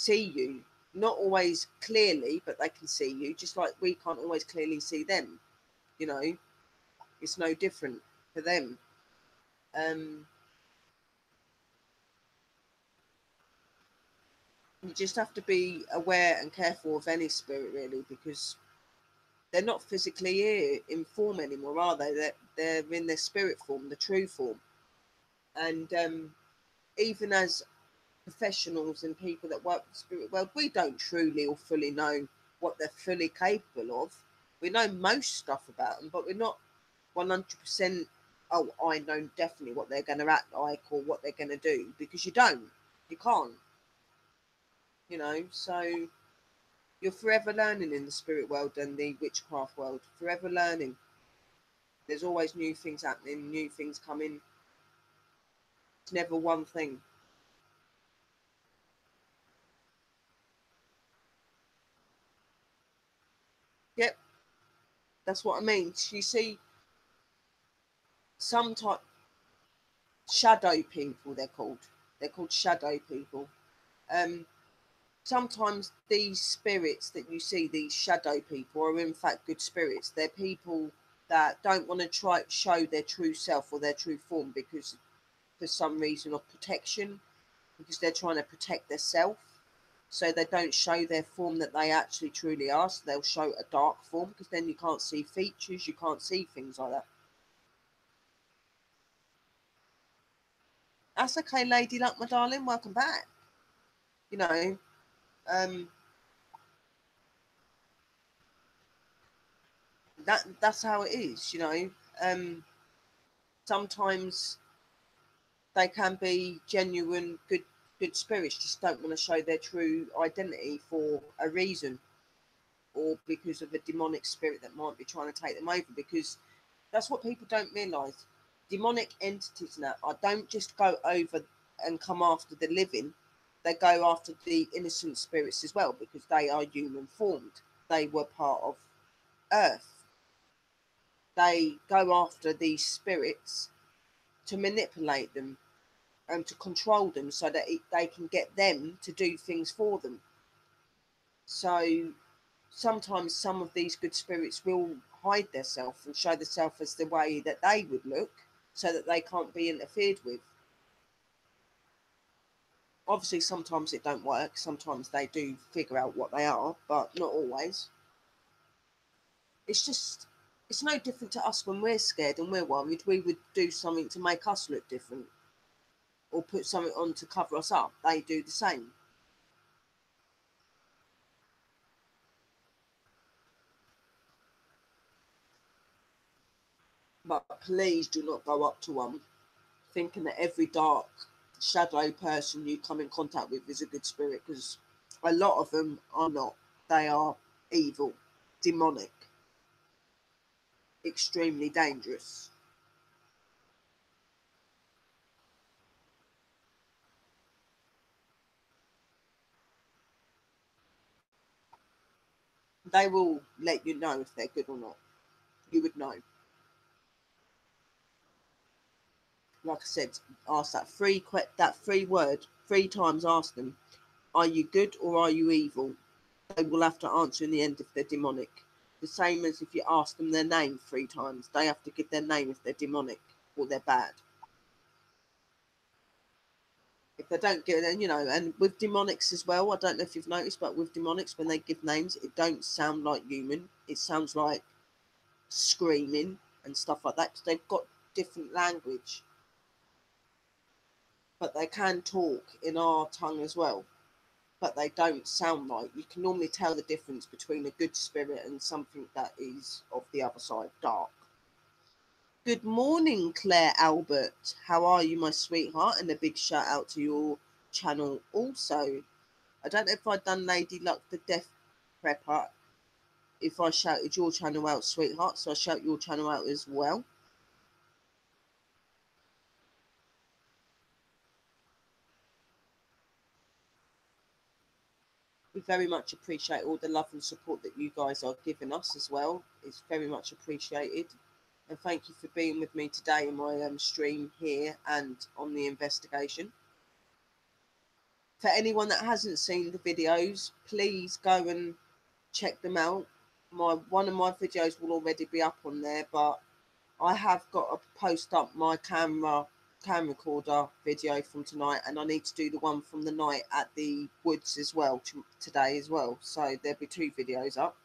you, not always clearly, but they can see you, just like we can't always clearly see them. You know, it's no different for them. Um, you just have to be aware and careful of any spirit, really, because they're not physically here in form anymore, are they? They're in their spirit form, the true form. And even as professionals and people that work in the spirit world, we don't truly or fully know what they're fully capable of. We know most stuff about them, but we're not 100%. Oh, I know definitely what they're going to act like or what they're going to do, because you don't. You can't. You know, so you're forever learning in the spirit world and the witchcraft world. Forever learning. There's always new things happening, new things coming. It's never one thing. Yep, that's what I mean. You see, some type shadow people. They're called shadow people. Um, Sometimes these spirits that you see, these shadow people, are in fact good spirits. They're people that don't want to try show their true self or their true form because for some reason of protection, because they're trying to protect their self. So they don't show their form that they actually truly are. So they'll show a dark form because then you can't see features, you can't see things like that. That's okay, Lady Luck, my darling. Welcome back. You know, um, that's how it is. You know, sometimes they can be genuine good spirits, just don't want to show their true identity for a reason or because of a demonic spirit that might be trying to take them over, because that's what people don't realize. Demonic entities now I don't just go over and come after the living, they go after the innocent spirits as well because they are human formed, they were part of earth. They go after these spirits to manipulate them and to control them so that they can get them to do things for them. So sometimes some of these good spirits will hide themselves and show themselves as the way that they would look so that they can't be interfered with. Obviously, sometimes it don't work. Sometimes they do figure out what they are, but not always. It's just It's no different to us when we're scared and we're worried. We would do something to make us look different or put something on to cover us up. They do the same. But please do not go up to one thinking that every dark shadow person you come in contact with is a good spirit, because a lot of them are not. They are evil, demonic, extremely dangerous. They will let you know if they're good or not. You would know. Like I said, ask that free word 3 times. Ask them, are you good or are you evil? They will have to answer in the end if they're demonic. The same as if you ask them their name 3 times, they have to give their name if they're demonic or they're bad. If they don't get it, and with demonics as well, I don't know if you've noticed, but with demonics, when they give names, it don't sound like human. It sounds like screaming and stuff like that, because they've got different language, but they can talk in our tongue as well, but they don't sound like. You can normally tell the difference between a good spirit and something that is of the other side, dark. Good morning, Claire Albert. How are you, my sweetheart? And a big shout out to your channel also. I don't know if I'd done Lady Luck the Death Prepper if I shouted your channel out, sweetheart, so I shout your channel out as well. We very much appreciate all the love and support that you guys are giving us as well. It's very much appreciated. And thank you for being with me today in my stream here and on the investigation. For anyone that hasn't seen the videos, please go and check them out. One of my videos will already be up on there, but I have got to post up my cam recorder video from tonight, and I need to do the one from the night at the woods as well today as well. So there'll be 2 videos up.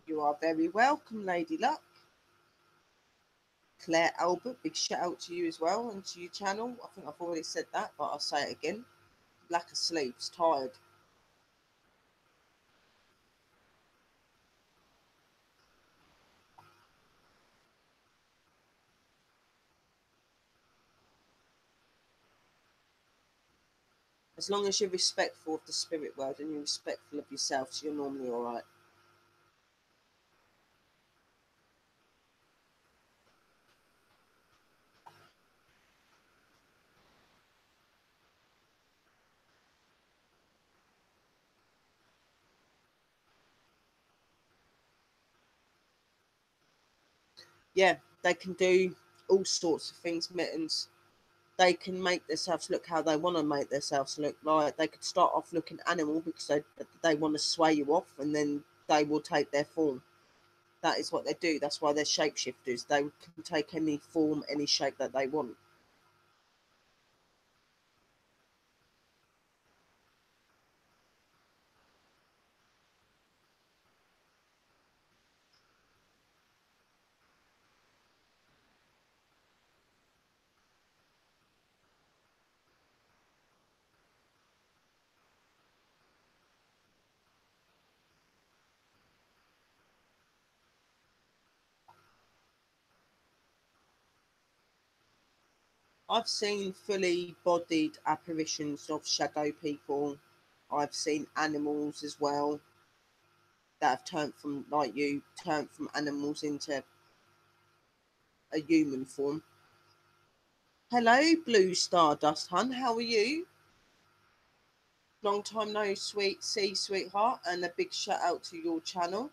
You are very welcome, Lady Luck. Claire Albert, big shout out to you as well and to your channel. I think I've already said that, but I'll say it again. Lack of sleep's tired. As long as you're respectful of the spirit world and you're respectful of yourself, so you're normally all right. Yeah, they can do all sorts of things, Mittens. They can make themselves look how they want to make themselves look. Like they could start off looking animal because they want to sway you off, and then they will take their form. That is what they do. That's why they're shapeshifters. They can take any form, any shape that they want. I've seen fully bodied apparitions of shadow people. I've seen animals as well that have turned from, like you, turned from animals into a human form. Hello, Blue Stardust Hun. How are you? Long time no see, sweetheart, and a big shout out to your channel.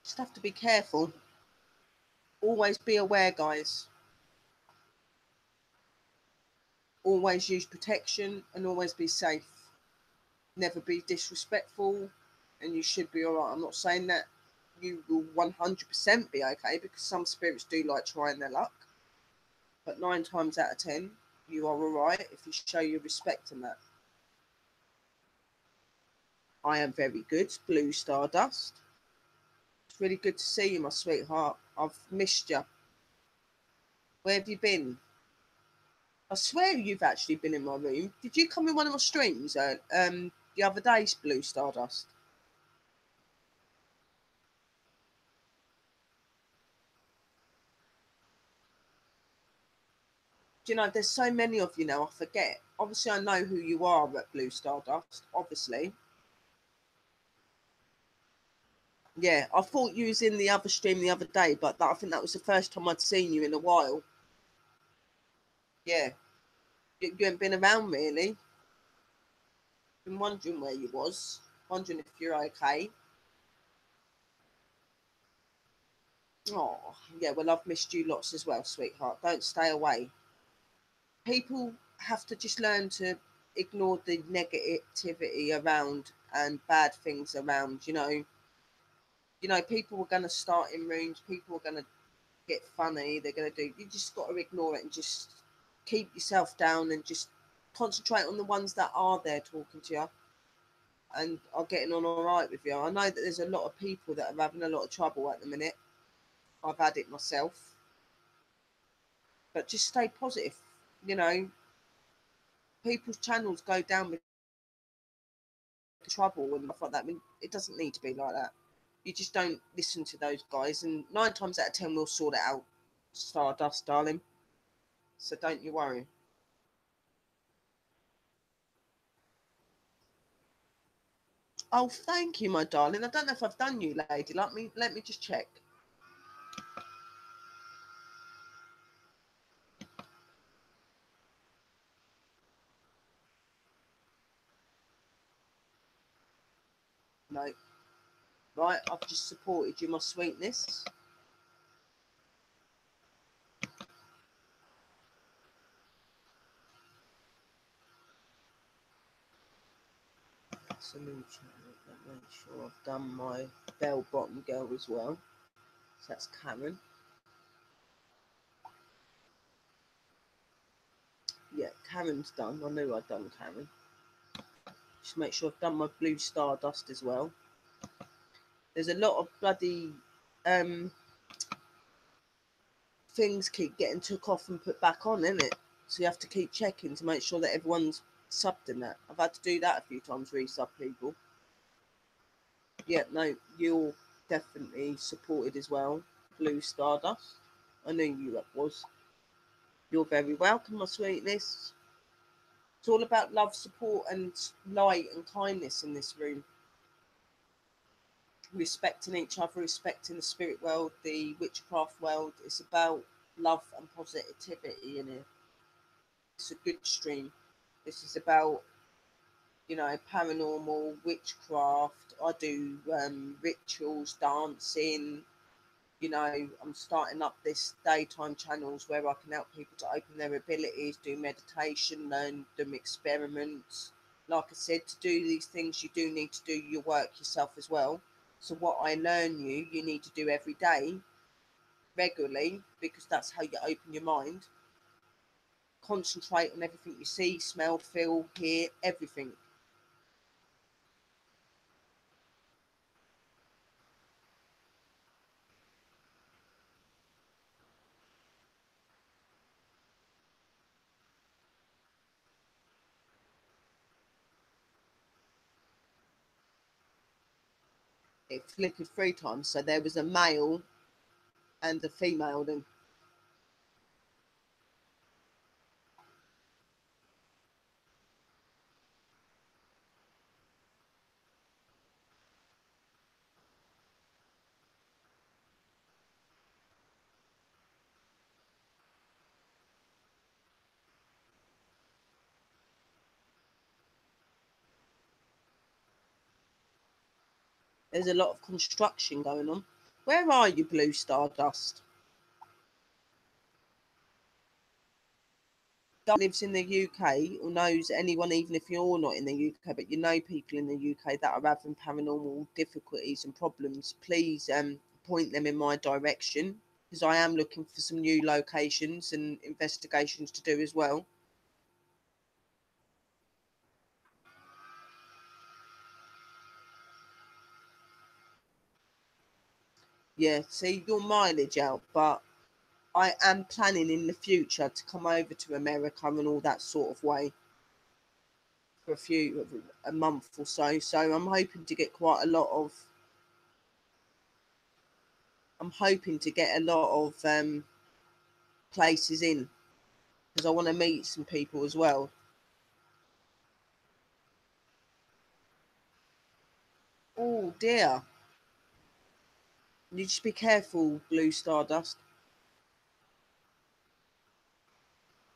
Just have to be careful. Always be aware, guys. Always use protection and always be safe. Never be disrespectful, and you should be all right. I'm not saying that you will 100% be okay, because some spirits do like trying their luck. But 9 times out of 10, you are all right if you show your respect in that. I am very good, Blue Stardust. It's really good to see you, my sweetheart. I've missed you. Where have you been? I swear you've actually been in my room. Did you come in one of my streams the other day, Blue Stardust? Do you know, there's so many of you now, I forget. Obviously, I know who you are at Blue Stardust, obviously. Yeah, I thought you was in the other stream the other day, but I think that was the first time I'd seen you in a while. Yeah. You haven't been around, really. Been wondering where you was. Wondering if you're okay. Oh, yeah, well, I've missed you lots as well, sweetheart. Don't stay away. People have to just learn to ignore the negativity around and bad things around, people are going to start in rooms, people are going to get funny, they're going to do, you just got to ignore it and just keep yourself down and just concentrate on the ones that are there talking to you and are getting on all right with you. I know that there's a lot of people that are having a lot of trouble at the minute. I've had it myself. But just stay positive. People's channels go down with trouble and stuff like that. I mean, it doesn't need to be like that. You just don't listen to those guys, and 9 times out of 10 we'll sort it out, Stardust, darling. So don't you worry. Oh, thank you, my darling. I don't know if I've done you, lady. Let me just check. No. Right, I've just supported you, my sweetness. Salute. Let me make sure I've done my bell bottom girl as well. So that's Karen. Yeah, Karen's done. I knew I'd done Karen. Just make sure I've done my Blue Stardust as well. There's a lot of bloody things keep getting took off and put back on, isn't it? So you have to keep checking to make sure that everyone's subbed in that. I've had to do that a few times, resub people. Yeah, no, you're definitely supported as well. Blue Stardust. I knew you was. You're very welcome, my sweetness. It's all about love, support, and light and kindness in this room. Respecting each other, respecting the spirit world, the witchcraft world. It's about love and positivity in here. It's a good stream. This is about, paranormal, witchcraft. I do rituals, dancing. I'm starting up this daytime channels where I can help people to open their abilities, do meditation, learn them experiments. Like I said, to do these things, you do need to do your work yourself as well. So what I learn you need to do every day, regularly, because that's how you open your mind. Concentrate on everything you see, smell, feel, hear, everything. It flickered 3 times, so there was a male and a female then. There's a lot of construction going on. Where are you, Blue Stardust? guy lives in the UK or knows anyone, even if you're not in the UK, but you know people in the UK that are having paranormal difficulties and problems, please point them in my direction, because I am looking for some new locations and investigations to do as well. Yeah, see your mileage out, but I am planning in the future to come over to America and all that sort of way for a month or so. So I'm hoping to get quite a lot of. I'm hoping to get a lot of places in, because I want to meet some people as well. Oh dear! You just be careful, Blue Stardust.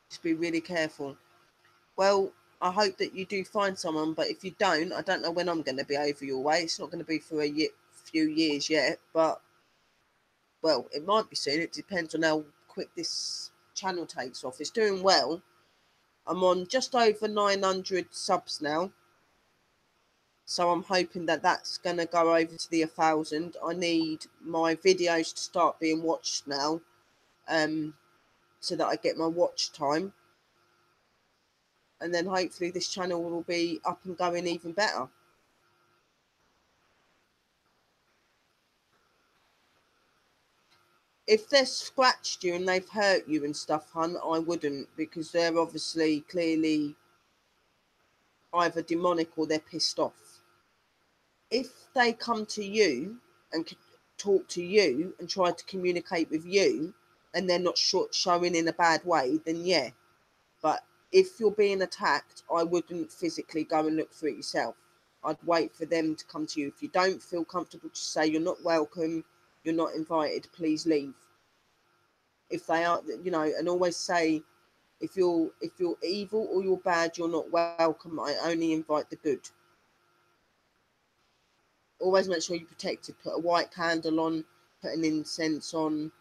Just be really careful. Well, I hope that you do find someone, but if you don't, I don't know when I'm going to be over your way. It's not going to be for few years yet, but well, it might be soon. It depends on how quick this channel takes off. It's doing well. I'm on just over 900 subs now, so I'm hoping that that's going to go over to the 1,000. I need my videos to start being watched now, so that I get my watch time, and then hopefully this channel will be up and going even better. If they've scratched you and they've hurt you and stuff, hun, I wouldn't, because they're obviously clearly either demonic or they're pissed off. If they come to you and talk to you and try to communicate with you, and they're not showing in a bad way, then yeah. But if you're being attacked, I wouldn't physically go and look for it yourself. I'd wait for them to come to you. If you don't feel comfortable to say you're not welcome, you're not invited, please leave. If they are, and always say, if you're evil or you're bad, you're not welcome. I only invite the good. Always make sure you're protected. Put a white candle on, put an incense on.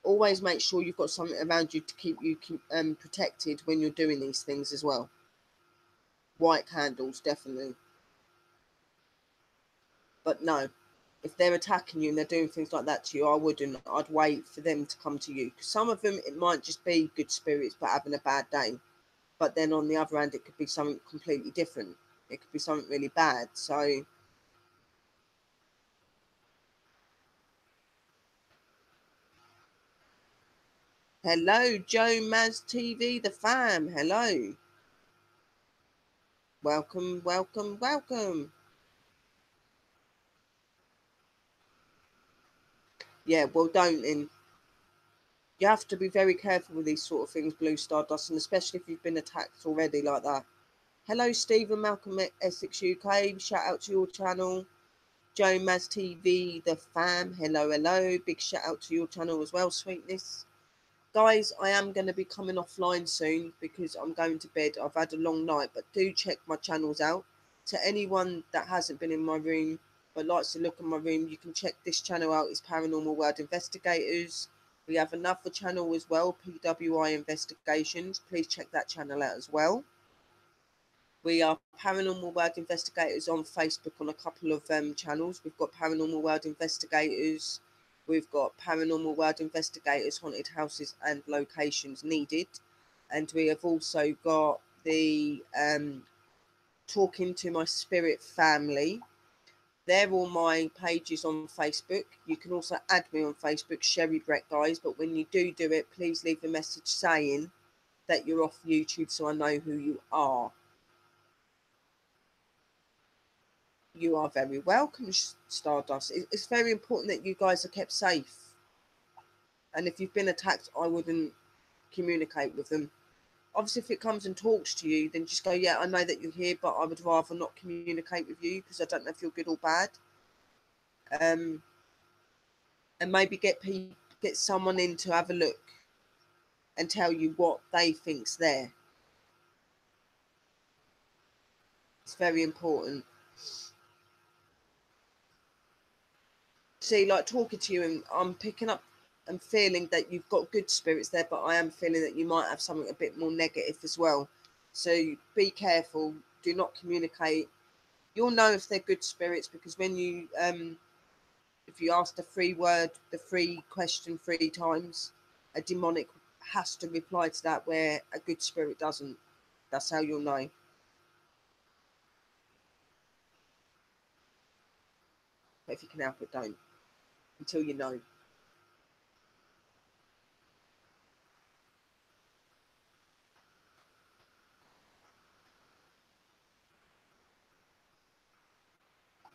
Always make sure you've got something around you to keep you protected when you're doing these things as well. White candles, definitely. But no, if they're attacking you and they're doing things like that to you, I wouldn't. I'd wait for them to come to you. Because some of them, it might just be good spirits but having a bad day. But then on the other hand, it could be something completely different. It could be something really bad. So hello, Joe Maz TV, the fam. Hello. Welcome, welcome, welcome. Yeah, well, don't. And you have to be very careful with these sort of things, Blue Stardust, and especially if you've been attacked already like that. Hello, Stephen Malcolm at Essex UK. Shout out to your channel. Joe Maz TV, the fam. Hello, hello. Big shout out to your channel as well, sweetness. Guys, I am going to be coming offline soon because I'm going to bed. I've had a long night, but do check my channels out. To anyone that hasn't been in my room but likes to look in my room, you can check this channel out. It's Paranormal World Investigators. We have another channel as well, PWI Investigations. Please check that channel out as well. We are Paranormal World Investigators on Facebook on a couple of channels. We've got Paranormal World Investigators. We've got Paranormal World Investigators, Haunted Houses and Locations Needed. And we have also got the Talking to My Spirit Family. They're all my pages on Facebook. You can also add me on Facebook, Sherry Brett, guys. But when you do it, please leave a message saying that you're off YouTube so I know who you are. You are very welcome, Stardust. It's very important that you guys are kept safe. And if you've been attacked, I wouldn't communicate with them. Obviously, if it comes and talks to you, then just go, yeah, I know that you're here, but I would rather not communicate with you because I don't know if you're good or bad. And maybe get someone in to have a look and tell you what they think's there. It's very important. See, like talking to you, and I'm picking up am feeling that you've got good spirits there, but I am feeling that you might have something a bit more negative as well. So be careful. Do not communicate. You'll know if they're good spirits, because when you if you ask the free question 3 times, a demonic has to reply to that, where a good spirit doesn't. That's how you'll know. But if you can help it, don't, until you know.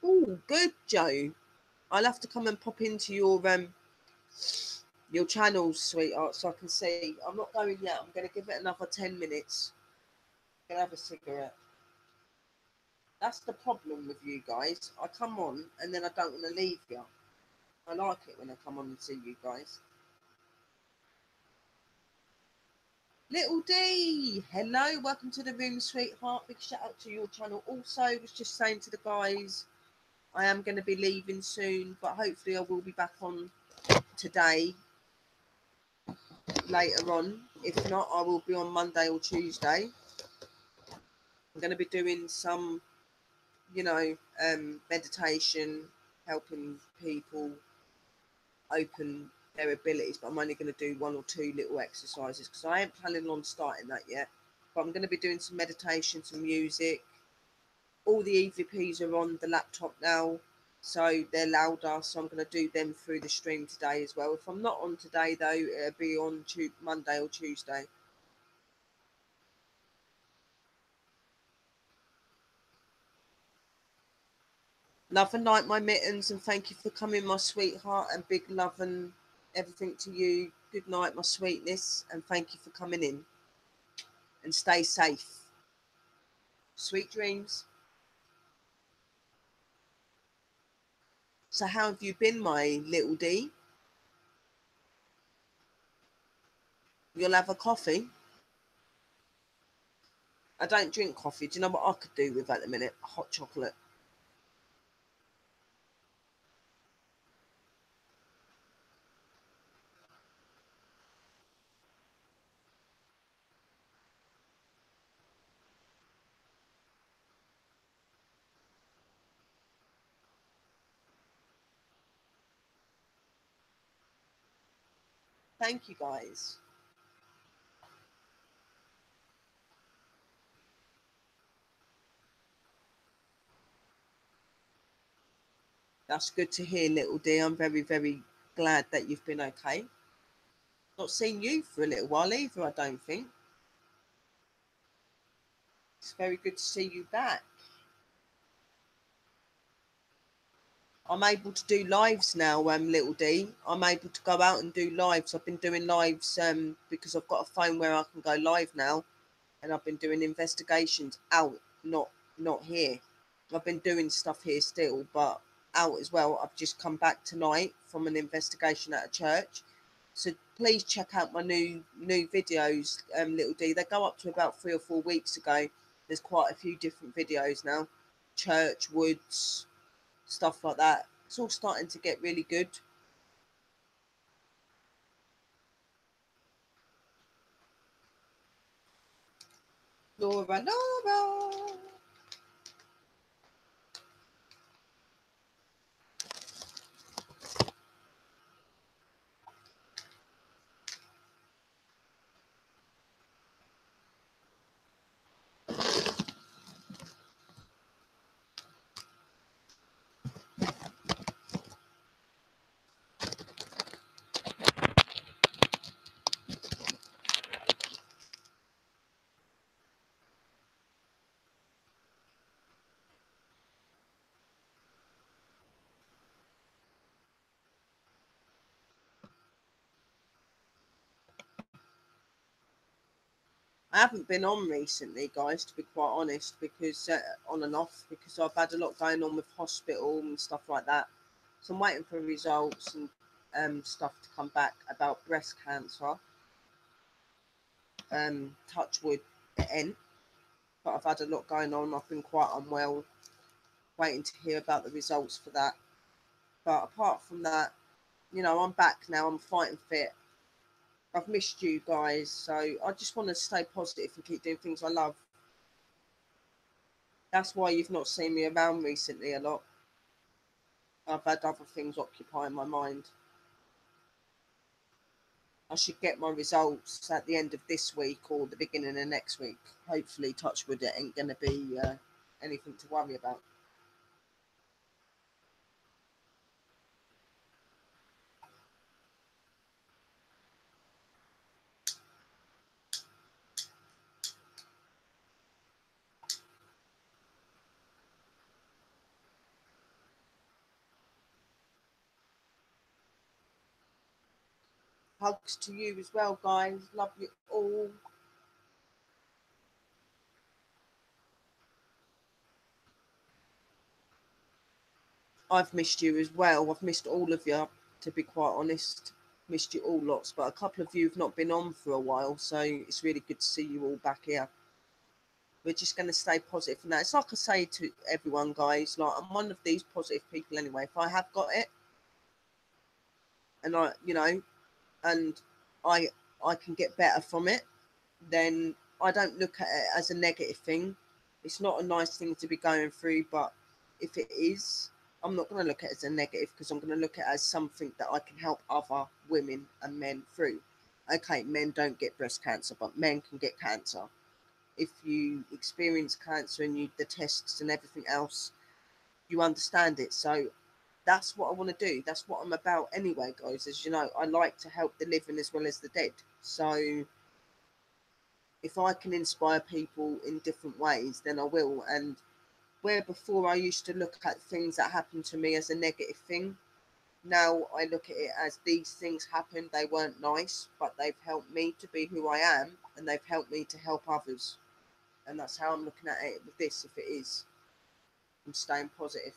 Oh, good, Joe. I'll have to come and pop into your channel, sweetheart, so I can see. I'm not going yet. I'm going to give it another 10 minutes. I'm going to have a cigarette. That's the problem with you guys. I come on and then I don't want to leave you. I like it when I come on and see you guys. Little D, hello, welcome to the room, sweetheart. Big shout out to your channel. Also, was just saying to the guys, I am going to be leaving soon, but hopefully I will be back on today, later on. If not, I will be on Monday or Tuesday. I'm going to be doing some, meditation, helping people open their abilities, but I'm only going to do 1 or 2 little exercises because I ain't planning on starting that yet. But I'm going to be doing some meditation, some music. All the EVPs are on the laptop now, so they're louder, so I'm going to do them through the stream today as well. If I'm not on today though, it'll be on Monday or Tuesday. Love and light, my mittens, and thank you for coming, my sweetheart, and big love and everything to you. Good night, my sweetness, and thank you for coming in. And stay safe. Sweet dreams. So how have you been, my little D? You'll have a coffee? I don't drink coffee. Do you know what I could do with at the minute? Hot chocolate. Thank you, guys. That's good to hear, little D. I'm very, very glad that you've been okay. Not seen you for a little while either, I don't think. It's very good to see you back. I'm able to do lives now, little D. I'm able to go out and do lives. I've been doing lives because I've got a phone where I can go live now, and I've been doing investigations out, not here. I've been doing stuff here still, but out as well. I've just come back tonight from an investigation at a church. So please check out my new videos, little D. They go up to about 3 or 4 weeks ago. There's quite a few different videos now. Church, woods, stuff like that. It's all starting to get really good. Laura. I haven't been on recently, guys, to be quite honest, because on and off, because I've had a lot going on with hospital and stuff like that. So I'm waiting for results and stuff to come back about breast cancer. Touch wood, it ain't. But I've had a lot going on. I've been quite unwell, waiting to hear about the results for that. But apart from that, you know, I'm back now. I'm fighting fit. I've missed you guys, so I just want to stay positive and keep doing things I love. That's why you've not seen me around recently a lot. I've had other things occupying my mind. I should get my results at the end of this week or the beginning of next week. Hopefully, touch wood, it ain't going to be anything to worry about. Hugs to you as well, guys. Love you all. I've missed you as well. I've missed all of you, to be quite honest. Missed you all lots, but a couple of you have not been on for a while, so it's really good to see you all back here. We're just going to stay positive. Now, it's like I say to everyone, guys, like I'm one of these positive people anyway. If I have got it, and and I I can get better from it, then I don't look at it as a negative thing. It's not a nice thing to be going through, but if it is, I'm not going to look at it as a negative because I'm going to look at it as something that I can help other women and men through. Okay, men don't get breast cancer, but men can get cancer. If you experience cancer and the tests and everything else, you understand it. So that's what I want to do. That's what I'm about anyway, guys. As you know, I like to help the living as well as the dead. So if I can inspire people in different ways, then I will. And where before I used to look at things that happened to me as a negative thing, now I look at it as these things happened. They weren't nice, but they've helped me to be who I am, and they've helped me to help others. And that's how I'm looking at it with this. If it is, I'm staying positive.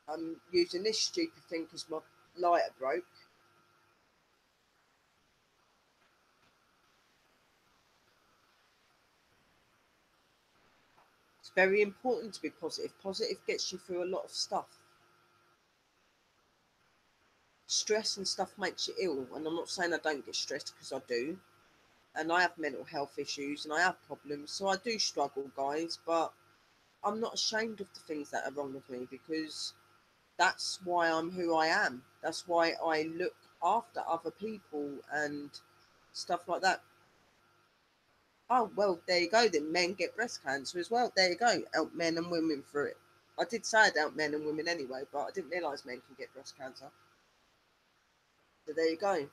I'm using this stupid thing because my lighter broke. It's very important to be positive. Positive gets you through a lot of stuff. Stress and stuff makes you ill, and I'm not saying I don't get stressed because I do, and I have mental health issues and I have problems, so I do struggle, guys, but I'm not ashamed of the things that are wrong with me because that's why I'm who I am. That's why I look after other people and stuff like that. Oh, well, there you go then. Men get breast cancer as well. There you go. Help men and women through it. I did say I'd help men and women anyway, but I didn't realise men can get breast cancer. So there you go.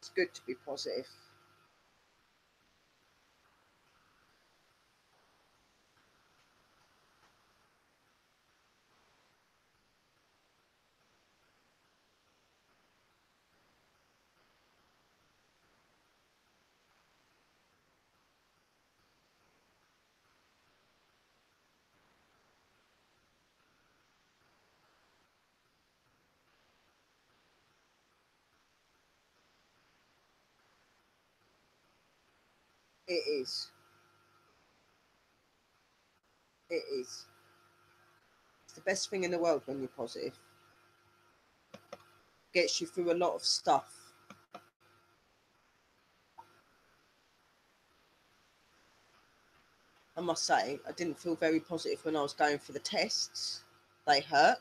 It's good to be positive. It is. It is. It's the best thing in the world when you're positive. Gets you through a lot of stuff. I must say, I didn't feel very positive when I was going for the tests. They hurt.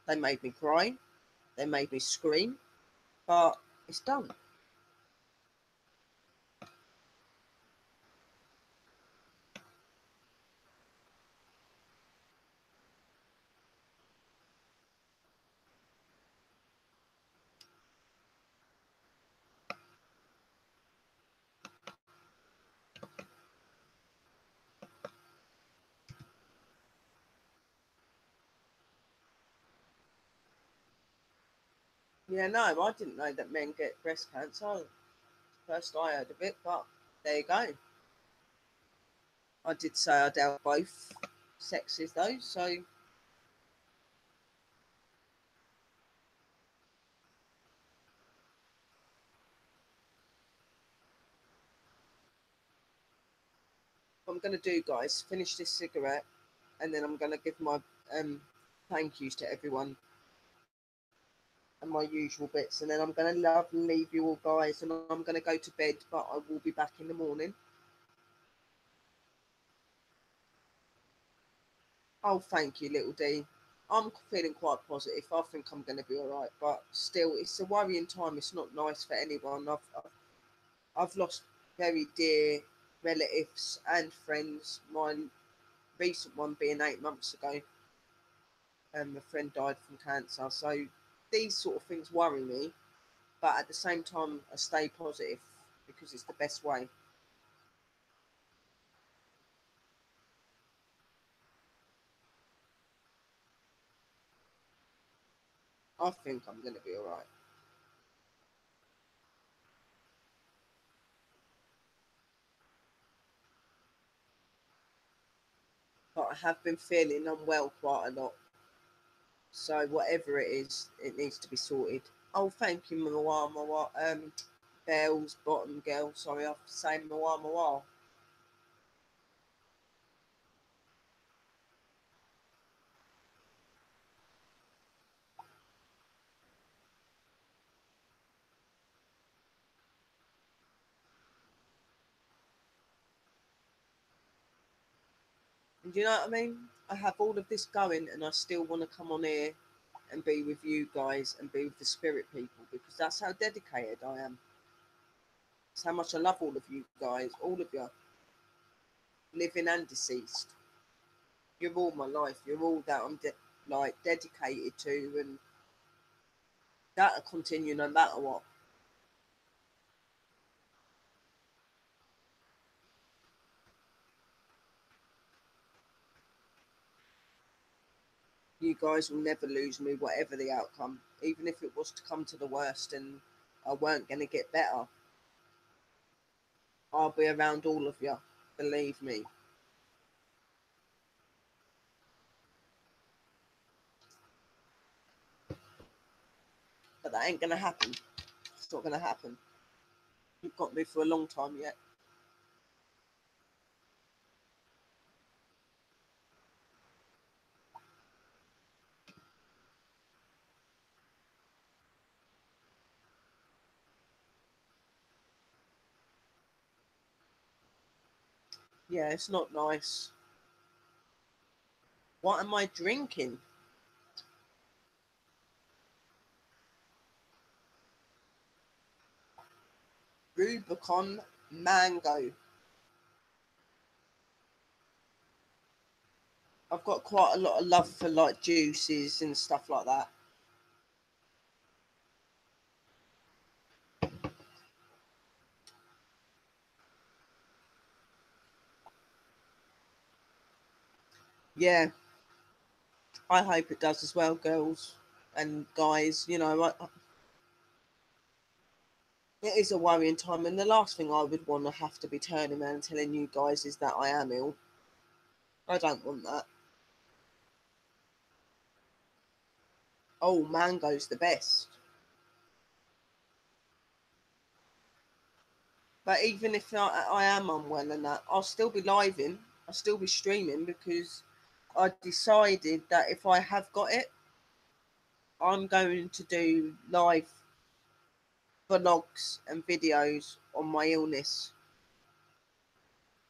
They made me cry. They made me scream. But it's done. Yeah, no, I didn't know that men get breast cancer. First I heard of it, but there you go. I did say I doubt both sexes though, so what I'm going to do, guys, finish this cigarette, and then I'm going to give my um, thank yous to everyone and my usual bits, and then I'm going to love and leave you all, guys, and I'm going to go to bed, but I will be back in the morning. Oh, thank you, little D. I'm feeling quite positive. I think I'm going to be all right, but still, it's a worrying time. It's not nice for anyone. I've lost very dear relatives and friends. My recent one being 8 months ago, and a friend died from cancer. So these sort of things worry me, but at the same time, I stay positive because it's the best way. I think I'm going to be all right. But I have been feeling unwell quite a lot. So whatever it is, it needs to be sorted. Oh, thank you, Mawa Mawa. Bells, bottom girl. Sorry, I'm saying Mawa Mawa. And do you know what I mean? I have all of this going, and I still want to come on here and be with you guys and be with the spirit people because that's how dedicated I am. It's how much I love all of you guys, all of you, living and deceased. You're all my life. You're all that I'm like dedicated to, and that'll continue no matter what. You guys will never lose me, whatever the outcome. Even if it was to come to the worst and I weren't going to get better, I'll be around all of you. Believe me. But that ain't going to happen. It's not going to happen. You've got me for a long time yet. Yeah, it's not nice. What am I drinking? Rubicon mango. I've got quite a lot of love for like juices and stuff like that. Yeah, I hope it does as well, girls and guys. It is a worrying time, and the last thing I would want to have to be turning around and telling you guys is that I am ill. I don't want that. Oh, mango's the best. But even if I am unwell and that, I'll still be living. I'll still be streaming because I decided that if I have got it, I'm going to do live vlogs and videos on my illness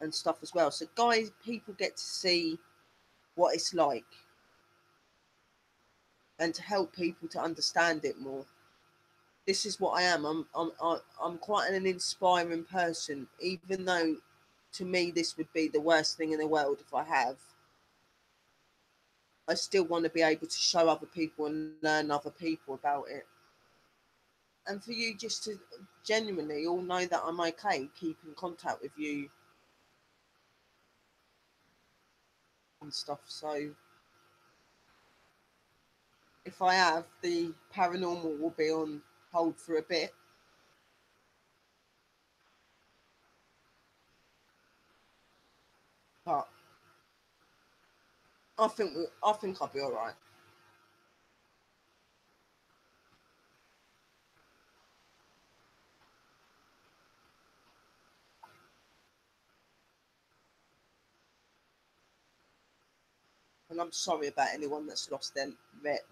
and stuff as well. So, guys, people get to see what it's like and to help people to understand it more. This is what I am. I'm quite an inspiring person, even though to me this would be the worst thing in the world if I have. I still want to be able to show other people and learn other people about it. And for you just to genuinely all know that I'm okay, keep in contact with you and stuff. So If I have, the paranormal will be on hold for a bit. But I think I'll be all right. And I'm sorry about anyone that's lost their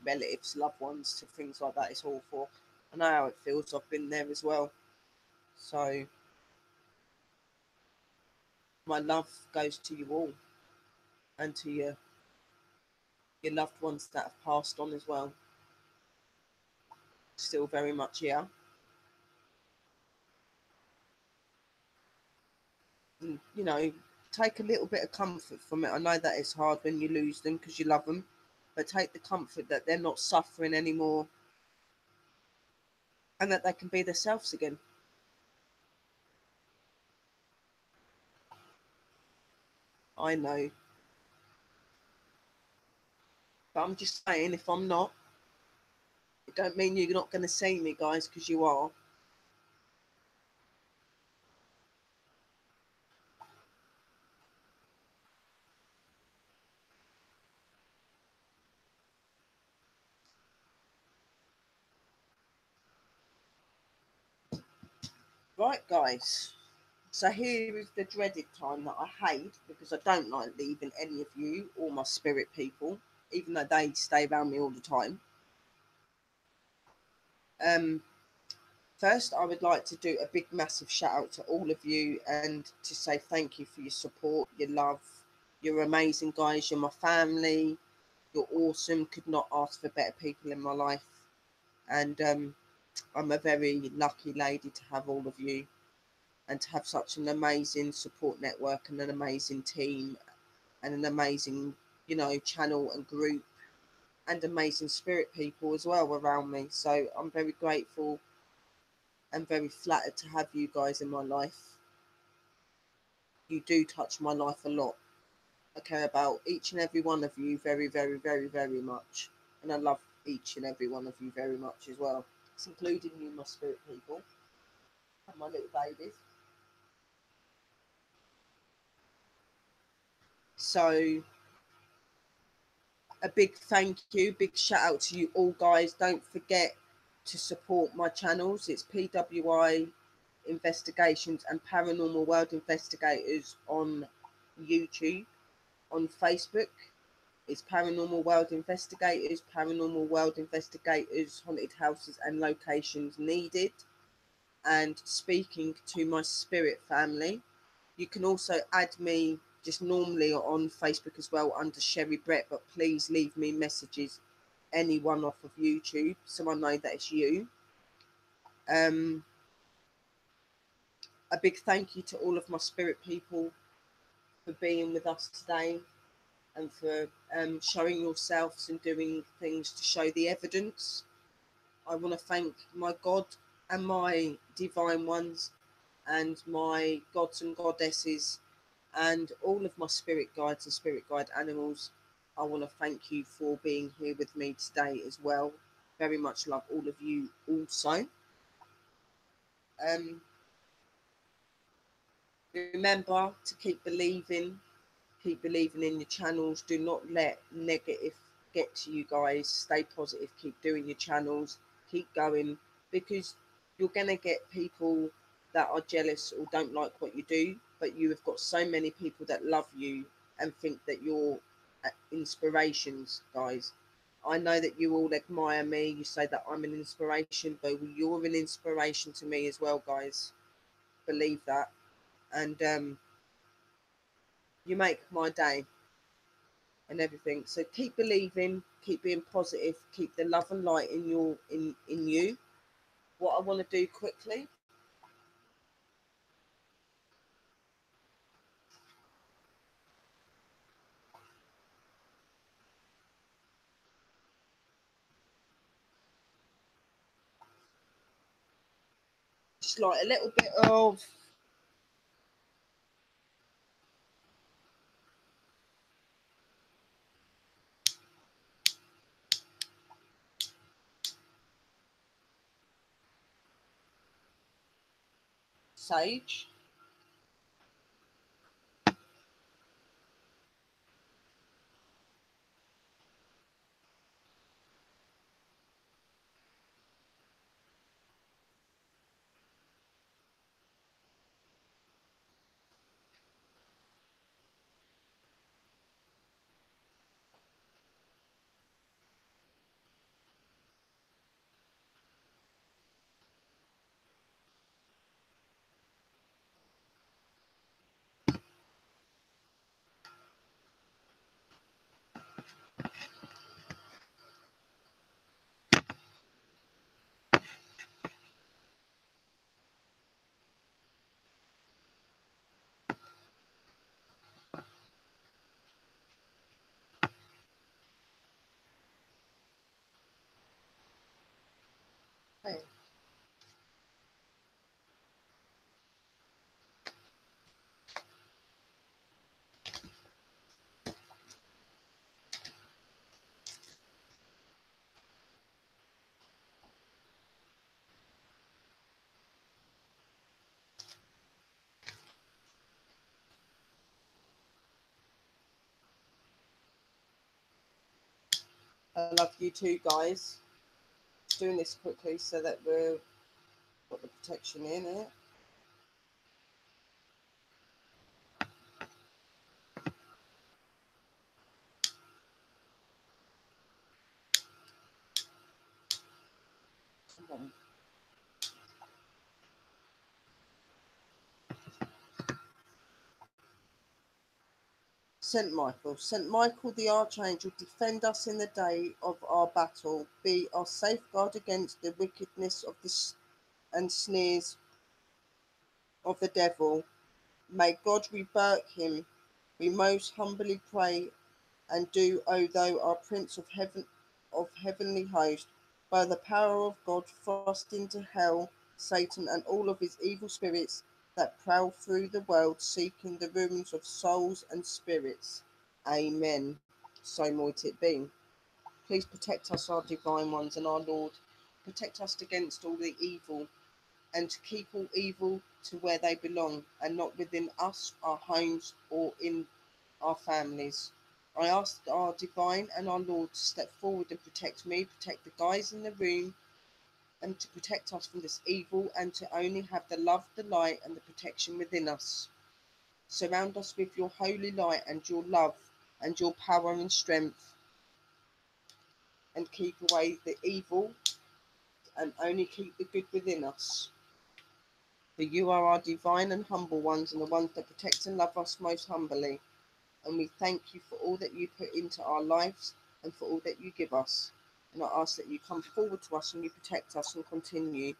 relatives, loved ones to things like that. It's awful. I know how it feels. I've been there as well. So my love goes to you all and to your loved ones that have passed on as well. Still very much here. And, you know, take a little bit of comfort from it. I know that it's hard when you lose them because you love them, but take the comfort that they're not suffering anymore and that they can be themselves again. I know, but I'm just saying, if I'm not, it don't mean you're not going to see me, guys, because you are. Right, guys. So here is the dreaded time that I hate because I don't like leaving any of you or my spirit people, even though they stay around me all the time. Um, First, I would like to do a big, massive shout out to all of you and to say thank you for your support, your love. You're amazing, guys. You're my family. You're awesome. Could not ask for better people in my life. And I'm a very lucky lady to have all of you and to have such an amazing support network and an amazing team and an amazing, channel and group and amazing spirit people as well around me. So I'm very grateful and very flattered to have you guys in my life. You do touch my life a lot. I care about each and every one of you very, very, very, very much. And I love each and every one of you very much as well. It's including you, my spirit people, and my little babies. So a big thank you, big shout out to you all, guys. Don't forget to support my channels. It's PWI Investigations and Paranormal World Investigators on YouTube. On Facebook, it's Paranormal World Investigators, Paranormal World Investigators, Haunted Houses and Locations Needed, and Speaking to My Spirit Family. You can also add me just normally on Facebook as well under Sherry Brett, but please leave me messages, anyone off of YouTube, so I know that it's you. Um, a big thank you to all of my spirit people for being with us today and for showing yourselves and doing things to show the evidence. I want to thank my God and my divine ones and my gods and goddesses and all of my spirit guides and spirit guide animals. I want to thank you for being here with me today as well. Very much love all of you also. Um, Remember to keep believing in your channels. Do not let negative get to you, guys. Stay positive, keep doing your channels, keep going, because you're going to get people that are jealous or don't like what you do, but you have got so many people that love you and think that you're inspirations, guys. I know that you all admire me. You say that I'm an inspiration, but you're an inspiration to me as well, guys. Believe that. And you make my day and everything. So keep believing, keep being positive, keep the love and light in you. What I want to do quickly, just like a little bit of Sage. Okay. I love you too, guys. Doing this quickly so that we've got the protection in it. Saint Michael. Saint Michael the Archangel, defend us in the day of our battle. Be our safeguard against the wickedness of this and sneers of the devil. May God rebuke him. We most humbly pray and do, O thou our Prince of heaven, of heavenly host, by the power of God, thrust into hell Satan and all of his evil spirits that prowl through the world, seeking the ruins of souls and spirits. Amen. So might it be. Please protect us, our divine ones, and our Lord. Protect us against all the evil, and to keep all evil to where they belong, and not within us, our homes, or in our families. I ask our divine and our Lord to step forward and protect me, protect the guys in the room, and to protect us from this evil, and to only have the love, the light, and the protection within us. Surround us with your holy light and your love and your power and strength, and keep away the evil, and only keep the good within us. For you are our divine and humble ones, and the ones that protect and love us most humbly. And we thank you for all that you put into our lives and for all that you give us. And I ask that you come forward to us and you protect us and continue.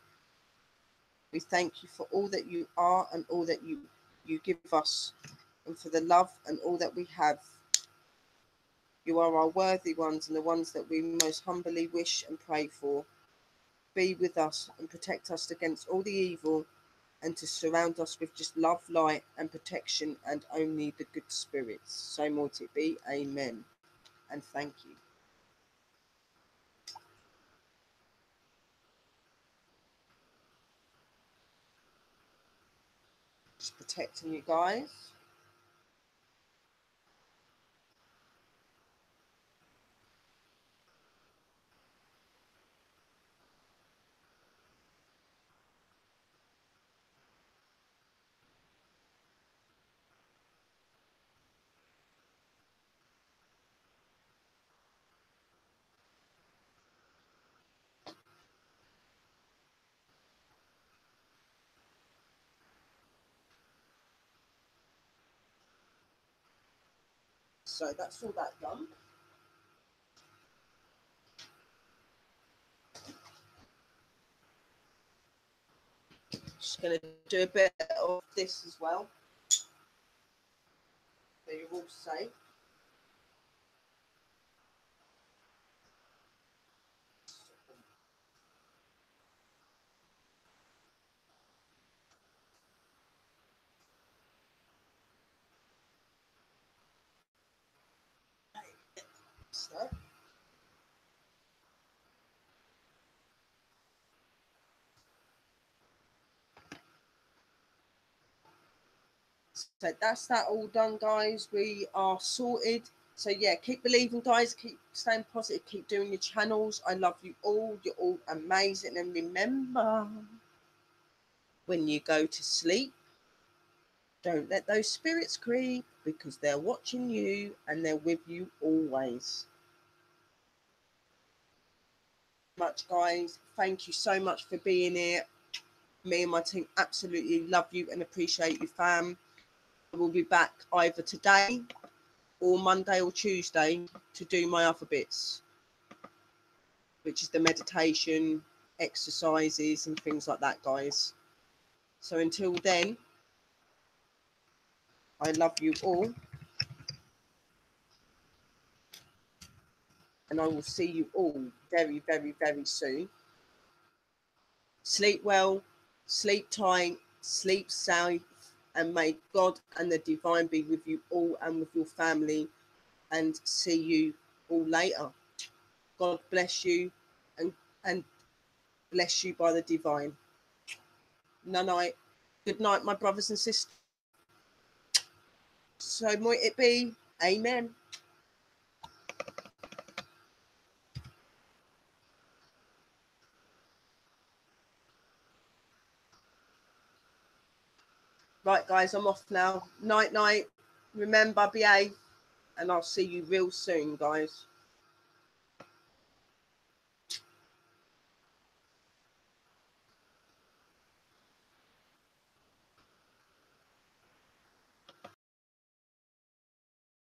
We thank you for all that you are and all that you give us, and for the love and all that we have. You are our worthy ones and the ones that we most humbly wish and pray for. Be with us and protect us against all the evil, and to surround us with just love, light, and protection, and only the good spirits. So might it be. Amen. And thank you. Just protecting you guys. So that's all that done. Just going to do a bit of this as well, so you're all safe. So, So that's that all done, guys. We are sorted. So yeah, keep believing, guys. Keep staying positive. Keep doing your channels. I love you all. You're all amazing. And remember, when you go to sleep, don't let those spirits creep, because they're watching you and they're with you always. Much, guys. Thank you so much for being here. Me and my team absolutely love you and appreciate you, fam. We'll be back either today or Monday or Tuesday to do my other bits, which is the meditation, exercises and things like that, guys. So until then, I love you all, and I will see you all very, very, very soon. Sleep well, sleep tight, sleep safe, and may God and the divine be with you all and with your family, and see you all later. God bless you and bless you by the divine. Night. Good night, my brothers and sisters. So might it be. Amen. Right, guys, I'm off now. Night, night. Remember, behave, and I'll see you real soon, guys.